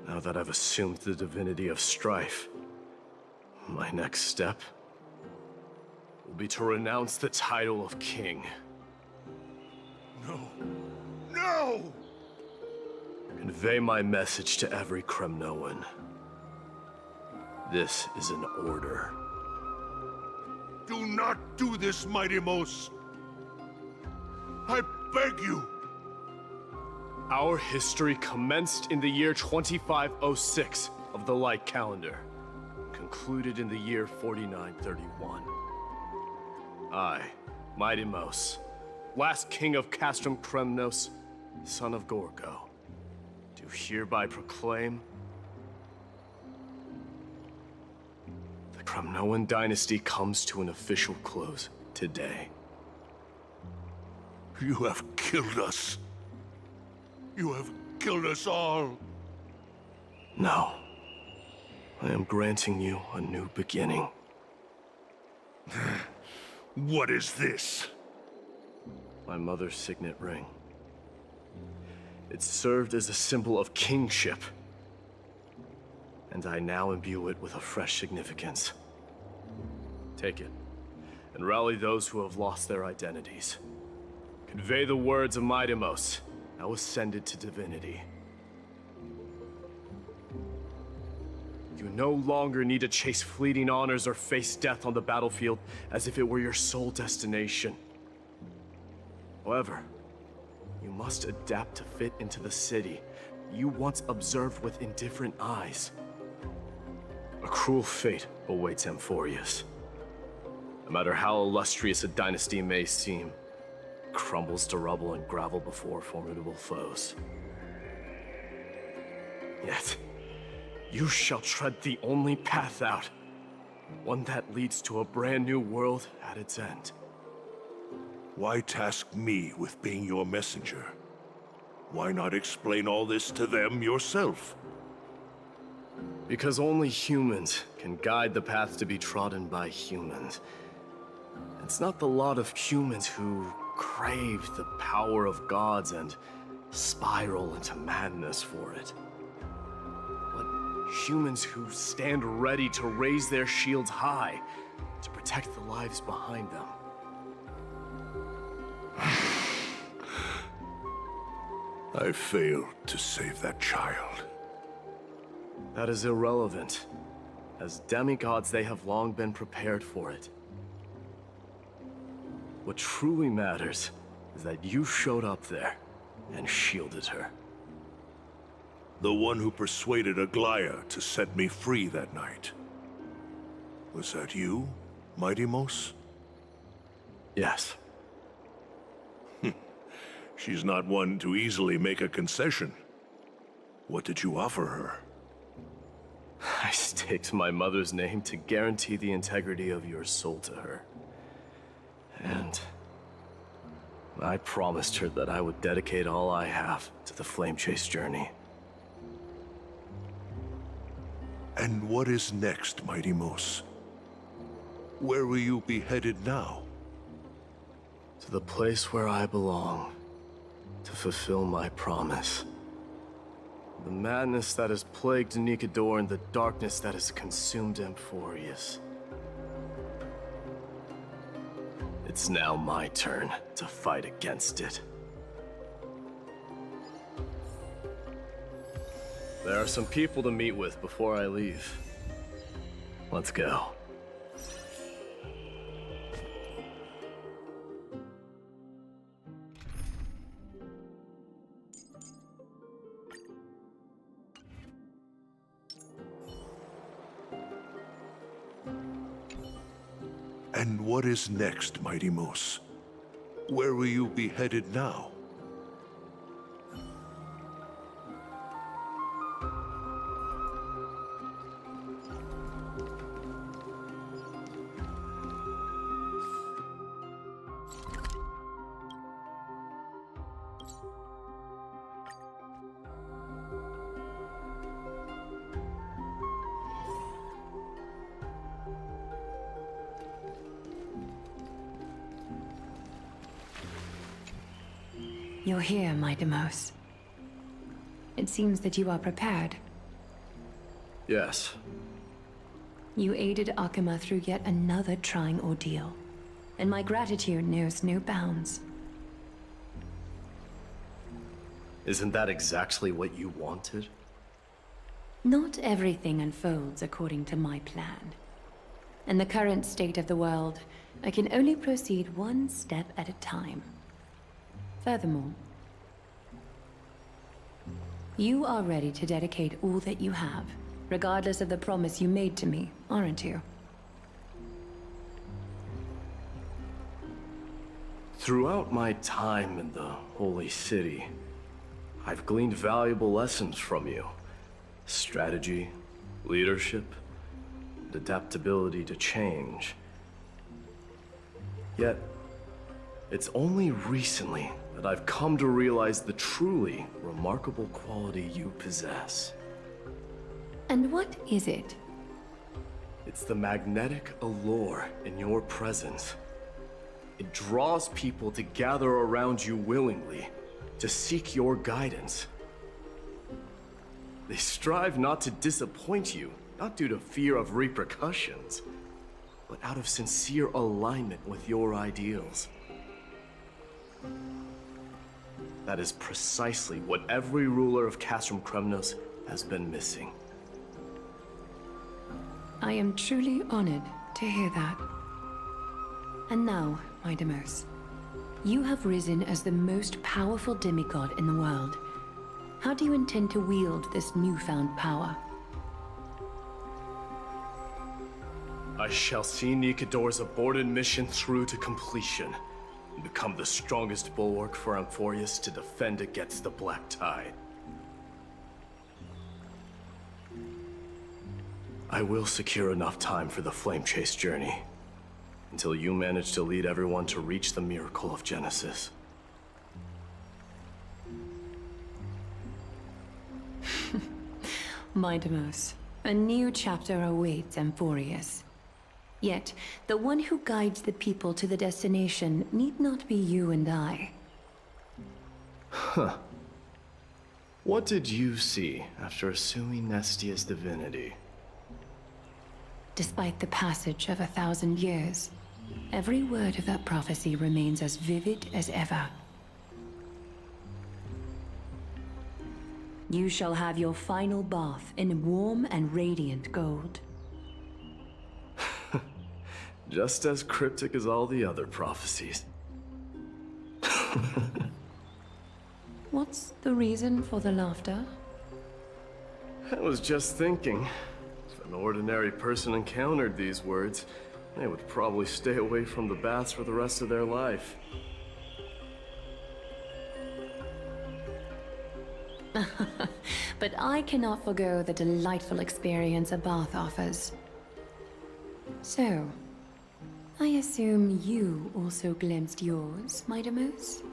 S14: Now that I've assumed the divinity of strife, my next step will be to renounce the title of king.
S16: No. No!
S14: Convey my message to every Kremnoan. This is an order.
S16: Do not do this, Mighty Mos. I beg you.
S14: Our history commenced in the year 2506 of the Light Calendar, concluded in the year 4931. I, Mighty Mos, last king of Castrum Kremnos, son of Gorgo, do hereby proclaim the Kremnoan dynasty comes to an official close today.
S16: You have killed us. You have killed us all.
S14: No. I am granting you a new beginning.
S16: What is this?
S14: My mother's signet ring. It served as a symbol of kingship. And I now imbue it with a fresh significance. Take it, and rally those who have lost their identities. Convey the words of Mightimos, now ascended to divinity. You no longer need to chase fleeting honors or face death on the battlefield as if it were your sole destination. However, you must adapt to fit into the city you once observed with indifferent eyes. A cruel fate awaits Amphoreus. No matter how illustrious a dynasty may seem, it crumbles to rubble and gravel before formidable foes. Yet, you shall tread the only path out, one that leads to a brand new world at its end.
S16: Why task me with being your messenger? Why not explain all this to them yourself?
S14: Because only humans can guide the path to be trodden by humans. It's not the lot of humans who crave the power of gods and spiral into madness for it. But humans who stand ready to raise their shields high to protect the lives behind them.
S16: I failed to save that child.
S14: That is irrelevant. As demigods, they have long been prepared for it. What truly matters is that you showed up there and shielded her.
S16: The one who persuaded Aglaya to set me free that night. Was that you, Mightimos?
S14: Yes.
S16: She's not one to easily make a concession. What did you offer her?
S14: I staked my mother's name to guarantee the integrity of your soul to her. And I promised her that I would dedicate all I have to the Flame Chase journey.
S16: And what is next, Mightimos? Where will you be headed now?
S14: To the place where I belong, to fulfill my promise. The madness that has plagued Nikador and the darkness that has consumed Amphoreus. It's now my turn to fight against it. There are some people to meet with before I leave. Let's go.
S16: And what is next, Mightimos? Where will you be headed now?
S12: You're here, Mightimos. It seems that you are prepared.
S14: Yes.
S12: You aided Akuma through yet another trying ordeal, and my gratitude knows no bounds.
S14: Isn't that exactly what you wanted?
S12: Not everything unfolds according to my plan. In the current state of the world, I can only proceed one step at a time. Furthermore, you are ready to dedicate all that you have, regardless of the promise you made to me, aren't you?
S14: Throughout my time in the Holy City, I've gleaned valuable lessons from you. Strategy, leadership, and adaptability to change.
S10: Yet, it's only recently that I've come to realize the truly remarkable quality you possess.
S12: And what is it?
S10: It's the magnetic allure in your presence. It draws people to gather around you willingly, to seek your guidance. They strive not to disappoint you, not due to fear of repercussions, but out of sincere alignment with your ideals. That is precisely what every ruler of Castrum Kremnos has been missing.
S12: I am truly honored to hear that. And now, my Deimos, you have risen as the most powerful demigod in the world. How do you intend to wield this newfound power?
S10: I shall see Nikador's aborted mission through to completion, and become the strongest bulwark for Amphoreus to defend against the Black Tide. I will secure enough time for the Flame Chase journey, until you manage to lead everyone to reach the miracle of Genesis.
S12: My Deimos, a new chapter awaits Amphoreus. Yet, the one who guides the people to the destination need not be you and I.
S10: Huh. What did you see after assuming Nestia's divinity?
S12: Despite the passage of 1,000 years, every word of that prophecy remains as vivid as ever. You shall have your final bath in warm and radiant gold.
S10: Just as cryptic as all the other prophecies.
S12: What's the reason for the laughter?
S10: I was just thinking, if an ordinary person encountered these words, they would probably stay away from the baths for the rest of their life.
S12: But I cannot forgo the delightful experience a bath offers. So, I assume you also glimpsed yours, my Deimos?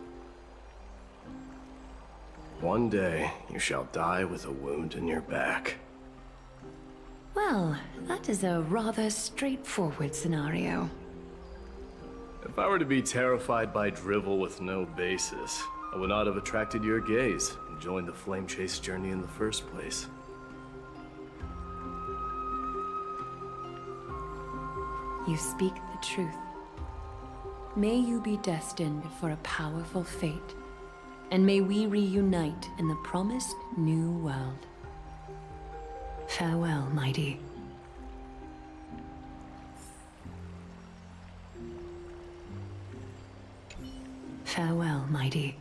S10: One day, you shall die with a wound in your back.
S12: Well, that is a rather straightforward scenario.
S10: If I were to be terrified by drivel with no basis, I would not have attracted your gaze and joined the Flame Chase journey in the first place.
S12: You speak the truth. May you be destined for a powerful fate, and may we reunite in the promised new world. Farewell, mighty. Farewell, mighty.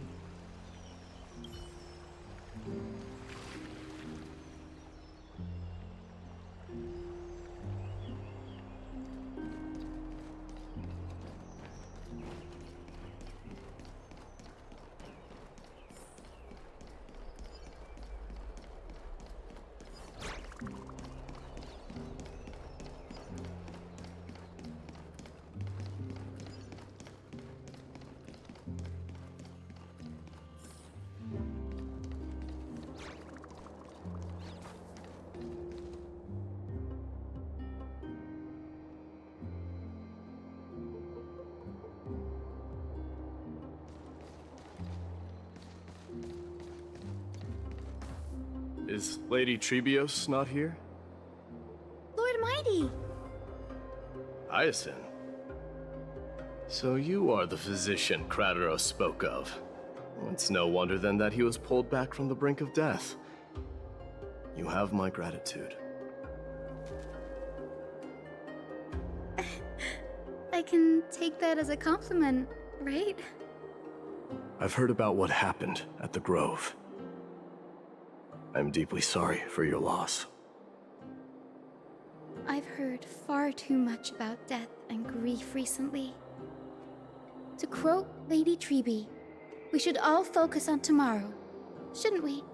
S10: Is Lady Trebios not here?
S13: Lord Mighty!
S10: Hyacinth. So you are the physician Krateros spoke of. It's no wonder then that he was pulled back from the brink of death. You have my gratitude.
S13: I can take that as a compliment, right?
S10: I've heard about what happened at the Grove. I'm deeply sorry for your loss.
S13: I've heard far too much about death and grief recently. To quote Lady Treeby, we should all focus on tomorrow, shouldn't we?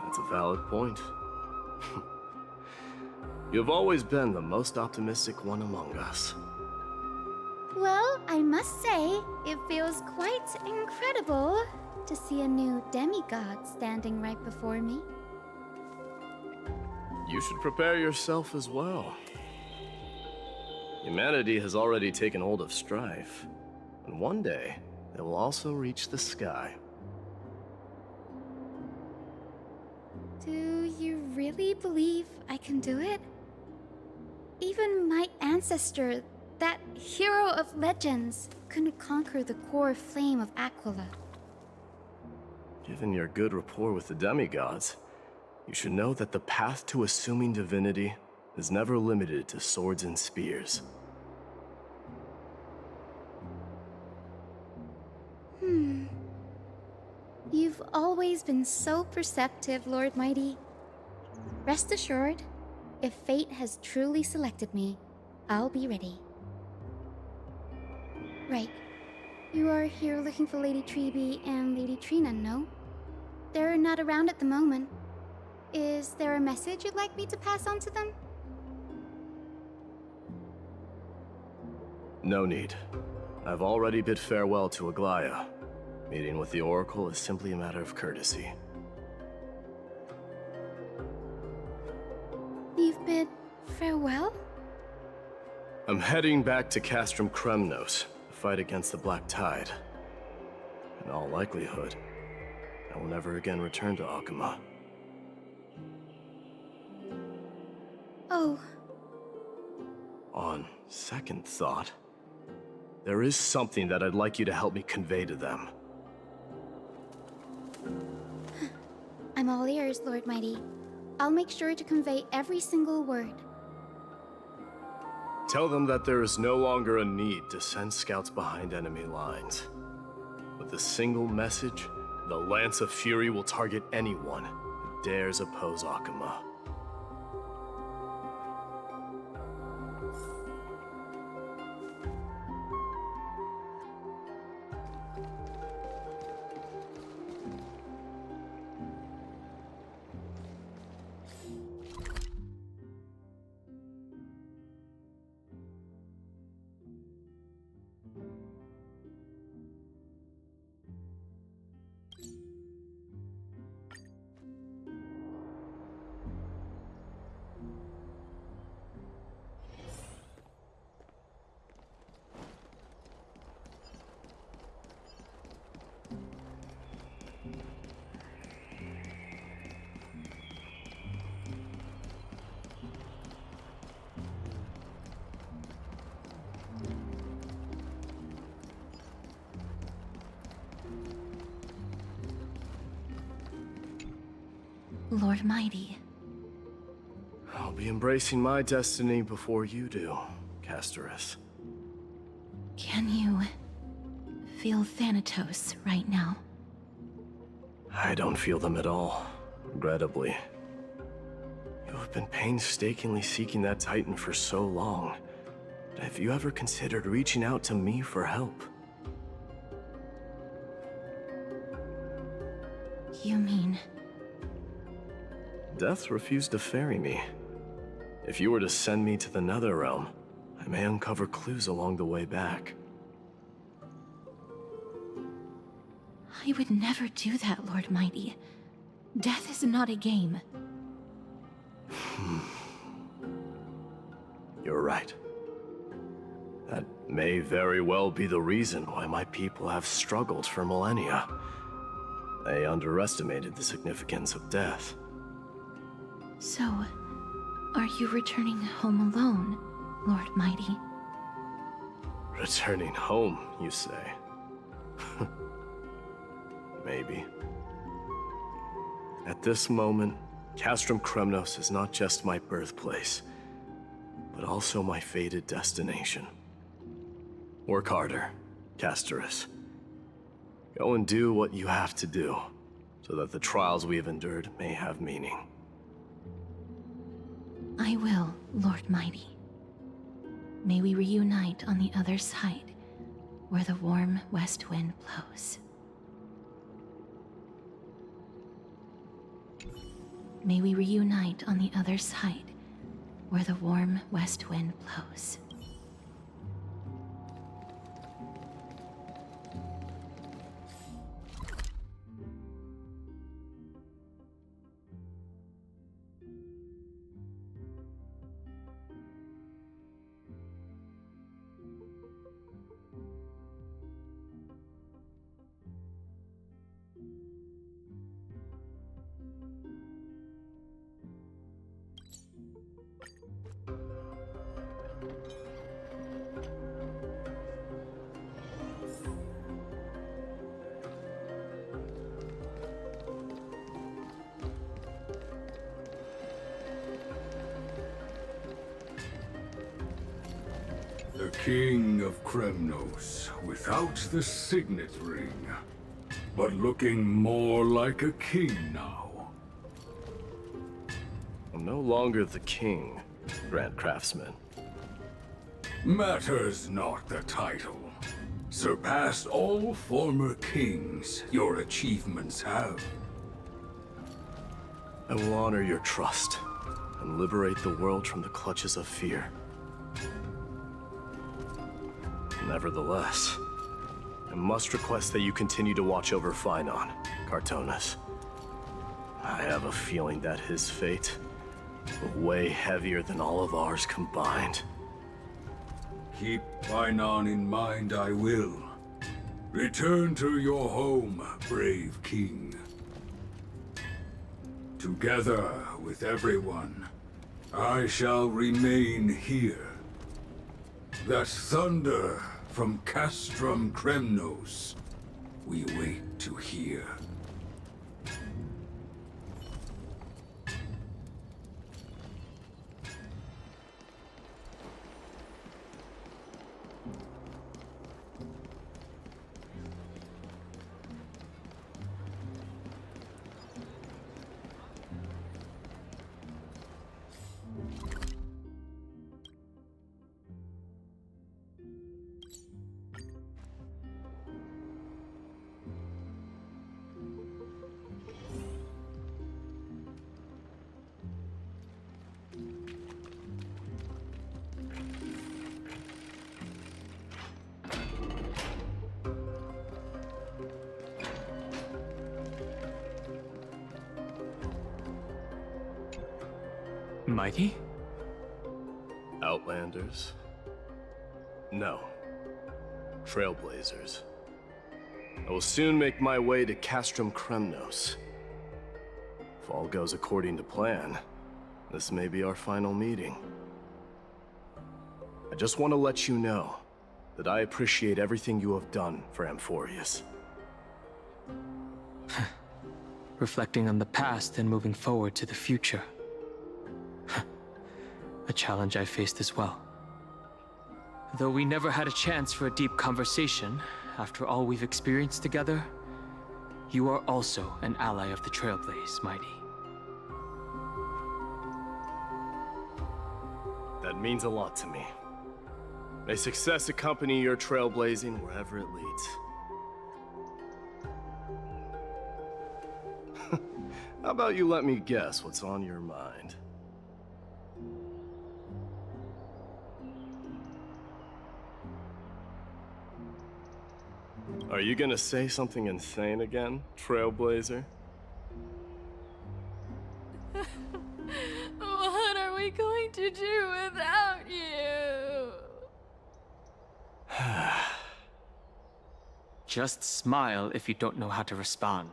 S10: That's a valid point. You've always been the most optimistic one among us.
S13: Well, I must say, it feels quite incredible to see a new demigod standing right before me.
S10: You should prepare yourself as well. Humanity has already taken hold of strife, and one day, it will also reach the sky.
S13: Do you really believe I can do it? Even my ancestor, that hero of legends, couldn't conquer the core flame of Aquila.
S10: Given your good rapport with the demigods, you should know that the path to assuming divinity is never limited to swords and spears.
S13: You've always been so perceptive, Lord Mighty. Rest assured, if fate has truly selected me, I'll be ready. Right. You are here looking for Lady Treby and Lady Trina, no? They're not around at the moment. Is there a message you'd like me to pass on to them?
S10: No need. I've already bid farewell to Aglaya. Meeting with the Oracle is simply a matter of courtesy.
S13: You've bid farewell?
S10: I'm heading back to Castrum Kremnos to fight against the Black Tide. In all likelihood, I will never again return to Akuma.
S13: Oh.
S10: On second thought, there is something that I'd like you to help me convey to them.
S13: I'm all ears, Lord Mighty. I'll make sure to convey every single word.
S10: Tell them that there is no longer a need to send scouts behind enemy lines. With a single message, the Lance of Fury will target anyone who dares oppose Akuma.
S6: Lord Mighty.
S10: I'll be embracing my destiny before you do, Castorus.
S6: Can you feel Thanatos right now?
S10: I don't feel them at all, regrettably. You have been painstakingly seeking that Titan for so long. Have you ever considered reaching out to me for help?
S6: You mean...
S10: Death refused to ferry me. If you were to send me to the Netherrealm, I may uncover clues along the way back.
S6: I would never do that, Lord Mighty. Death is not a game.
S10: You're right. That may very well be the reason why my people have struggled for millennia. They underestimated the significance of death.
S6: So, are you returning home alone, Lord Mighty?
S10: Returning home, you say? Maybe. At this moment, Castrum Kremnos is not just my birthplace, but also my fated destination. Work harder, Castorus. Go and do what you have to do, so that the trials we have endured may have meaning.
S6: I will, Lord Mighty. May we reunite on the other side, where the warm west wind blows. May we reunite on the other side, where the warm west wind blows.
S2: The King of Kremnos, without the signet ring, but looking more like a king now.
S10: I'm no longer the king, Grand Craftsman.
S2: Matters not the title. Surpassed all former kings your achievements have.
S10: I will honor your trust and liberate the world from the clutches of fear. Nevertheless, I must request that you continue to watch over Phainon, Cartonis. I have a feeling that his fate will weigh heavier than all of ours combined.
S2: Keep Phainon in mind, I will. Return to your home, brave king. Together with everyone, I shall remain here. That thunder from Castrum Kremnos, we wait to hear.
S1: Mighty?
S10: Outlanders? No. Trailblazers. I will soon make my way to Castrum Kremnos. If all goes according to plan, this may be our final meeting. I just want to let you know that I appreciate everything you have done for Amphoreus.
S1: Reflecting on the past and moving forward to the future. A challenge I faced as well. Though we never had a chance for a deep conversation, after all we've experienced together, you are also an ally of the Trailblaze, Mighty.
S10: That means a lot to me. May success accompany your trailblazing wherever it leads. How about you let me guess what's on your mind? Are you gonna say something insane again, Trailblazer?
S4: What are we going to do without you?
S1: Just smile if you don't know how to respond.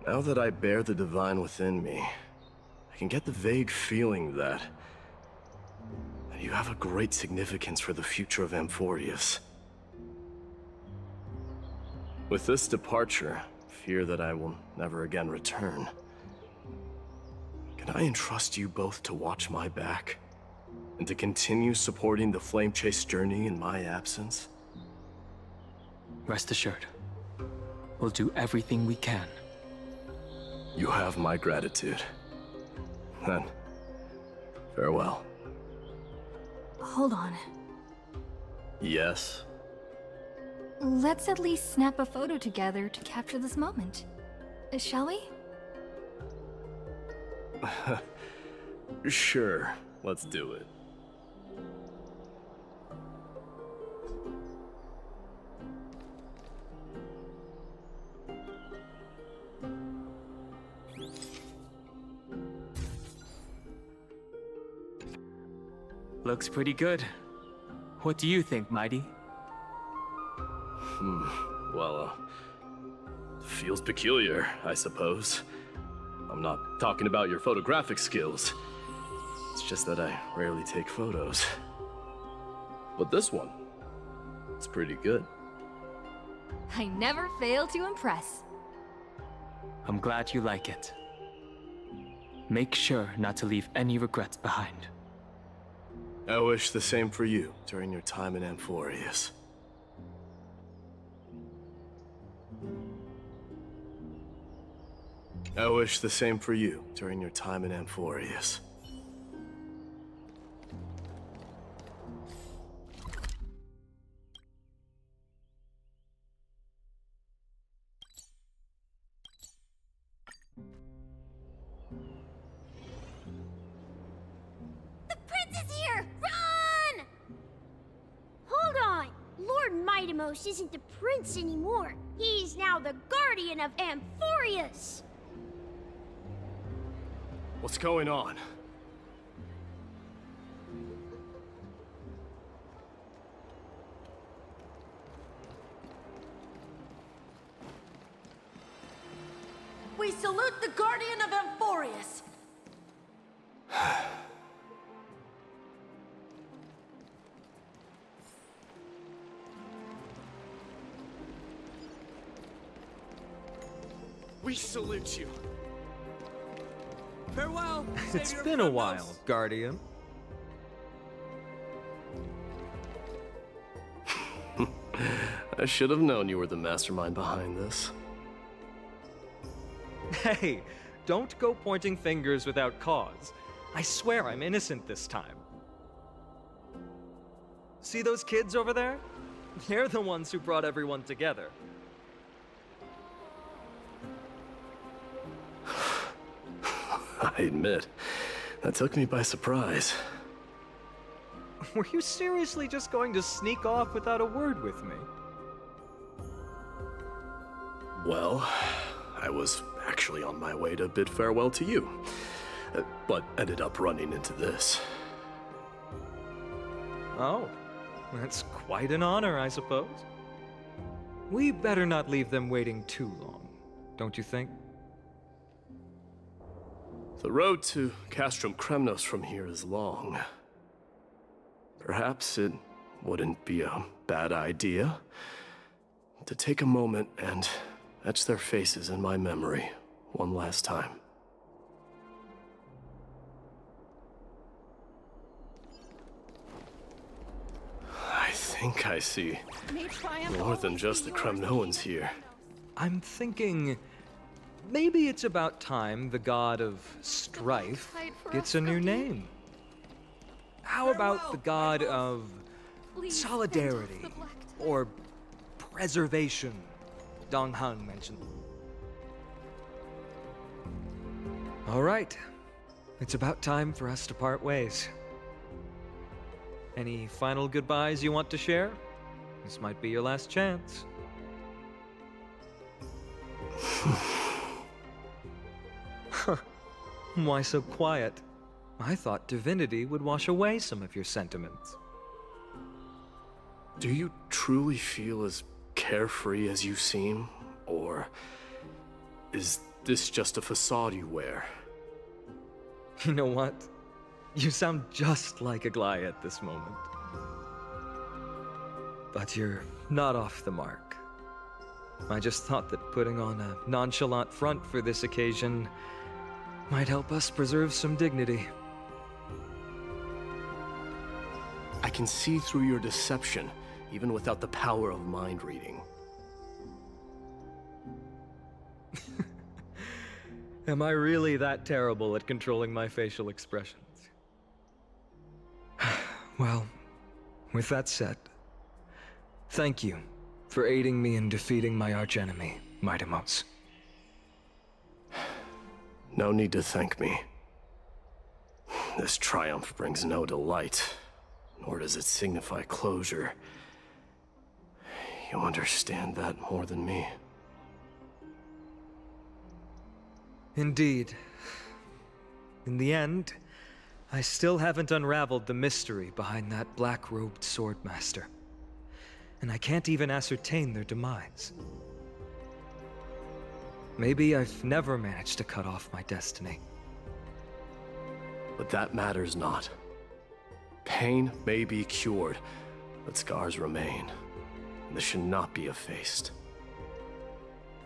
S10: Now that I bear the divine within me, I can get the vague feeling that you have a great significance for the future of Amphoreus. With this departure, fear that I will never again return. Can I entrust you both to watch my back? And to continue supporting the Flame Chase journey in my absence?
S1: Rest assured, we'll do everything we can.
S10: You have my gratitude. Then, farewell.
S3: Hold on.
S10: Yes?
S3: Let's at least snap a photo together to capture this moment. Shall we?
S10: Sure, let's do it.
S1: Looks pretty good. What do you think, Mighty?
S10: Well, feels peculiar, I suppose. I'm not talking about your photographic skills. It's just that I rarely take photos. But this one, it's pretty good.
S3: I never fail to impress.
S1: I'm glad you like it. Make sure not to leave any regrets behind.
S10: I wish the same for you during your time in Amphoreus. I wish the same for you during your time in Amphoreus.
S15: The prince is here! Run! Hold on! Lord Mightimos isn't the prince anymore. He's now the guardian of Amphoreus!
S10: What's going on?
S22: We salute the guardian of Amphoreus!
S10: We salute you.
S11: Farewell! It's been a while, Guardian.
S10: I should have known you were the mastermind behind this.
S11: Hey, don't go pointing fingers without cause. I swear I'm innocent this time. See those kids over there? They're the ones who brought everyone together.
S10: I admit, that took me by surprise.
S11: Were you seriously just going to sneak off without a word with me?
S10: Well, I was actually on my way to bid farewell to you, but ended up running into this.
S11: Oh, that's quite an honor, I suppose. We better not leave them waiting too long, don't you think?
S10: The road to Castrum Kremnos from here is long. Perhaps it wouldn't be a bad idea to take a moment and etch their faces in my memory one last time. I think I see more than just the Kremnoans here.
S11: I'm thinking maybe it's about time the god of strife gets a new name. How about the god of solidarity or preservation? Dong Hung mentioned. All right, it's about time for us to part ways. Any final goodbyes you want to share? This might be your last chance. Why so quiet? I thought divinity would wash away some of your sentiments.
S10: Do you truly feel as carefree as you seem? Or is this just a facade you wear?
S11: You know what? You sound just like Aglaia at this moment. But you're not off the mark. I just thought that putting on a nonchalant front for this occasion might help us preserve some dignity.
S10: I can see through your deception, even without the power of mind reading.
S11: Am I really that terrible at controlling my facial expressions? Well, with that said, thank you for aiding me in defeating my archenemy, Mightimos.
S10: No need to thank me. This triumph brings no delight, nor does it signify closure. You understand that more than me.
S11: Indeed. In the end, I still haven't unraveled the mystery behind that black-robed swordmaster. And I can't even ascertain their demise. Maybe I've never managed to cut off my destiny.
S10: But that matters not. Pain may be cured, but scars remain. And this should not be effaced.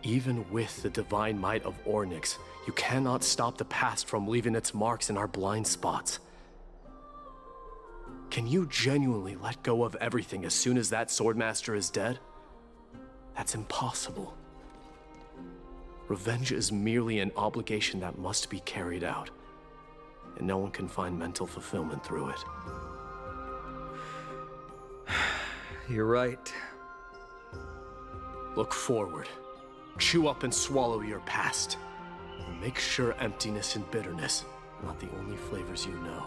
S10: even with the divine might of Ornyx, you cannot stop the past from leaving its marks in our blind spots. Can you genuinely let go of everything as soon as that Swordmaster is dead? That's impossible. Revenge is merely an obligation that must be carried out, and no one can find mental fulfillment through it.
S11: You're right.
S10: Look forward. Chew up and swallow your past. And make sure emptiness and bitterness are not the only flavors you know.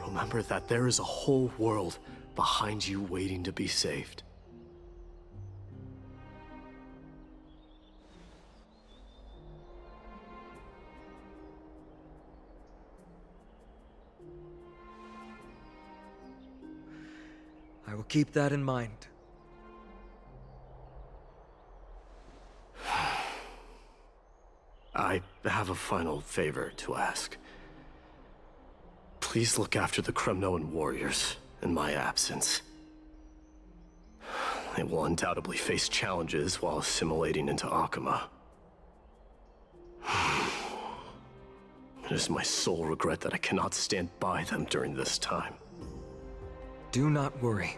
S10: Remember that there is a whole world behind you waiting to be saved.
S11: I will keep that in mind.
S10: I have a final favor to ask. Please look after the Kremnoan warriors in my absence. They will undoubtedly face challenges while assimilating into Akama. It is my sole regret that I cannot stand by them during this time.
S11: Do not worry.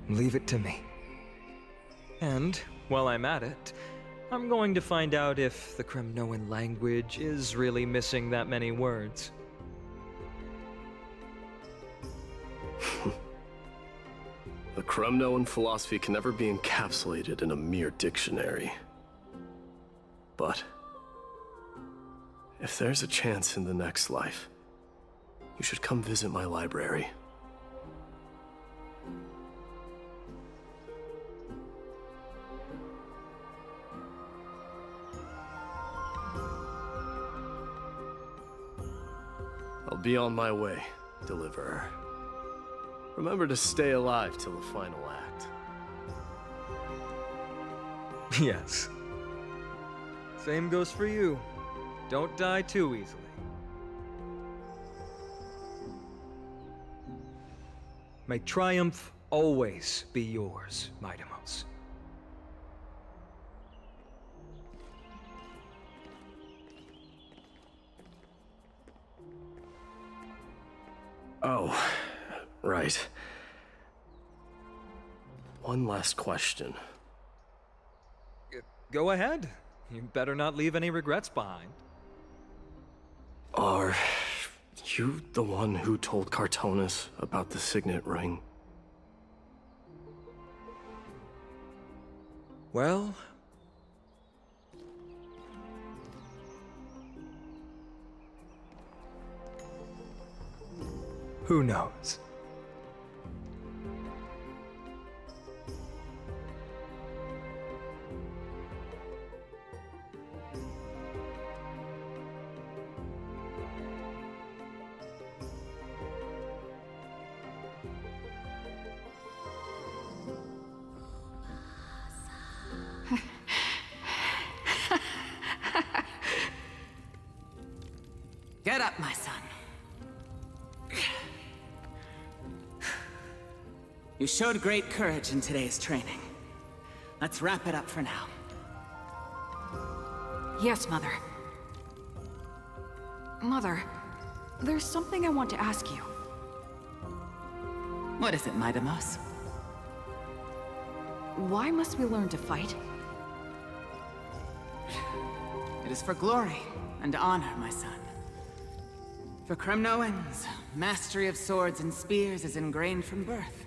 S11: Leave it to me. And, while I'm at it, I'm going to find out if the Kremnoan language is really missing that many words.
S10: The Kremnoan philosophy can never be encapsulated in a mere dictionary. But if there's a chance in the next life, you should come visit my library. I'll be on my way, Deliverer. Remember to stay alive till the final act.
S11: Yes. Same goes for you. Don't die too easily. May triumph always be yours, Midamos.
S10: Oh, right. One last question.
S11: Go ahead. You better not leave any regrets behind.
S10: Are you the one who told Cartonis about the signet ring?
S11: Well... who knows?
S5: Get up, my son. You showed great courage in today's training. Let's wrap it up for now.
S17: Yes, Mother. Mother, there's something I want to ask you.
S5: What is it, Midamos?
S17: Why must we learn to fight?
S5: It is for glory and honor, my son. For Kremnoans, mastery of swords and spears is ingrained from birth.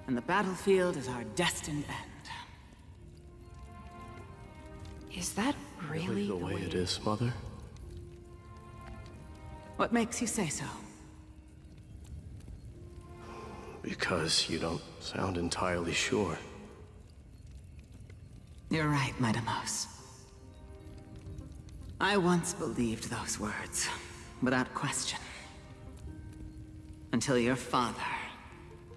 S5: And the battlefield is our destined end.
S17: Is that really
S10: the way it is, Mother?
S5: What makes you say so?
S10: Because you don't sound entirely sure.
S5: You're right, Midamos. I once believed those words, without question. Until your father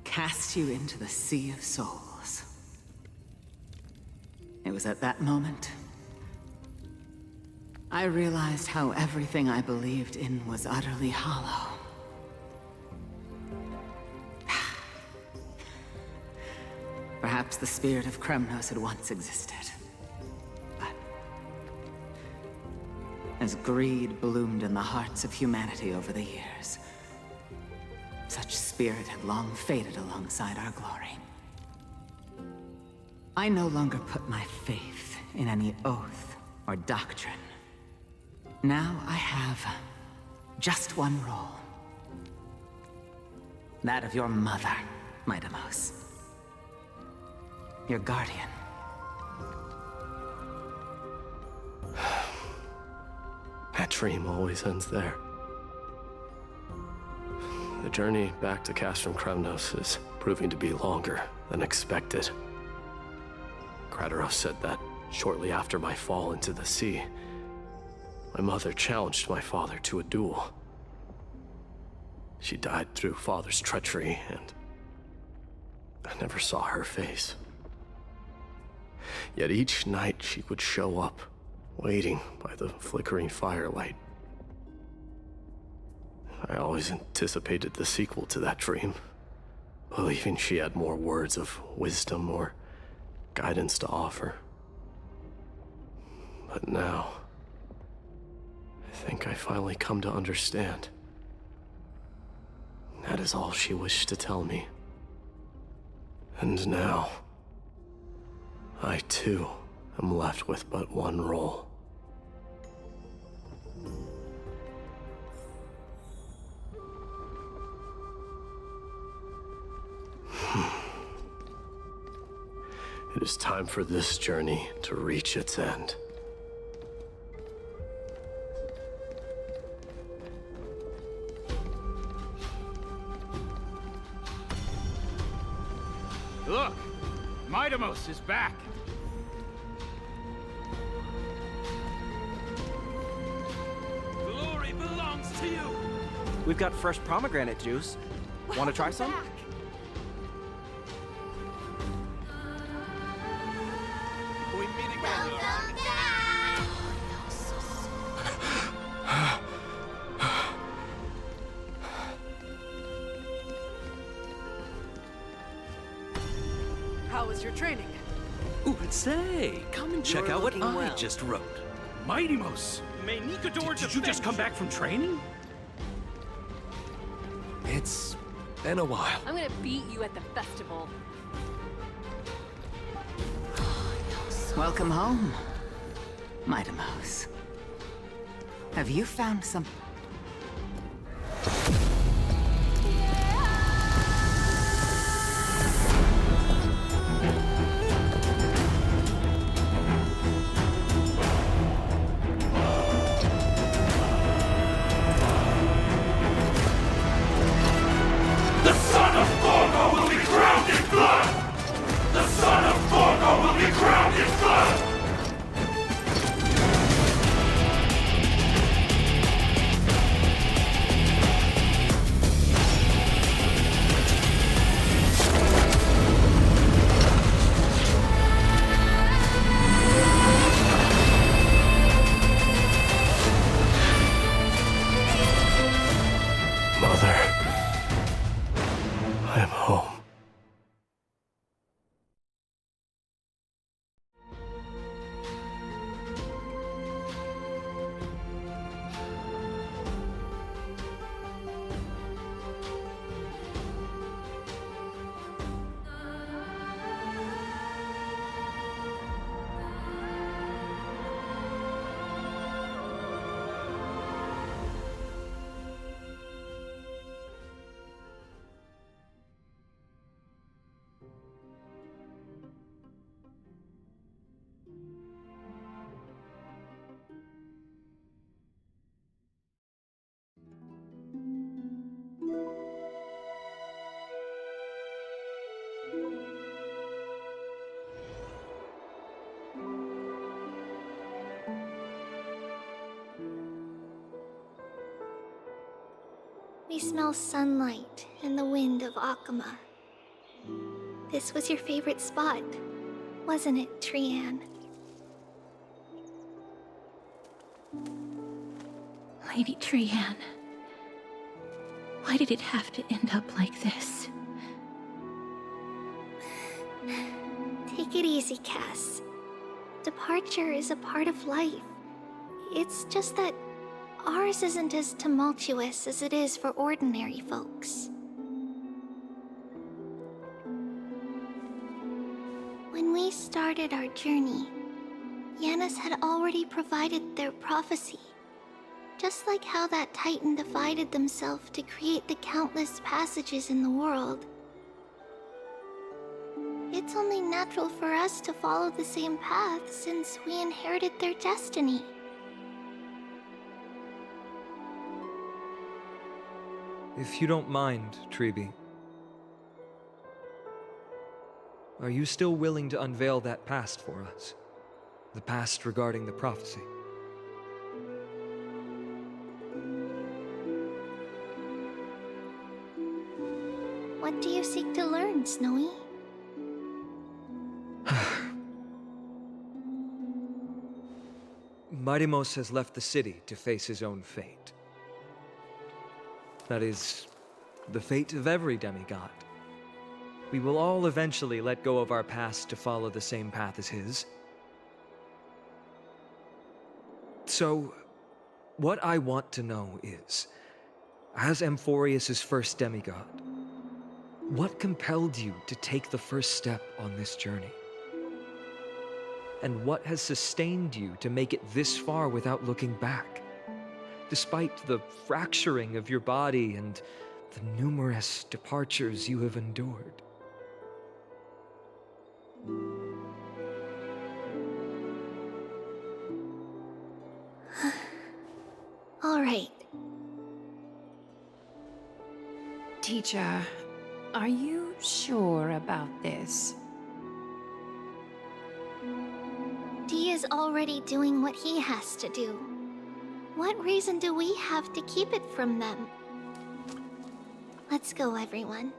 S5: cast you into the Sea of Souls. It was at that moment I realized how everything I believed in was utterly hollow. Perhaps the spirit of Kremnos had once existed. But as greed bloomed in the hearts of humanity over the years, such spirit had long faded alongside our glory. I no longer put my faith in any oath or doctrine. Now I have just one role. That of your mother, my Deimos. Your guardian.
S10: That dream always ends there. The journey back to Castrum Kremnos is proving to be longer than expected. Krateros said that shortly after my fall into the sea, my mother challenged my father to a duel. She died through father's treachery, and I never saw her face. Yet each night she would show up, waiting by the flickering firelight. I always anticipated the sequel to that dream, believing she had more words of wisdom or guidance to offer. But now, I think I finally come to understand. That is all she wished to tell me. And now, I too am left with but one role. It is time for this journey to reach its end.
S19: Look! Deimos is back!
S20: Glory belongs to you!
S21: We've got fresh pomegranate juice. Want to try some?
S20: We meet again, Lord.
S17: How was your training?
S20: Ooh, say, come and check
S21: You're
S20: out what
S21: looking
S20: I
S21: well.
S20: just wrote.
S19: Deimos!
S20: May Nikador
S19: Did you just come back from training?
S20: It's been a while.
S4: I'm gonna beat you at the festival.
S5: Welcome home, my Deimos. Have you found some...
S16: The son of Thorgo will be crowned in blood! The son of Thorgo will be crowned in blood!
S10: Mother, I am home.
S9: We smell sunlight and the wind of Akama. This was your favorite spot, wasn't it, Trian?
S6: Lady Trian, why did it have to end up like this?
S9: Take it easy, Cass. Departure is a part of life. It's just that ours isn't as tumultuous as it is for ordinary folks. When we started our journey, Yanis had already provided their prophecy. Just like how that Titan divided themselves to create the countless passages in the world. It's only natural for us to follow the same path since we inherited their destiny.
S11: If you don't mind, Treeby, are you still willing to unveil that past for us? The past regarding the prophecy?
S9: What do you seek to learn, Snowy?
S11: Mightimos has left the city to face his own fate. That is, the fate of every demigod. We will all eventually let go of our past to follow the same path as his. So, what I want to know is, as Amphoreus' first demigod, what compelled you to take the first step on this journey? And what has sustained you to make it this far without looking back? Despite the fracturing of your body and the numerous departures you have endured.
S9: All right.
S12: Teacher, are you sure about this?
S9: Dee is already doing what he has to do. What reason do we have to keep it from them? Let's go, everyone.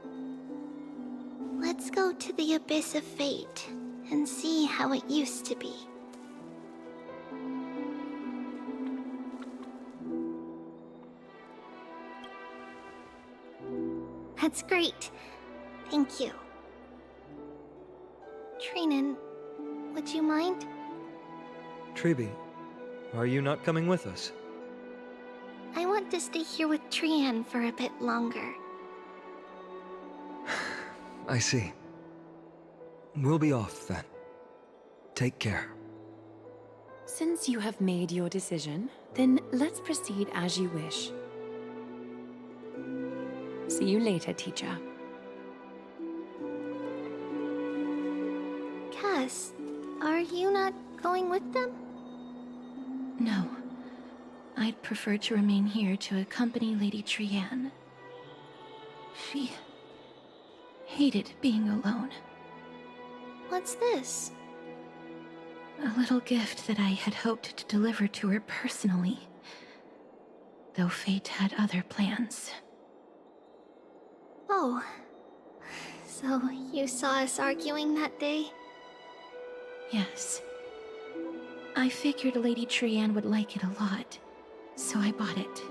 S9: Let's go to the Abyss of Fate and see how it used to be. That's great. Thank you. Trinan, would you mind?
S11: Treeby, are you not coming with us?
S9: I want to stay here with Trian for a bit longer.
S11: I see. We'll be off then. Take care.
S12: Since you have made your decision, then let's proceed as you wish. See you later, teacher.
S9: Cass, are you not going with them?
S6: No. I'd prefer to remain here to accompany Lady Trian. She hated being alone.
S9: What's this?
S6: A little gift that I had hoped to deliver to her personally. Though fate had other plans.
S9: Oh. So you saw us arguing that day?
S6: Yes. I figured Lady Trian would like it a lot, so I bought it.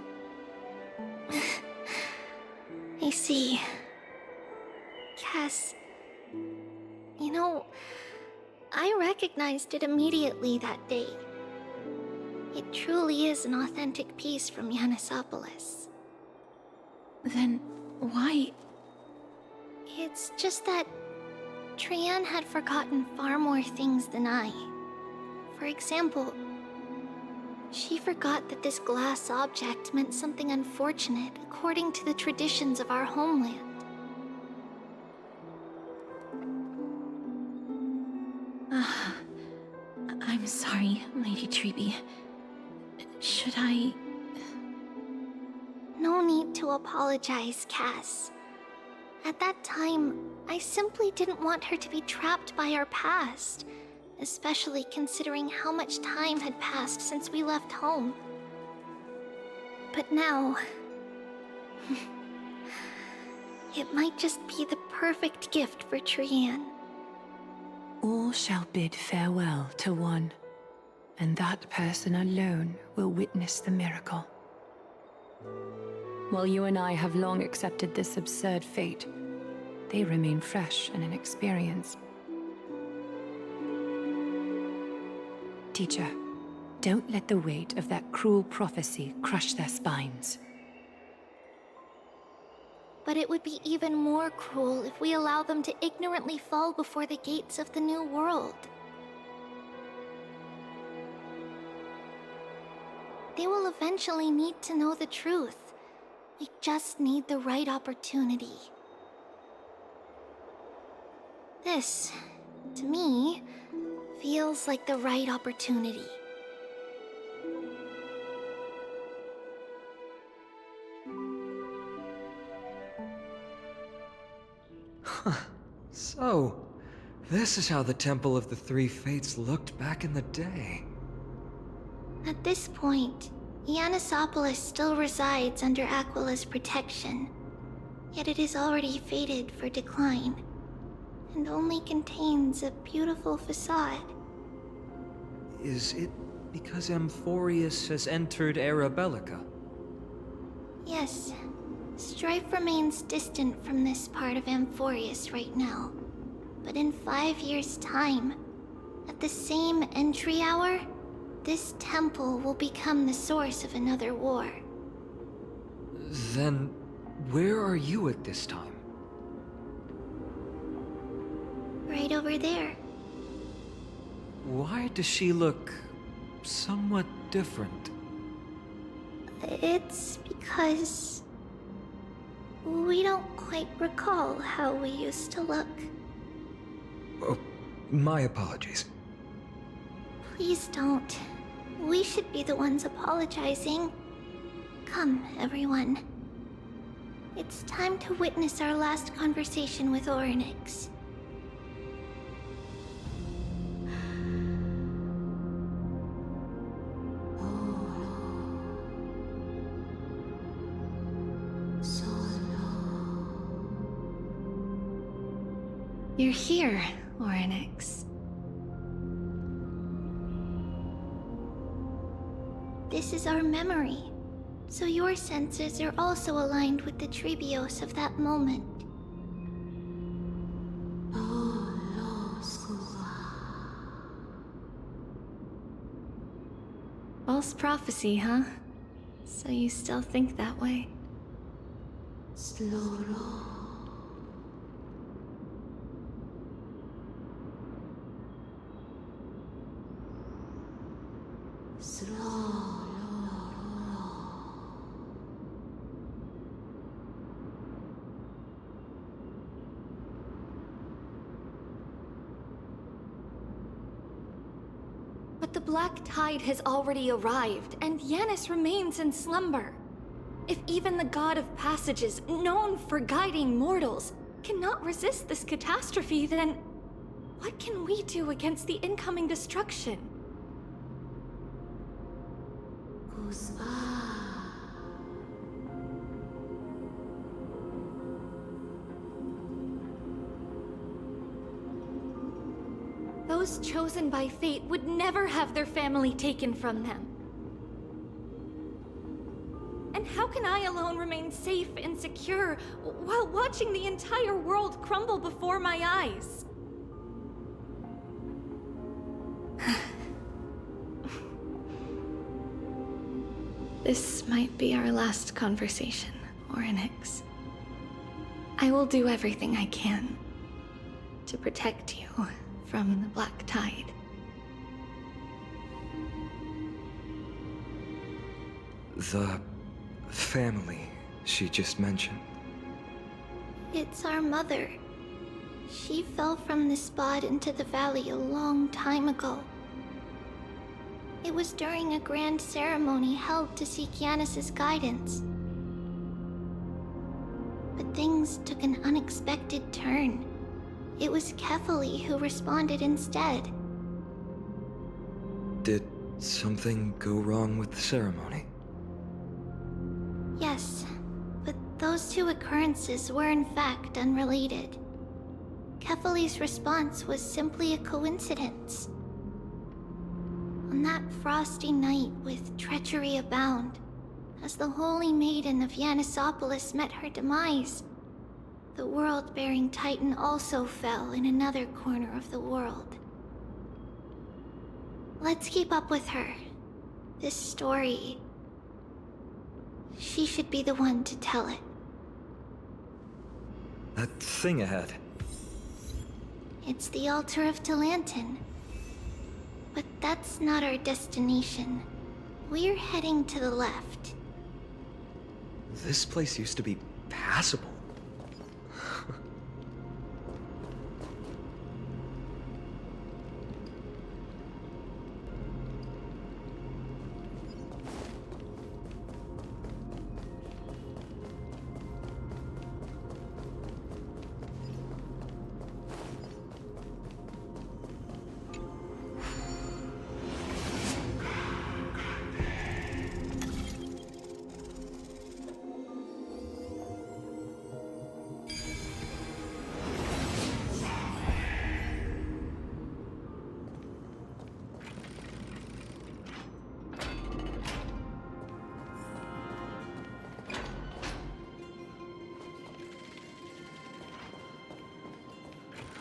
S9: I see. Cass, you know, I recognized it immediately that day. It truly is an authentic piece from Yanisopolis.
S6: Then why?
S9: It's just that Trian had forgotten far more things than I. For example, she forgot that this glass object meant something unfortunate according to the traditions of our homeland.
S6: I'm sorry, Lady Treeby. Should I...
S9: No need to apologize, Cass. At that time, I simply didn't want her to be trapped by our past, especially considering how much time had passed since we left home. But now... it might just be the perfect gift for Trian.
S12: All shall bid farewell to one, and that person alone will witness the miracle. While you and I have long accepted this absurd fate, they remain fresh and inexperienced. Teacher, don't let the weight of that cruel prophecy crush their spines.
S9: But it would be even more cruel if we allow them to ignorantly fall before the gates of the new world. They will eventually need to know the truth. We just need the right opportunity. This, to me, feels like the right opportunity.
S11: So, this is how the Temple of the Three Fates looked back in the day.
S9: At this point, Yannisopolis still resides under Aquila's protection, yet it is already fated for decline, and only contains a beautiful facade.
S11: Is it because Amphoreus has entered Era Bellica?
S9: Yes, strife remains distant from this part of Amphoreus right now. But in 5 years' time, at the same entry hour, this temple will become the source of another war.
S11: Then, where are you at this time?
S9: Right over there.
S11: Why does she look somewhat different?
S9: It's because we don't quite recall how we used to look.
S11: Oh, my apologies.
S9: Please don't. We should be the ones apologizing. Come, everyone. It's time to witness our last conversation with Orynyx. You're here, Orynyx. This is our memory, so your senses are also aligned with the Trebios of that moment. False prophecy, huh? So you still think that way? But the Black Tide has already arrived, and Yanis remains in slumber. If even the God of Passages, known for guiding mortals, cannot resist this catastrophe, then what can we do against the incoming destruction? Those chosen by fate would never have their family taken from them. And how can I alone remain safe and secure while watching the entire world crumble before my eyes? This might be our last conversation, Orynyx. I will do everything I can to protect you from the Black Tide.
S11: The family she just mentioned.
S9: It's our mother. She fell from the spot into the valley a long time ago. It was during a grand ceremony held to seek Yanis's guidance. But things took an unexpected turn. It was Kefali who responded instead.
S11: Did something go wrong with the ceremony?
S9: Yes, but those two occurrences were in fact unrelated. Kefali's response was simply a coincidence. On that frosty night with treachery abound, as the Holy Maiden of Yannisopolis met her demise, the world-bearing Titan also fell in another corner of the world. Let's keep up with her. This story... She should be the one to tell it.
S11: That thing ahead.
S9: It's the altar of Talantin. But that's not our destination. We're heading to the left.
S11: This place used to be passable.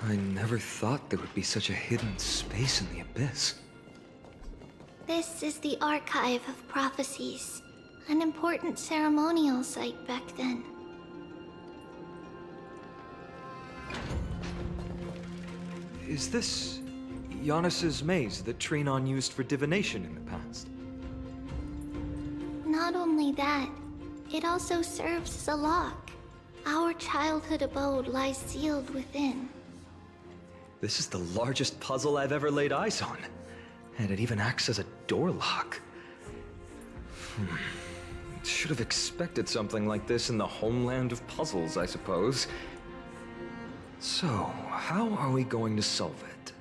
S11: I never thought there would be such a hidden space in the Abyss.
S9: This is the Archive of Prophecies, an important ceremonial site back then.
S11: Is this Giannis's maze that Trinon used for divination in the past?
S9: Not only that, it also serves as a lock. Our childhood abode lies sealed within.
S11: This is the largest puzzle I've ever laid eyes on. And it even acts as a door lock. Should have expected something like this in the homeland of puzzles, I suppose. So, how are we going to solve it?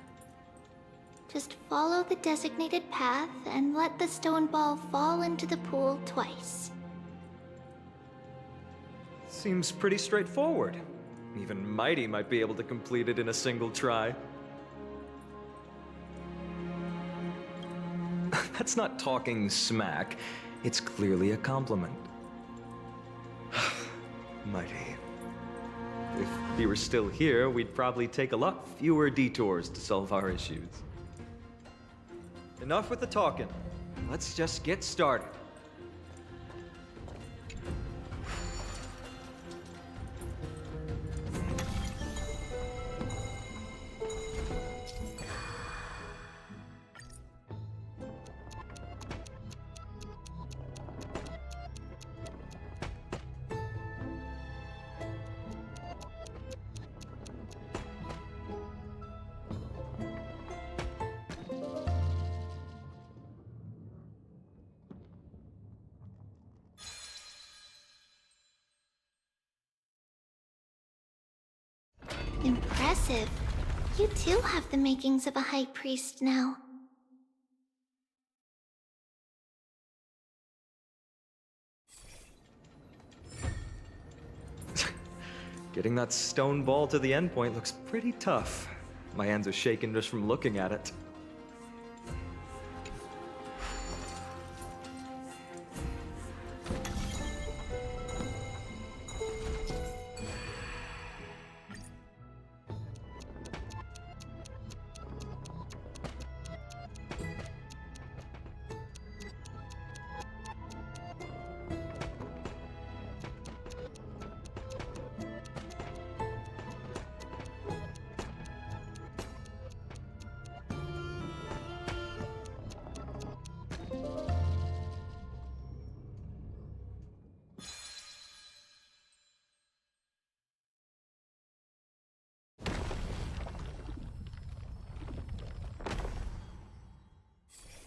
S9: Just follow the designated path and let the stone ball fall into the pool twice.
S11: Seems pretty straightforward. Even Mighty might be able to complete it in a single try. That's not talking smack. It's clearly a compliment. Mighty. If he were still here, we'd probably take a lot fewer detours to solve our issues. Enough with the talking. Let's just get started.
S9: Impressive. You too have the makings of a high priest now.
S11: Getting that stone ball to the endpoint looks pretty tough. My hands are shaking just from looking at it.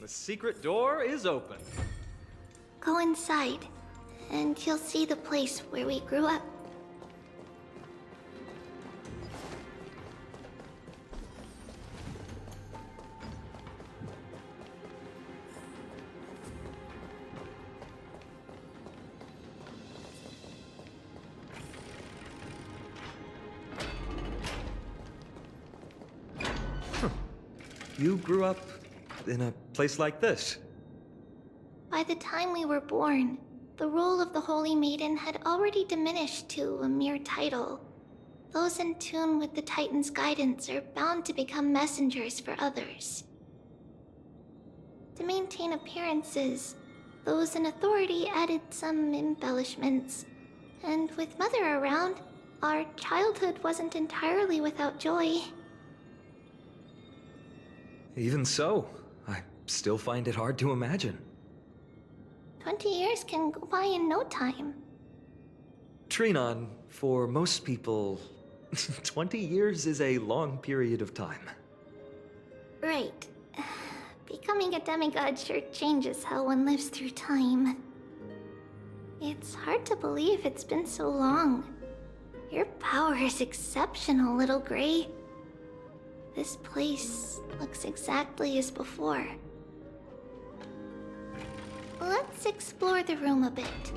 S11: The secret door is open.
S9: Go inside, and you'll see the place where we grew up.
S11: You grew up in a place like this?
S9: By the time we were born, the role of the Holy Maiden had already diminished to a mere title. Those in tune with the Titan's guidance are bound to become messengers for others. To maintain appearances, those in authority added some embellishments. And with Mother around, our childhood wasn't entirely without joy.
S11: Even so, I still find it hard to imagine.
S9: 20 years can go by in no time.
S11: Trinon, for most people, 20 years is a long period of time.
S9: Right. Becoming a demigod sure changes how one lives through time. It's hard to believe it's been so long. Your power is exceptional, Little Gray. This place looks exactly as before. Let's explore the room a bit.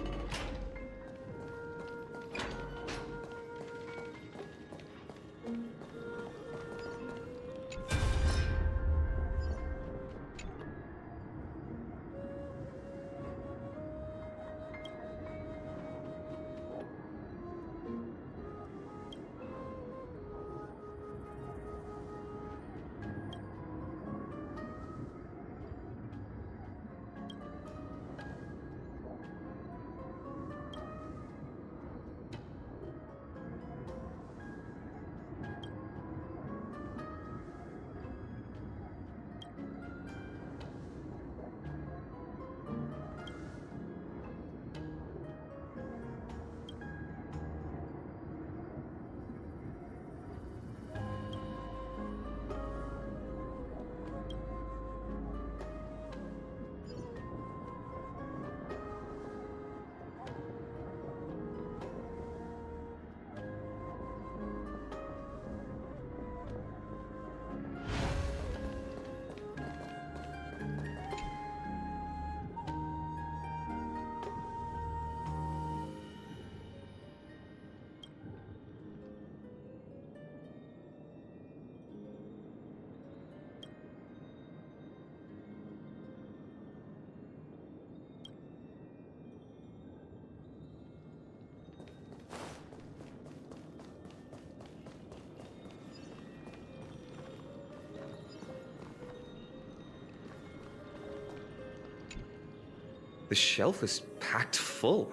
S11: The shelf is packed full,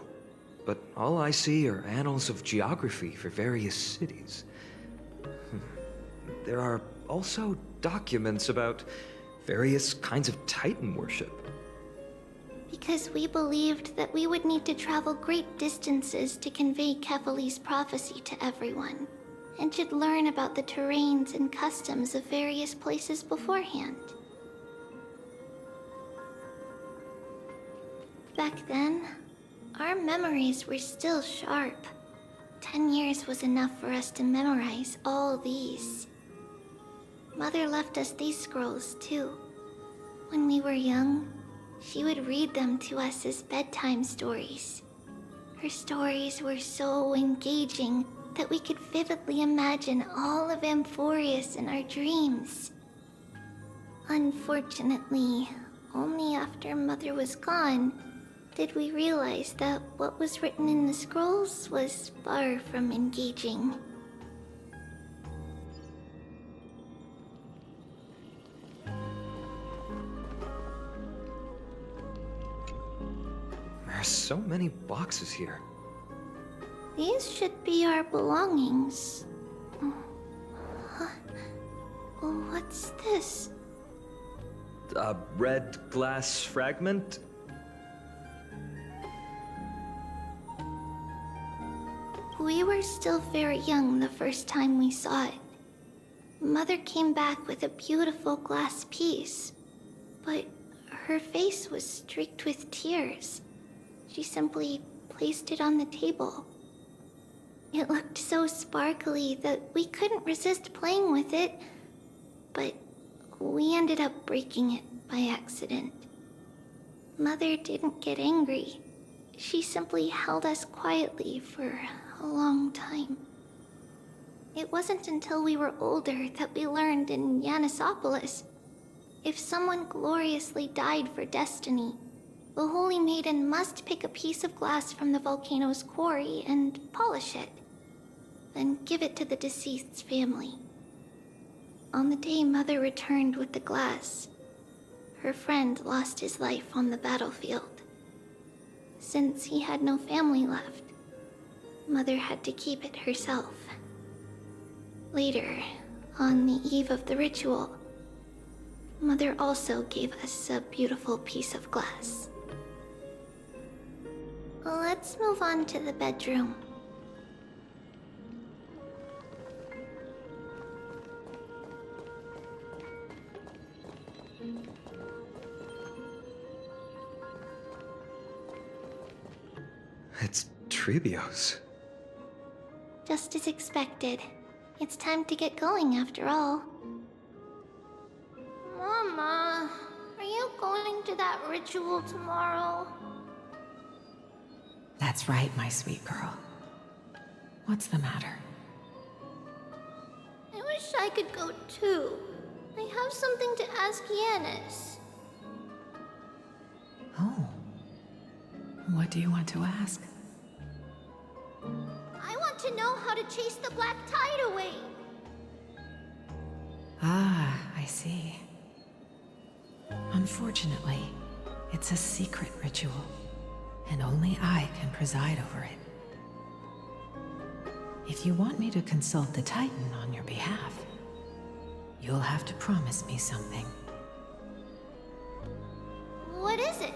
S11: but all I see are annals of geography for various cities. There are also documents about various kinds of Titan worship.
S9: Because we believed that we would need to travel great distances to convey Kefali's prophecy to everyone, and should learn about the terrains and customs of various places beforehand. Back then, our memories were still sharp. 10 years was enough for us to memorize all these. Mother left us these scrolls, too. When we were young, she would read them to us as bedtime stories. Her stories were so engaging that we could vividly imagine all of Amphoreus in our dreams. Unfortunately, only after Mother was gone did we realize that what was written in the scrolls was far from engaging.
S11: There are so many boxes here.
S9: These should be our belongings. What's this?
S11: A red glass fragment?
S9: We were still very young the first time we saw it. Mother came back with a beautiful glass piece, but her face was streaked with tears. She simply placed it on the table. It looked so sparkly that we couldn't resist playing with it, but we ended up breaking it by accident. Mother didn't get angry. She simply held us quietly for a long time. It wasn't until we were older that we learned in Yanissopolis, if someone gloriously died for destiny, the Holy Maiden must pick a piece of glass from the volcano's quarry and polish it, then give it to the deceased's family. On the day Mother returned with the glass, her friend lost his life on the battlefield. Since he had no family left, Mother had to keep it herself. Later, on the eve of the ritual, Mother also gave us a beautiful piece of glass. Let's move on to the bedroom.
S11: It's Trebios.
S9: Just as expected. It's time to get going after all. Mama, are you going to that ritual tomorrow?
S7: That's right, my sweet girl. What's the matter?
S9: I wish I could go too. I have something to ask Yanis.
S7: Oh. What do you want to ask?
S9: I want to know how to chase the black tide away.
S7: Ah, I see. Unfortunately, it's a secret ritual, and only I can preside over it. If you want me to consult the Titan on your behalf, you'll have to promise me something.
S9: What is it?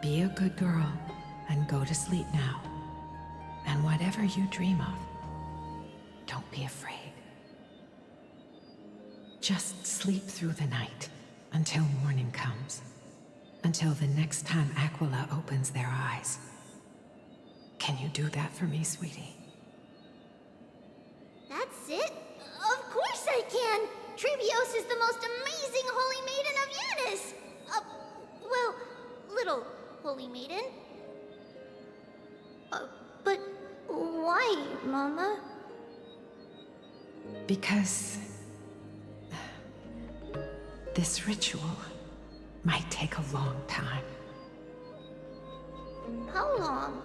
S7: Be a good girl and go to sleep now. And whatever you dream of, don't be afraid. Just sleep through the night until morning comes. Until the next time Aquila opens their eyes. Can you do that for me, sweetie?
S9: That's it? Of course I can! Trebios is the most amazing holy maiden of Yanis! Well, little holy maiden. But why, Mama?
S7: Because this ritual might take a long time.
S9: How long?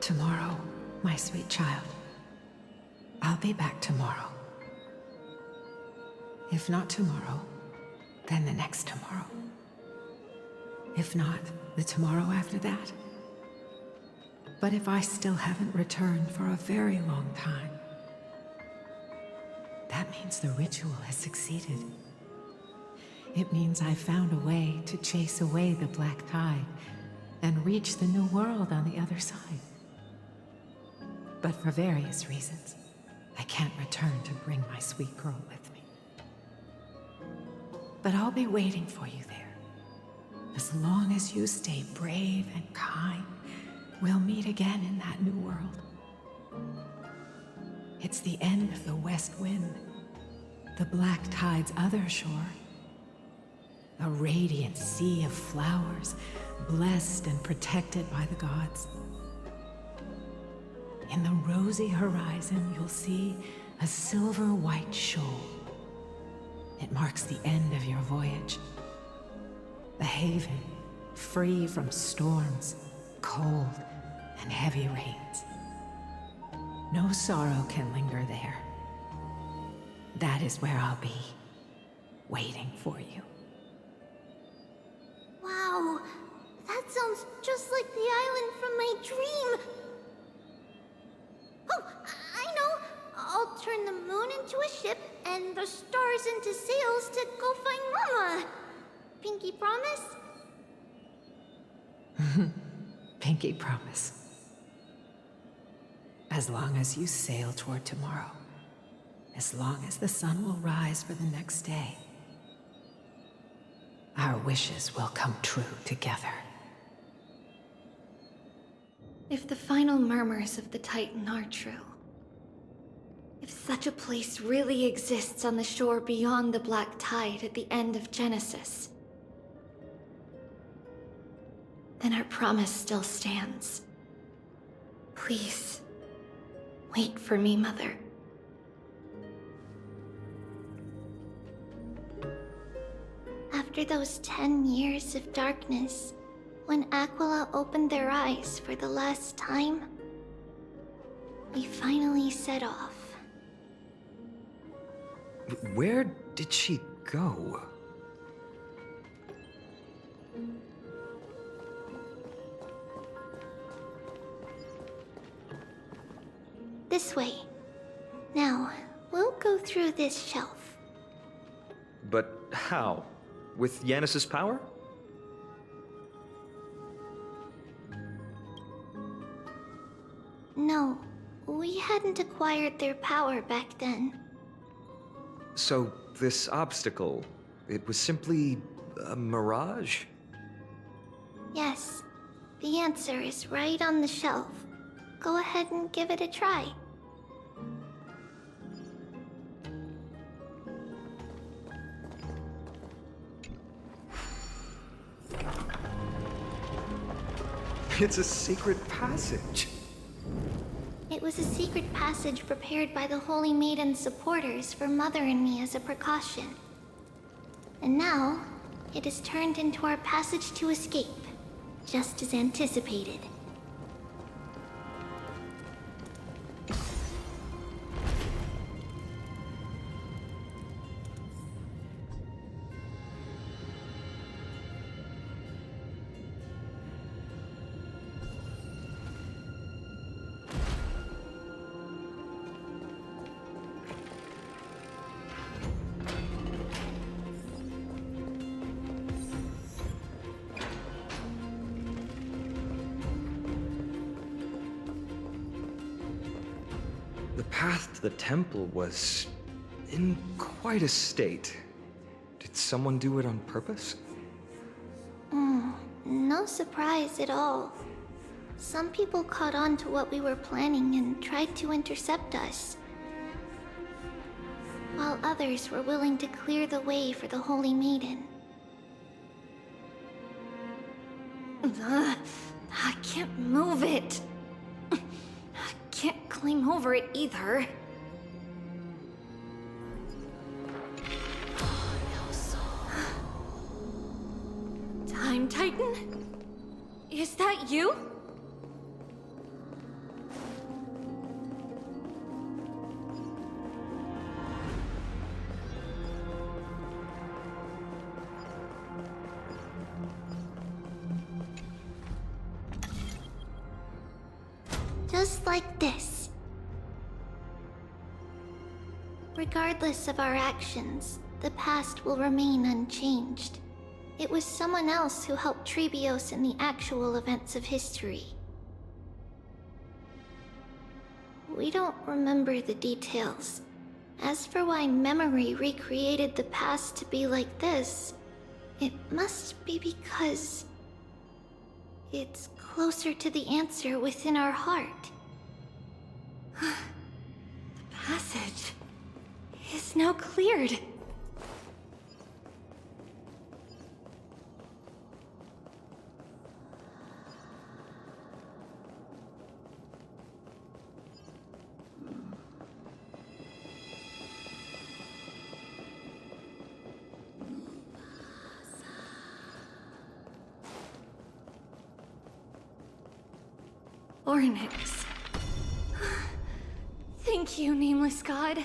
S7: Tomorrow, my sweet child. I'll be back tomorrow. If not tomorrow, then the next tomorrow. If not, the tomorrow after that. But if I still haven't returned for a very long time, that means the ritual has succeeded. It means I found a way to chase away the black tide and reach the new world on the other side. But for various reasons, I can't return to bring my sweet girl with me. But I'll be waiting for you there. As long as you stay brave and kind, we'll meet again in that new world. It's the end of the west wind, the black tide's other shore. A radiant sea of flowers, blessed and protected by the gods. In the rosy horizon, you'll see a silver-white shoal. It marks the end of your voyage. A haven, free from storms, cold, and heavy rains. No sorrow can linger there. That is where I'll be, waiting for you.
S9: Wow, that sounds just like the island from my dream. Oh, I know. I'll turn the moon into a ship and the stars into sails to go find Mama. Pinky promise?
S7: Pinky promise. As long as you sail toward tomorrow. As long as the sun will rise for the next day. Our wishes will come true together.
S3: If the final murmurs of the Titan are true, if such a place really exists on the shore beyond the black tide at the end of Genesis, then our promise still stands. Please, wait for me, Mother.
S9: After those 10 years of darkness, when Aquila opened their eyes for the last time, we finally set off.
S11: Where did she go?
S9: This way. Now, we'll go through this shelf.
S11: But how? With Yanis's power?
S9: No, we hadn't acquired their power back then.
S11: So, this obstacle, it was simply a mirage?
S9: Yes, the answer is right on the shelf. Go ahead and give it a try.
S11: It's a secret passage.
S9: It was a secret passage prepared by the Holy Maiden's supporters for Mother and me as a precaution. And now, it is turned into our passage to escape, just as anticipated.
S11: The path to the temple was in quite a state. Did someone do it on purpose?
S9: No surprise at all. Some people caught on to what we were planning and tried to intercept us, while others were willing to clear the way for the Holy Maiden.
S3: I can't move it. I can't climb over it either. Time Titan? Is that you?
S9: Just like this. Regardless of our actions, the past will remain unchanged. It was someone else who helped Trebios in the actual events of history. We don't remember the details. As for why memory recreated the past to be like this, it must be because it's closer to the answer within our heart.
S3: The passage is now cleared. Ornix. Thank you, nameless god.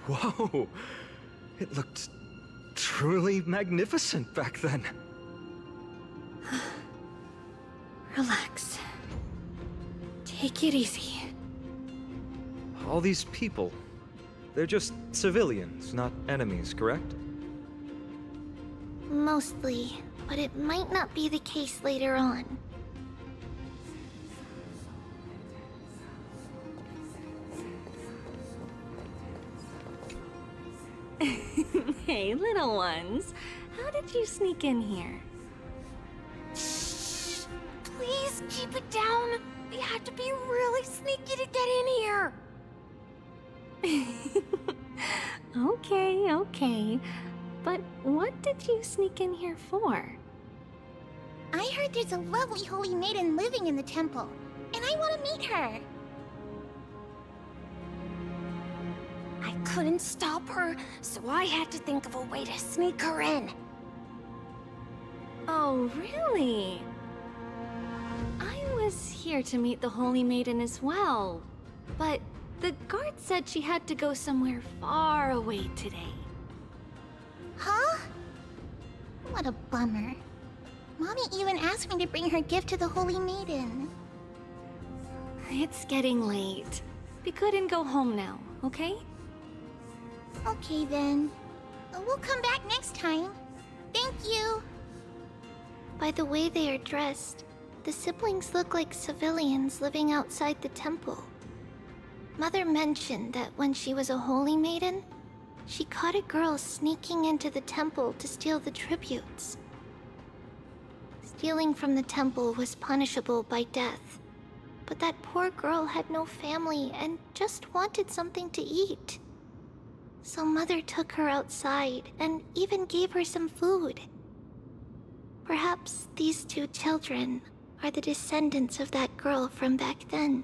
S11: Whoa! It looked truly magnificent back then.
S3: Relax. Take it easy.
S11: All these people, they're just civilians, not enemies, correct?
S9: Mostly, but it might not be the case later on.
S8: Hey, little ones. How did you sneak in here?
S15: Shh! Please keep it down. We had to be really sneaky to get in here.
S8: Okay, okay. But what did you sneak in here for?
S9: I heard there's a lovely holy maiden living in the temple, and I want to meet her.
S15: I couldn't stop her, so I had to think of a way to sneak her in.
S8: Oh, really? I was here to meet the Holy Maiden as well, but the guard said she had to go somewhere far away today.
S9: Huh? What a bummer. Mommy even asked me to bring her gift to the Holy Maiden.
S8: It's getting late. We couldn't go home now, okay?
S9: Okay then. We'll come back next time. Thank you.
S3: By the way they are dressed, the siblings look like civilians living outside the temple. Mother mentioned that when she was a holy maiden, she caught a girl sneaking into the temple to steal the tributes. Stealing from the temple was punishable by death, but that poor girl had no family and just wanted something to eat. So Mother took her outside and even gave her some food. Perhaps these two children are the descendants of that girl from back then.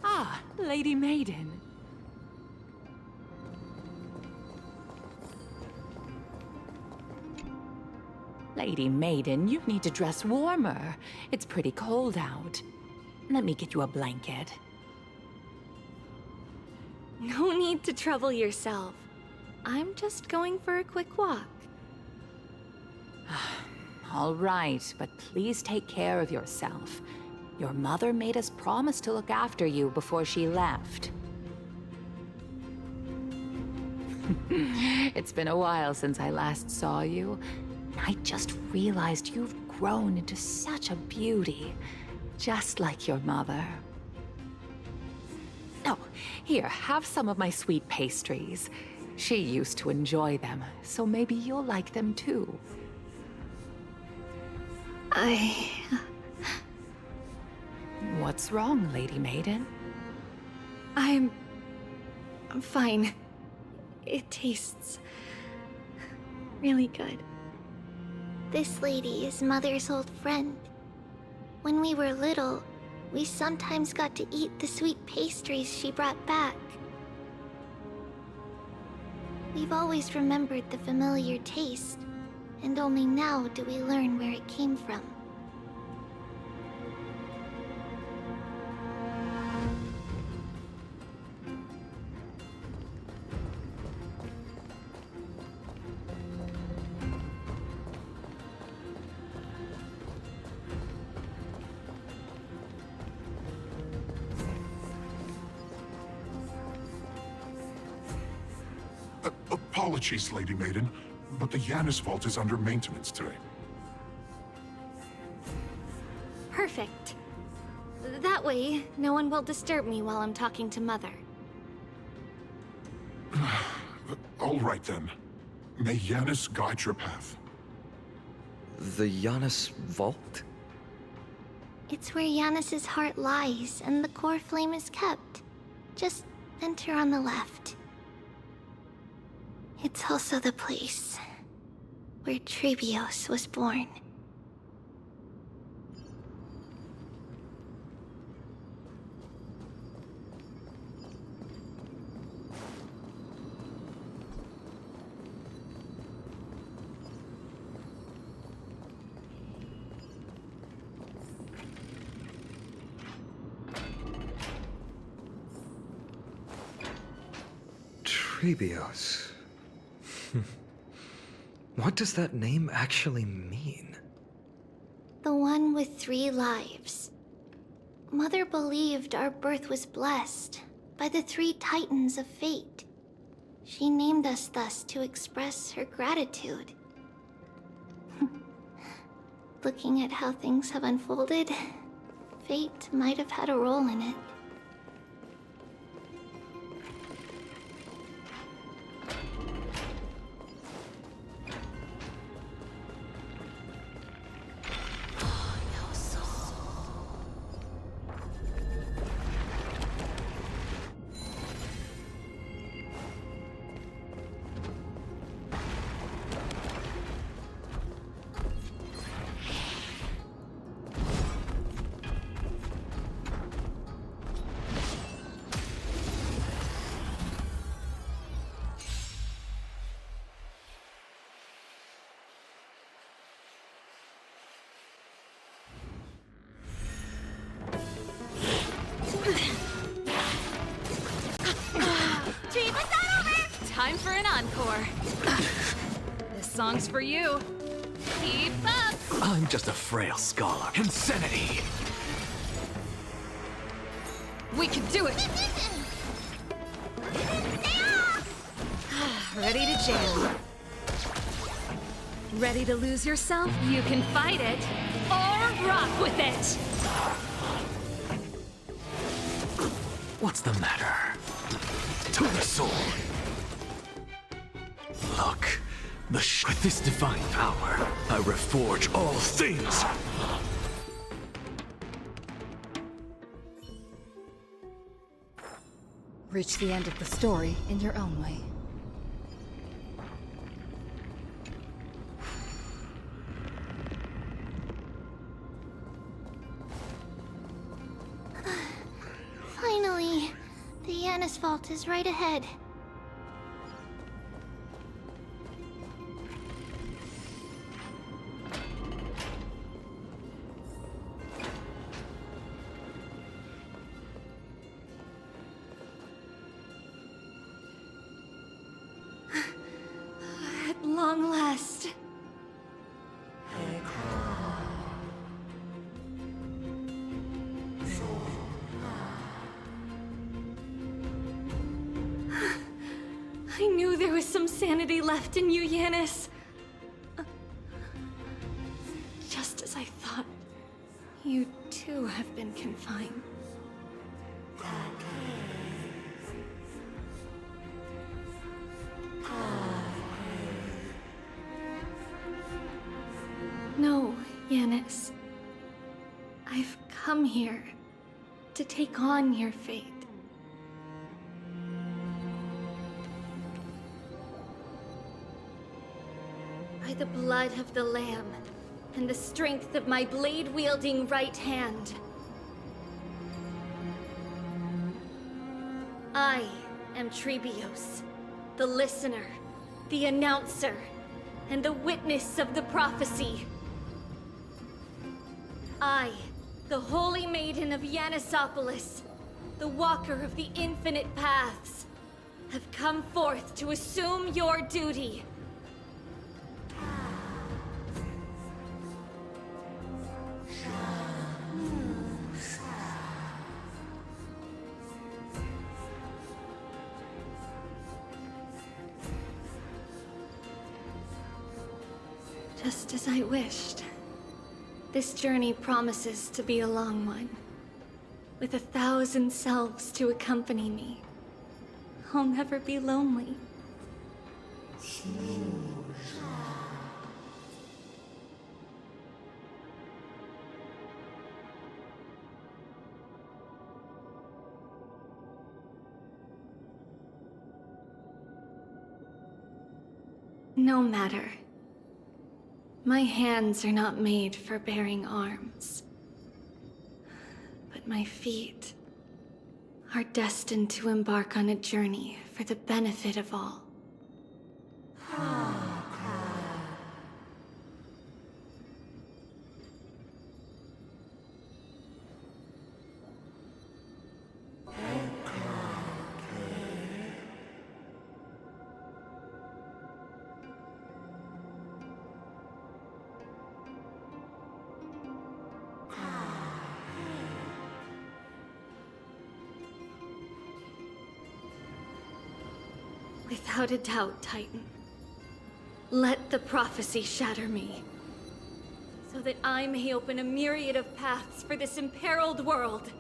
S12: Ah, Lady Maiden. Lady Maiden, you need to dress warmer. It's pretty cold out. Let me get you a blanket.
S8: No need to trouble yourself. I'm just going for a quick walk.
S12: All right, but please take care of yourself. Your mother made us promise to look after you before she left. It's been a while since I last saw you. I just realized you've grown into such a beauty, just like your mother. Oh, here, have some of my sweet pastries. She used to enjoy them, so maybe you'll like them too. What's wrong, Lady Maiden?
S8: I'm fine. It tastes really good.
S3: This lady is Mother's old friend. When we were little, we sometimes got to eat the sweet pastries she brought back. We've always remembered the familiar taste, and only now do we learn where it came from.
S14: Apologies, Lady Maiden, but the Yanis Vault is under maintenance today.
S8: Perfect. That way, no one will disturb me while I'm talking to Mother.
S14: All right then. May Yanis guide your path.
S11: The Yanis Vault?
S3: It's where Yanis's heart lies and the core flame is kept. Just enter on the left. It's also the place where Trebios was born.
S11: Trebios. What does that name actually mean?
S3: The one with 3 lives. Mother believed our birth was blessed by the 3 titans of fate. She named us thus to express her gratitude. Looking at how things have unfolded, fate might have had a role in it. Time for an encore. This song's for you. Keep up!
S20: I'm just a frail scholar. Insanity!
S3: We can do it! Ready to jam. Ready to lose yourself? You can fight it, or rock with it!
S20: What's the matter? To the sword! Look, with this divine power, I reforge all things!
S3: Reach the end of the story in your own way.
S9: Finally, the Yanis Vault is right ahead. At long last. I knew there was some sanity left in you, Yanis. Just as I thought, you too have been confined. No, Yanis. I've come here to take on your fate. By the blood of the Lamb and the strength of my blade-wielding right hand, I am Trebios, the listener, the announcer, and the witness of the prophecy. I, the Holy Maiden of Yanisopolis, the Walker of the Infinite Paths, have come forth to assume your duty. Just as I wished. This journey promises to be a long one. With 1,000 selves to accompany me. I'll never be lonely. No matter. My hands are not made for bearing arms. But my feet are destined to embark on a journey for the benefit of all. Without a doubt, Titan. Let the prophecy shatter me, so that I may open a myriad of paths for this imperiled world.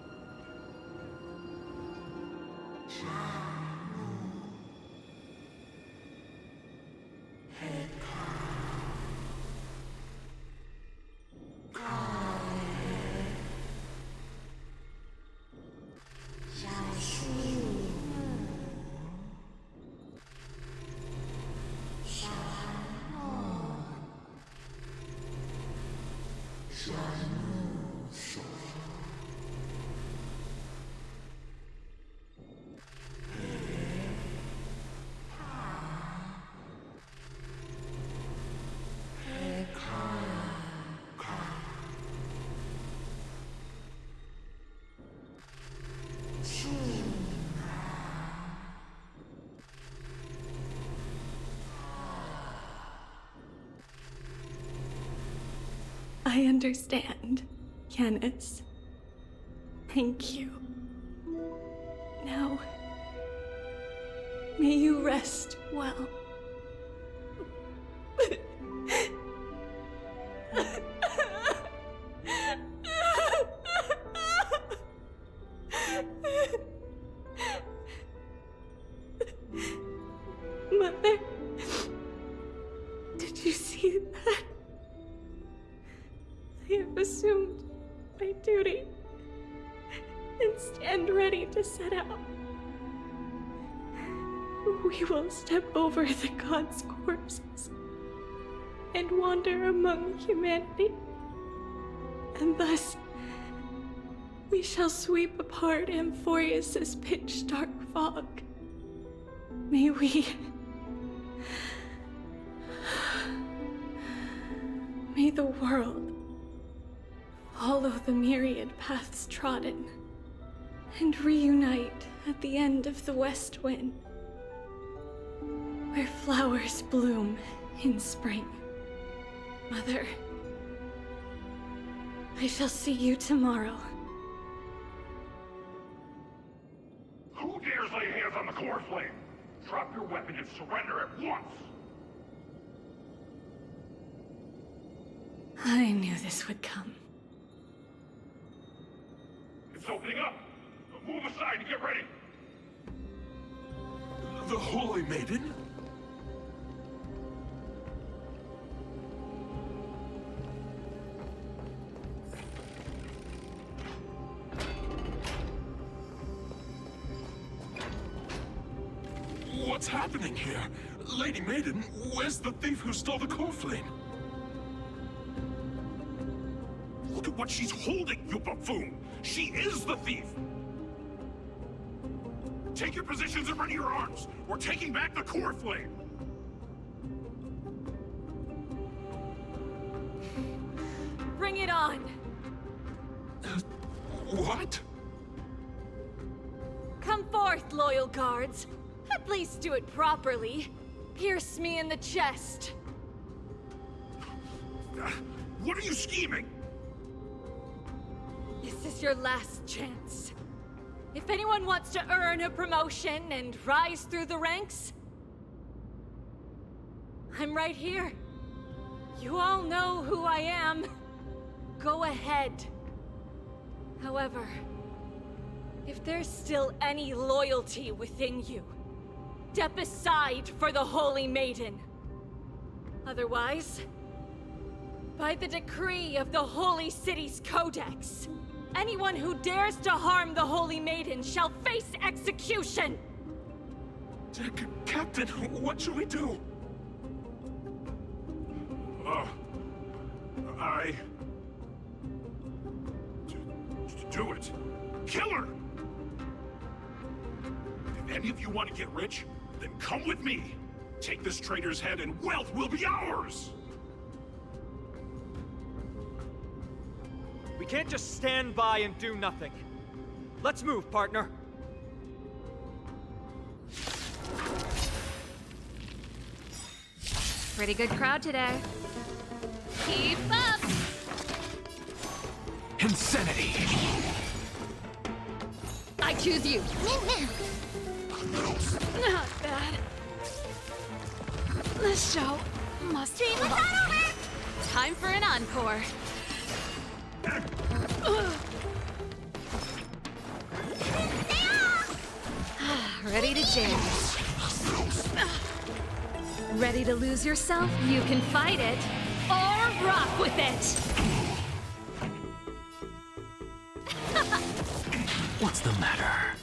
S12: I understand, Yanis. Thank you. Now, may you rest well. Mother, did you see that? I have assumed my duty and stand ready to set out. We will step over the gods' corpses and wander among humanity, and thus we shall sweep apart Amphoreus' pitch-dark fog. May we... May the world follow the myriad paths trodden and reunite at the end of the west wind, where flowers bloom in spring. Mother, I shall see you tomorrow.
S14: Who dares lay hands on the core flame? Drop your weapon and surrender at once!
S12: I knew this would come.
S14: It's opening up! Move aside and get ready!
S20: The Holy Maiden? What's happening here? Lady Maiden, where's the thief who stole the core flame?
S14: Look at what she's holding, you buffoon! She is the thief! Take your positions and ready your arms! We're taking back the core flame!
S12: Bring it on!
S20: What?
S12: Come forth, loyal guards. At least do it properly. Pierce me in the chest.
S14: What are you scheming?
S12: This is your last chance. If anyone wants to earn a promotion and rise through the ranks, I'm right here. You all know who I am. Go ahead. However, if there's still any loyalty within you, step aside for the Holy Maiden. Otherwise, by the decree of the Holy City's Codex, anyone who dares to harm the Holy Maiden shall face execution!
S20: Captain, what should we do?
S14: Do it! Kill her! If any of you want to get rich, then come with me! Take this traitor's head and wealth will be ours!
S11: We can't just stand by and do nothing. Let's move, partner.
S8: Pretty good crowd today. Keep up!
S20: Insanity!
S8: I choose you.
S12: Not bad. The show must be over.
S8: Time for an encore. Ready to jam. Ready to lose yourself? You can fight it, or rock with it!
S20: What's the matter?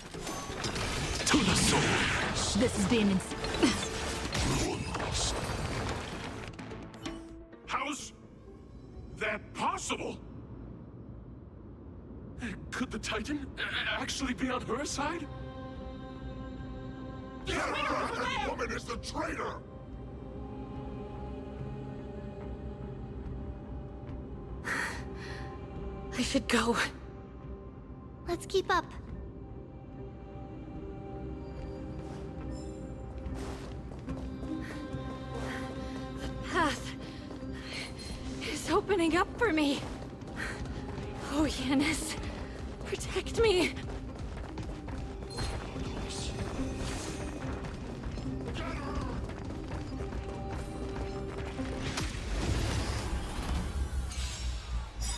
S20: To the sword!
S8: This is being
S14: How's that possible?
S20: Could the Titan actually be on her side?
S14: That woman is the traitor!
S12: I should go.
S9: Let's keep up.
S12: The path is open.
S3: opening up for me. Oh, Yanis, protect me.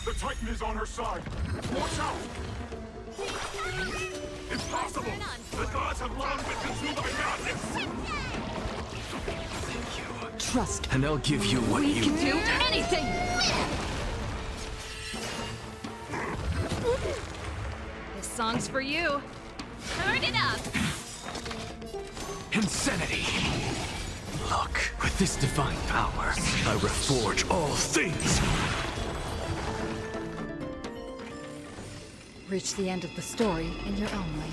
S14: The Titan is on her side. Watch out! Impossible! The gods have long been consumed by madness!
S20: Trust. And I'll give you what you
S3: can do anything! This song's for you. Turn it up!
S20: Insanity! Look, with this divine power, I reforge all things!
S3: Reach the end of the story in your own way.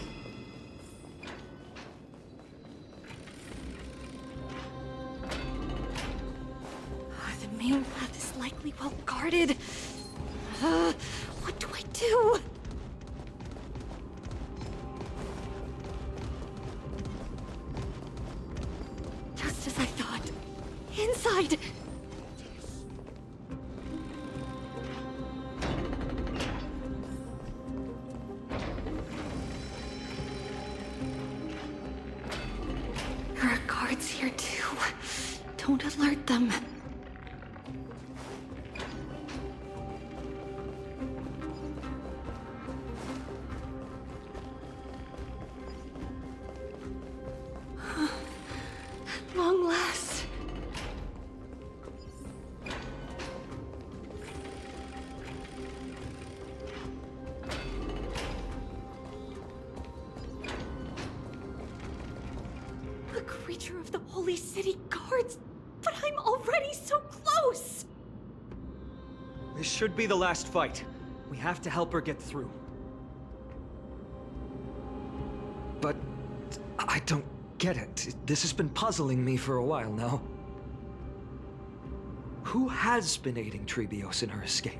S3: The main path is likely well guarded. What do I do? Just as I thought. Inside! There are guards here too. Don't alert them. At long last. A creature of the Holy City Guards, but I'm already so close!
S11: This should be the last fight. We have to help her get through. But I don't get it. This has been puzzling me for a while now. Who has been aiding Trebios in her escape?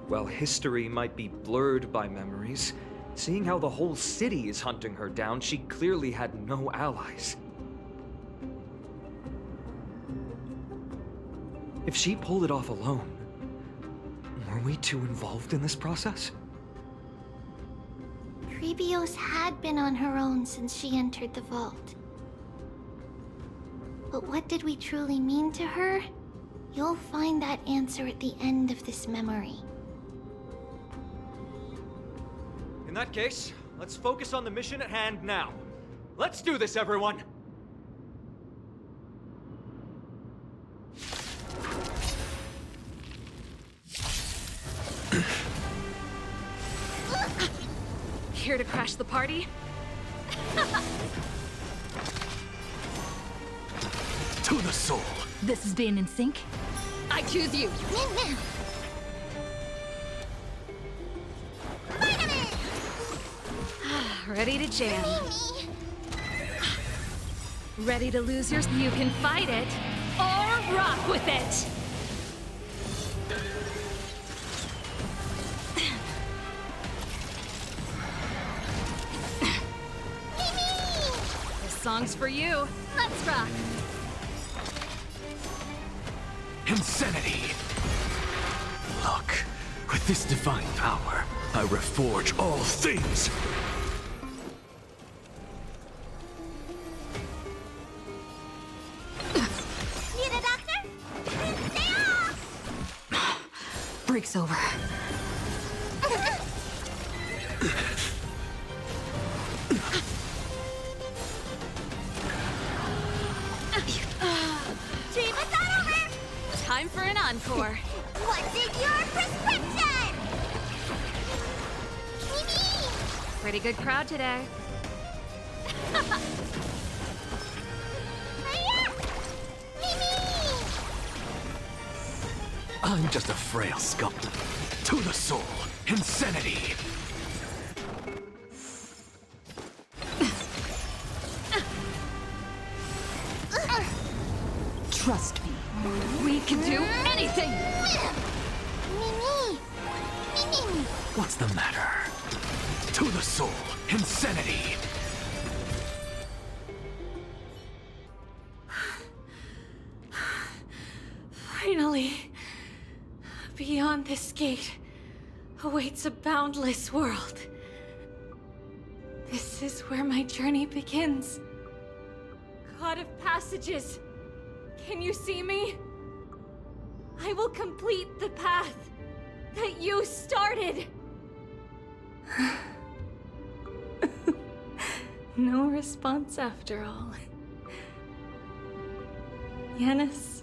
S11: While history might be blurred by memories, seeing how the whole city is hunting her down, she clearly had no allies. If she pulled it off alone, were we too involved in this process?
S9: Trebios had been on her own since she entered the vault. But what did we truly mean to her? You'll find that answer at the end of this memory.
S11: In that case, let's focus on the mission at hand now. Let's do this, everyone!
S3: Here to crash the party?
S20: To the soul!
S3: This is being in sync? I choose you! Ready to jam. Ready to lose yours? You can fight it, or rock with it! This song's for you. Let's rock!
S20: Insanity! Look, with this divine power, I reforge all things!
S15: Need a doctor? Stay off!
S3: Break's over.
S15: Dream us on over!
S3: Time for an encore.
S15: What's in your prescription? Mimi!
S3: Pretty good crowd today.
S20: I'm just a frail sculptor. To the soul! Insanity!
S3: Trust me. We can do anything!
S15: Mimi! Mimi!
S20: What's the matter? To the soul! Insanity!
S13: Finally, beyond this gate awaits a boundless world. This is where my journey begins. God of Passages, can you see me? I will complete the path that you started. No response after all. Yanis,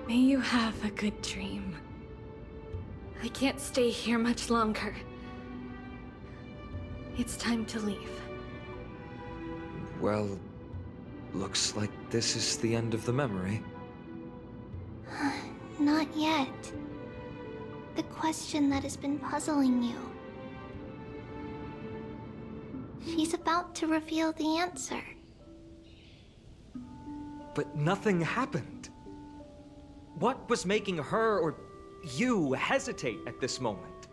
S13: may you have a good dream. I can't stay here much longer. It's time to leave.
S11: Well, looks like this is the end of the memory.
S9: Not yet. The question that has been puzzling you. She's about to reveal the answer.
S11: But nothing happened. What was making her or you hesitate at this moment?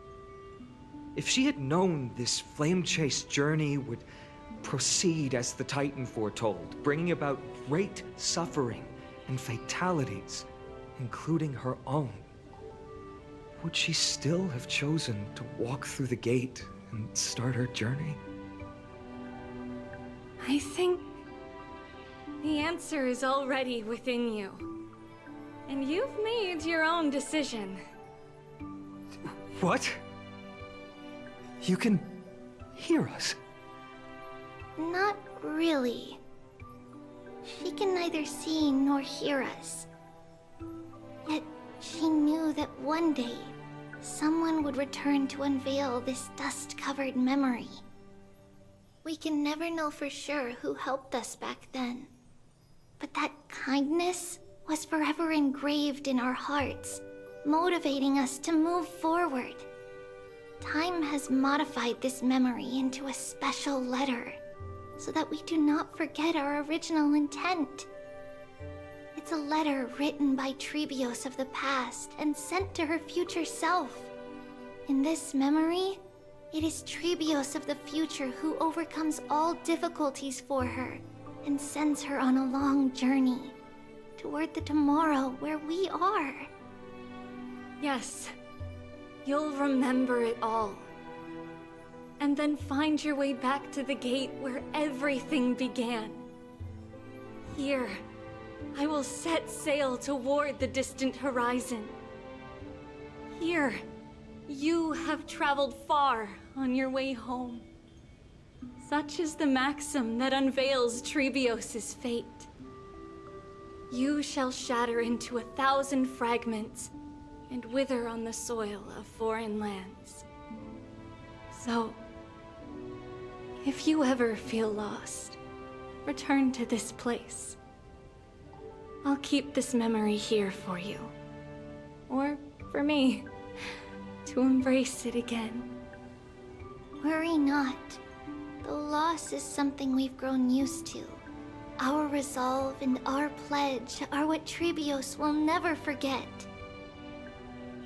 S11: If she had known this flame-chased journey would proceed as the Titan foretold, bringing about great suffering and fatalities, including her own, would she still have chosen to walk through the gate and start her journey?
S13: I think the answer is already within you. And you've made your own decision.
S11: What? You can hear us?
S9: Not really. She can neither see nor hear us. Yet she knew that one day, someone would return to unveil this dust-covered memory. We can never know for sure who helped us back then. But that kindness was forever engraved in our hearts, motivating us to move forward. Time has modified this memory into a special letter, so that we do not forget our original intent. It's a letter written by Trebios of the past and sent to her future self. In this memory, it is Trebios of the future who overcomes all difficulties for her and sends her on a long journey toward the tomorrow where we are.
S13: Yes, you'll remember it all. And then find your way back to the gate where everything began. Here, I will set sail toward the distant horizon. Here, you have traveled far on your way home. Such is the maxim that unveils Trebios' fate. You shall shatter into 1,000 fragments and wither on the soil of foreign lands. So, if you ever feel lost, return to this place. I'll keep this memory here for you. Or for me, to embrace it again.
S9: Worry not. The loss is something we've grown used to. Our resolve and our pledge are what Trebios will never forget.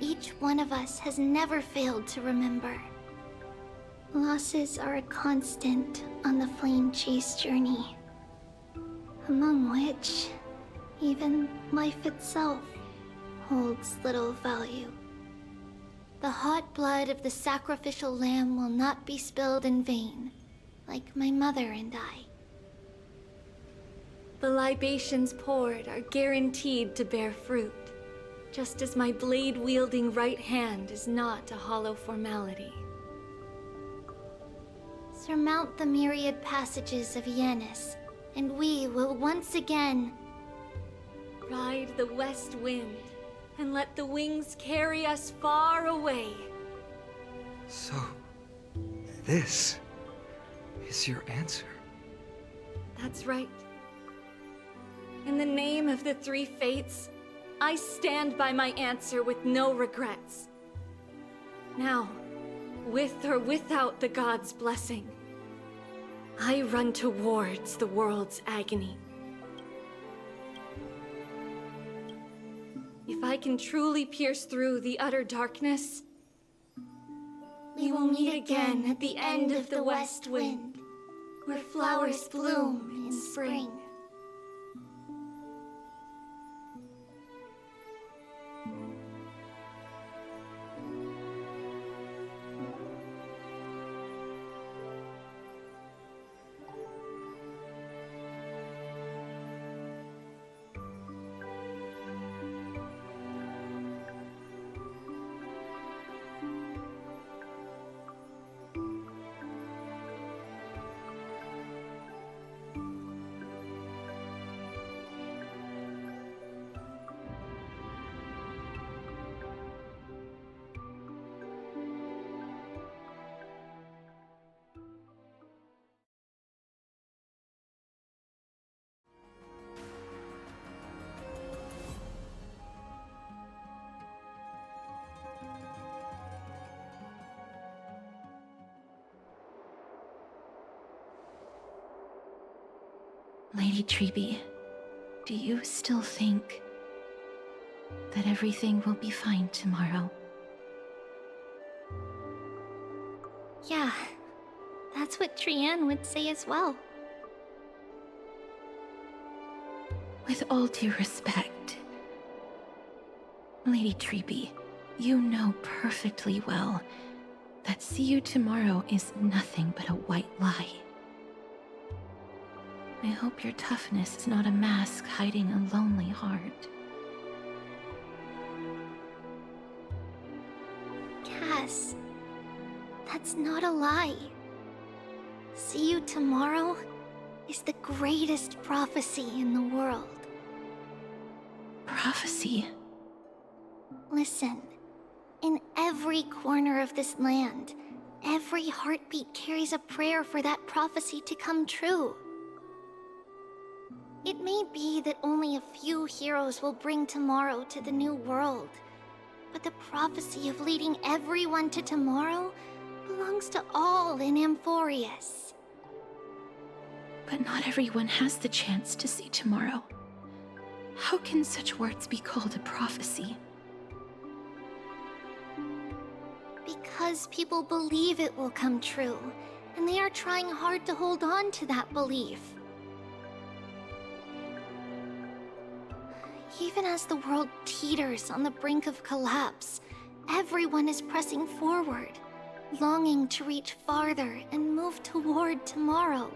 S9: Each one of us has never failed to remember. Losses are a constant on the Flame Chase journey, among which even life itself holds little value. The hot blood of the sacrificial lamb will not be spilled in vain, like my mother and I.
S13: The libations poured are guaranteed to bear fruit, just as my blade-wielding right hand is not a hollow formality.
S9: Surmount the myriad passages of Yanis, and we will once again
S13: ride the west wind and let the wings carry us far away.
S11: So, this is your answer?
S13: That's right. In the name of the three fates, I stand by my answer with no regrets. Now, with or without the gods' blessing, I run towards the world's agony. If I can truly pierce through the utter darkness,
S9: we will meet again at the end of the west wind, where flowers bloom in spring.
S6: Lady Treby, do you still think that everything will be fine tomorrow?
S9: Yeah, that's what Trianne would say as well.
S6: With all due respect, Lady Treby, you know perfectly well that see you tomorrow is nothing but a white lie. I hope your toughness is not a mask hiding a lonely heart.
S9: Cass, that's not a lie. See you tomorrow is the greatest prophecy in the world.
S6: Prophecy?
S9: Listen, in every corner of this land, every heartbeat carries a prayer for that prophecy to come true. It may be that only a few heroes will bring tomorrow to the new world, but the prophecy of leading everyone to tomorrow belongs to all in Amphoreus.
S6: But not everyone has the chance to see tomorrow. How can such words be called a prophecy?
S9: Because people believe it will come true, and they are trying hard to hold on to that belief. Even as the world teeters on the brink of collapse, everyone is pressing forward, longing to reach farther and move toward tomorrow.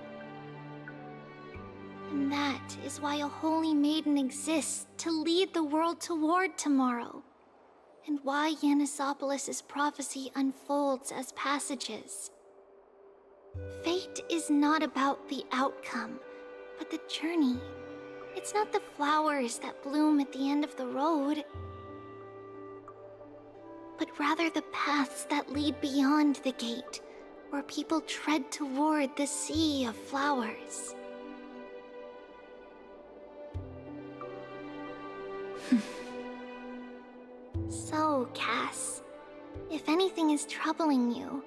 S9: And that is why a holy maiden exists to lead the world toward tomorrow, and why Yanisopolis' prophecy unfolds as passages. Fate is not about the outcome, but the journey. It's not the flowers that bloom at the end of the road, but rather the paths that lead beyond the gate, where people tread toward the sea of flowers. So, Cass, if anything is troubling you,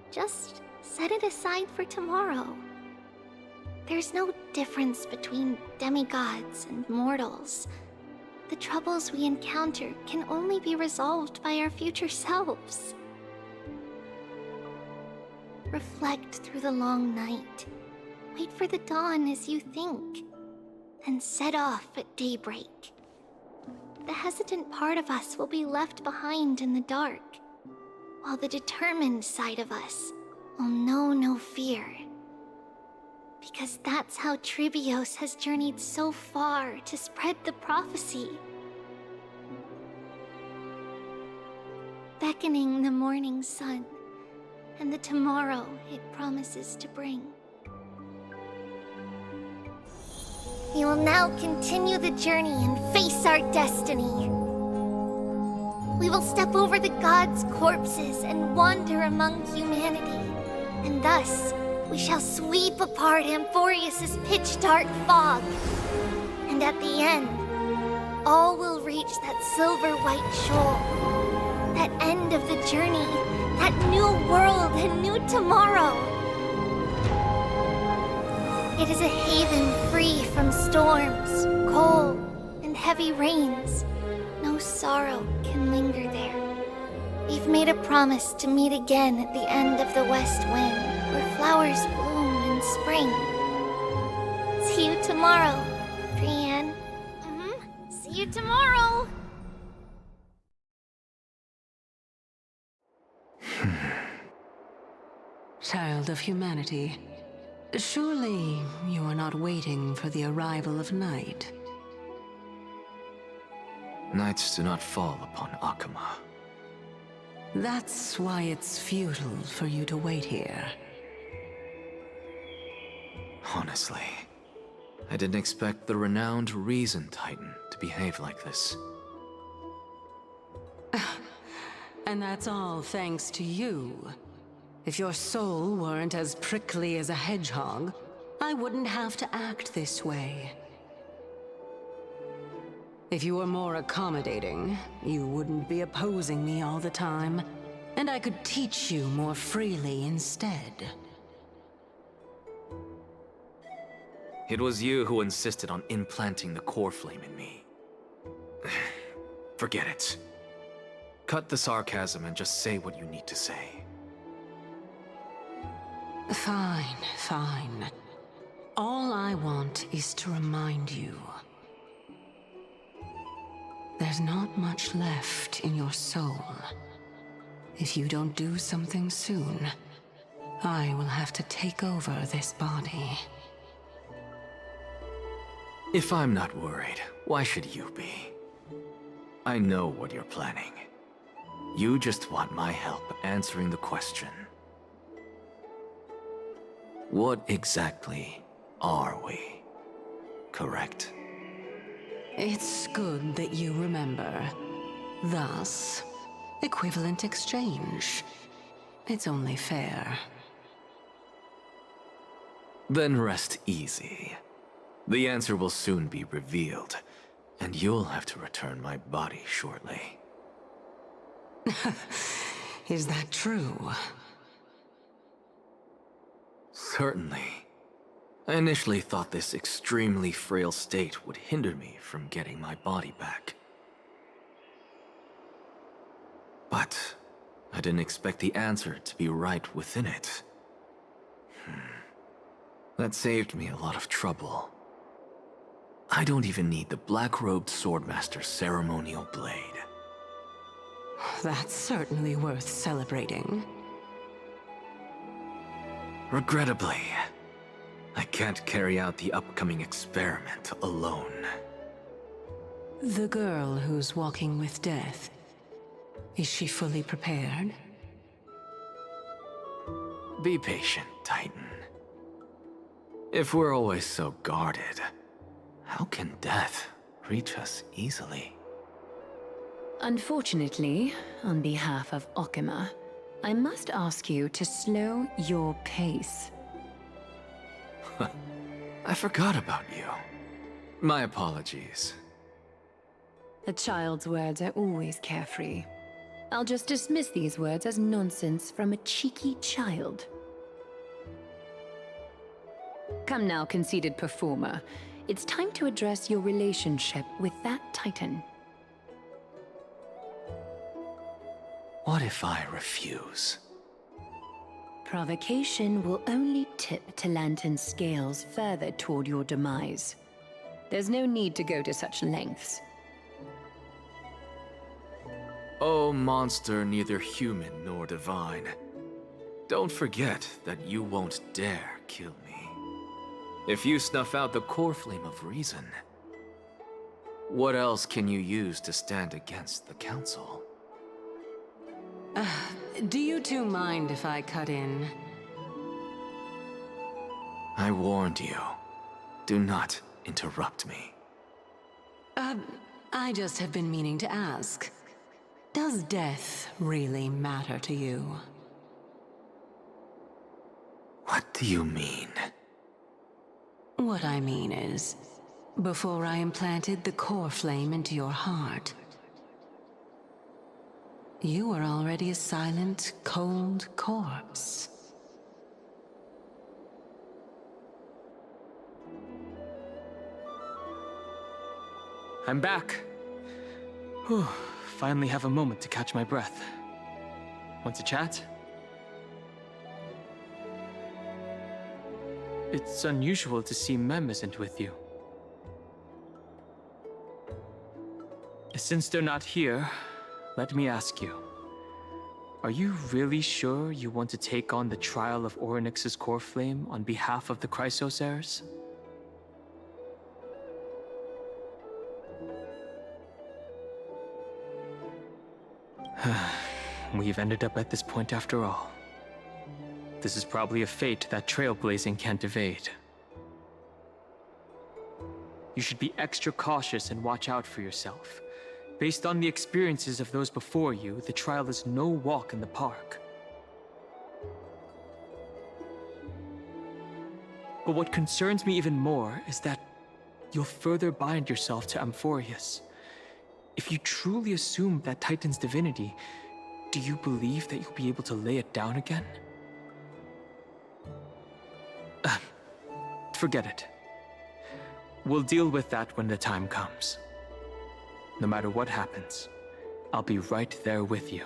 S9: just set it aside for tomorrow. There's no difference between demigods and mortals. The troubles we encounter can only be resolved by our future selves. Reflect through the long night. Wait for the dawn as you think. Then set off at daybreak. The hesitant part of us will be left behind in the dark, while the determined side of us will know no fear. Because that's how Tribios has journeyed so far to spread the prophecy. Beckoning the morning sun, and the tomorrow it promises to bring. We will now continue the journey and face our destiny. We will step over the gods' corpses and wander among humanity, and thus we shall sweep apart Amphoreus' pitch-dark fog. And at the end, all will reach that silver-white shoal. That end of the journey, that new world and new tomorrow. It is a haven free from storms, cold, and heavy rains. No sorrow can linger there. We've made a promise to meet again at the end of the west wind, where flowers bloom in spring. See you tomorrow, Trianne. See you tomorrow!
S2: Child of humanity, surely you are not waiting for the arrival of night.
S20: Nights do not fall upon Akama.
S2: That's why it's futile for you to wait here.
S20: Honestly, I didn't expect the renowned Reason Titan to behave like this.
S2: And that's all thanks to you. If your soul weren't as prickly as a hedgehog, I wouldn't have to act this way. If you were more accommodating, you wouldn't be opposing me all the time, and I could teach you more freely instead.
S20: It was you who insisted on implanting the core flame in me. Forget it. Cut the sarcasm and just say what you need to say.
S2: Fine, fine. All I want is to remind you. There's not much left in your soul. If you don't do something soon, I will have to take over this body.
S20: If I'm not worried, why should you be? I know what you're planning. You just want my help answering the question. What exactly are we? Correct?
S2: It's good that you remember. Thus, equivalent exchange. It's only fair.
S20: Then rest easy. The answer will soon be revealed, and you'll have to return my body shortly.
S2: Is that true?
S20: Certainly. I initially thought this extremely frail state would hinder me from getting my body back. But I didn't expect the answer to be right within it. That saved me a lot of trouble. I don't even need the black-robed swordmaster's ceremonial blade.
S2: That's certainly worth celebrating.
S20: Regrettably, I can't carry out the upcoming experiment alone.
S2: The girl who's walking with death, is she fully prepared?
S20: Be patient, Titan. If we're always so guarded, how can death reach us easily?
S12: Unfortunately, on behalf of Okima, I must ask you to slow your pace.
S20: I forgot about you. My apologies.
S12: A child's words are always carefree. I'll just dismiss these words as nonsense from a cheeky child. Come now, conceited performer. It's time to address your relationship with that Titan.
S20: What if I refuse?
S12: Provocation will only tip Talantan's scales further toward your demise. There's no need to go to such lengths.
S20: Oh, monster neither human nor divine. Don't forget that you won't dare kill me. If you snuff out the core flame of reason, what else can you use to stand against the Council?
S2: Do you two mind if I cut in?
S20: I warned you. Do not interrupt me.
S2: I just have been meaning to ask. Does death really matter to you?
S20: What do you mean?
S2: What I mean is, before I implanted the core flame into your heart, you were already a silent, cold corpse.
S1: I'm back. Whew. Finally have a moment to catch my breath. Want to chat? It's unusual to see Mem isn't with you. Since they're not here, let me ask you. Are you really sure you want to take on the trial of Orynyx's core flame on behalf of the Chrysos heirs? We've ended up at this point after all. This is probably a fate that trailblazing can't evade. You should be extra cautious and watch out for yourself. Based on the experiences of those before you, the trial is no walk in the park. But what concerns me even more is that you'll further bind yourself to Amphoreus. If you truly assume that Titan's divinity, do you believe that you'll be able to lay it down again? Forget it. We'll deal with that when the time comes. No matter what happens, I'll be right there with you.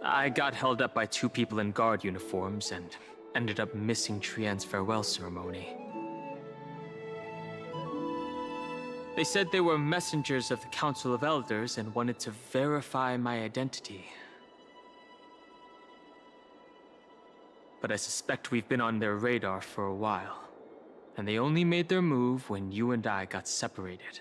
S1: I got held up by 2 people in guard uniforms and ended up missing Trian's farewell ceremony. They said they were messengers of the Council of Elders and wanted to verify my identity. But I suspect we've been on their radar for a while, and they only made their move when you and I got separated.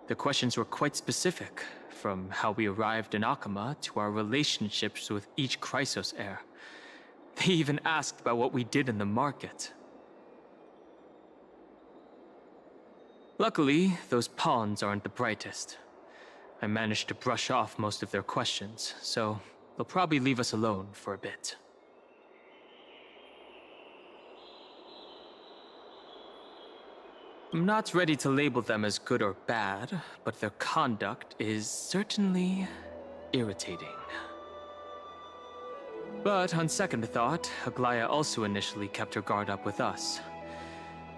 S1: The questions were quite specific, from how we arrived in Akama to our relationships with each Chrysos heir. They even asked about what we did in the market. Luckily, those pawns aren't the brightest. I managed to brush off most of their questions, so they'll probably leave us alone for a bit. I'm not ready to label them as good or bad, but their conduct is certainly irritating. But on second thought, Aglaya also initially kept her guard up with us.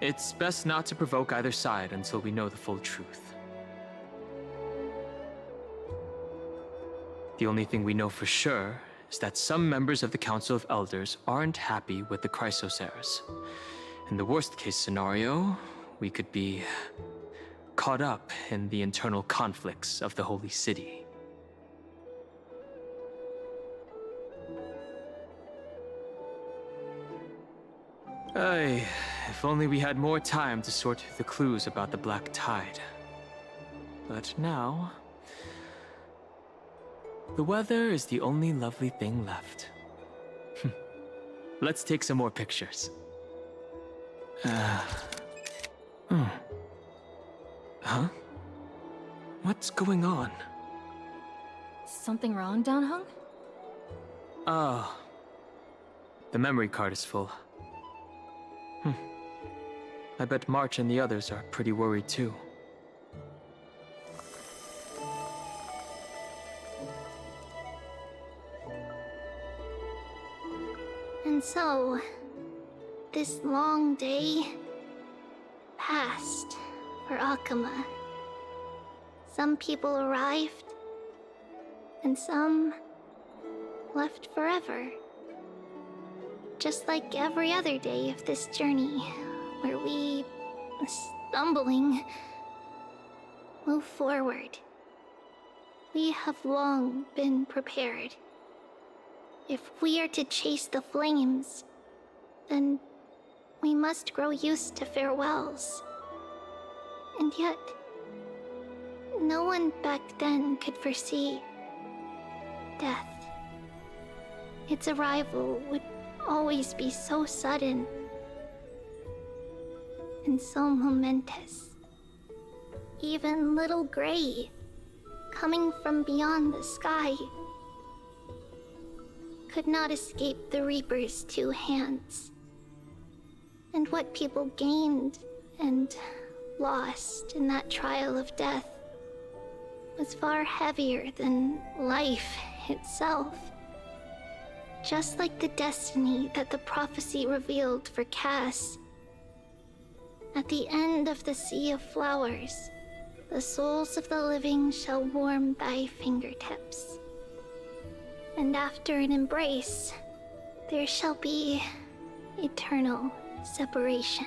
S1: It's best not to provoke either side until we know the full truth. The only thing we know for sure is that some members of the Council of Elders aren't happy with the Chrysos heirs. In the worst case scenario, we could be caught up in the internal conflicts of the Holy City. If only we had more time to sort through the clues about the Black Tide. But now, the weather is the only lovely thing left. Let's take some more pictures. Huh? What's going on?
S3: Something wrong, Danhung?
S1: Oh. The memory card is full. I bet March and the others are pretty worried too.
S9: And so, this long day passed for Akama. Some people arrived, and some left forever. Just like every other day of this journey, where we, stumbling, move forward. We have long been prepared. If we are to chase the flames, then we must grow used to farewells. And yet, no one back then could foresee death. Its arrival would always be so sudden and so momentous. Even little Gray, coming from beyond the sky, could not escape the Reaper's 2 hands. And what people gained and lost in that trial of death was far heavier than life itself. Just like the destiny that the prophecy revealed for Cass. At the end of the Sea of Flowers, the souls of the living shall warm thy fingertips. And after an embrace, there shall be eternal separation.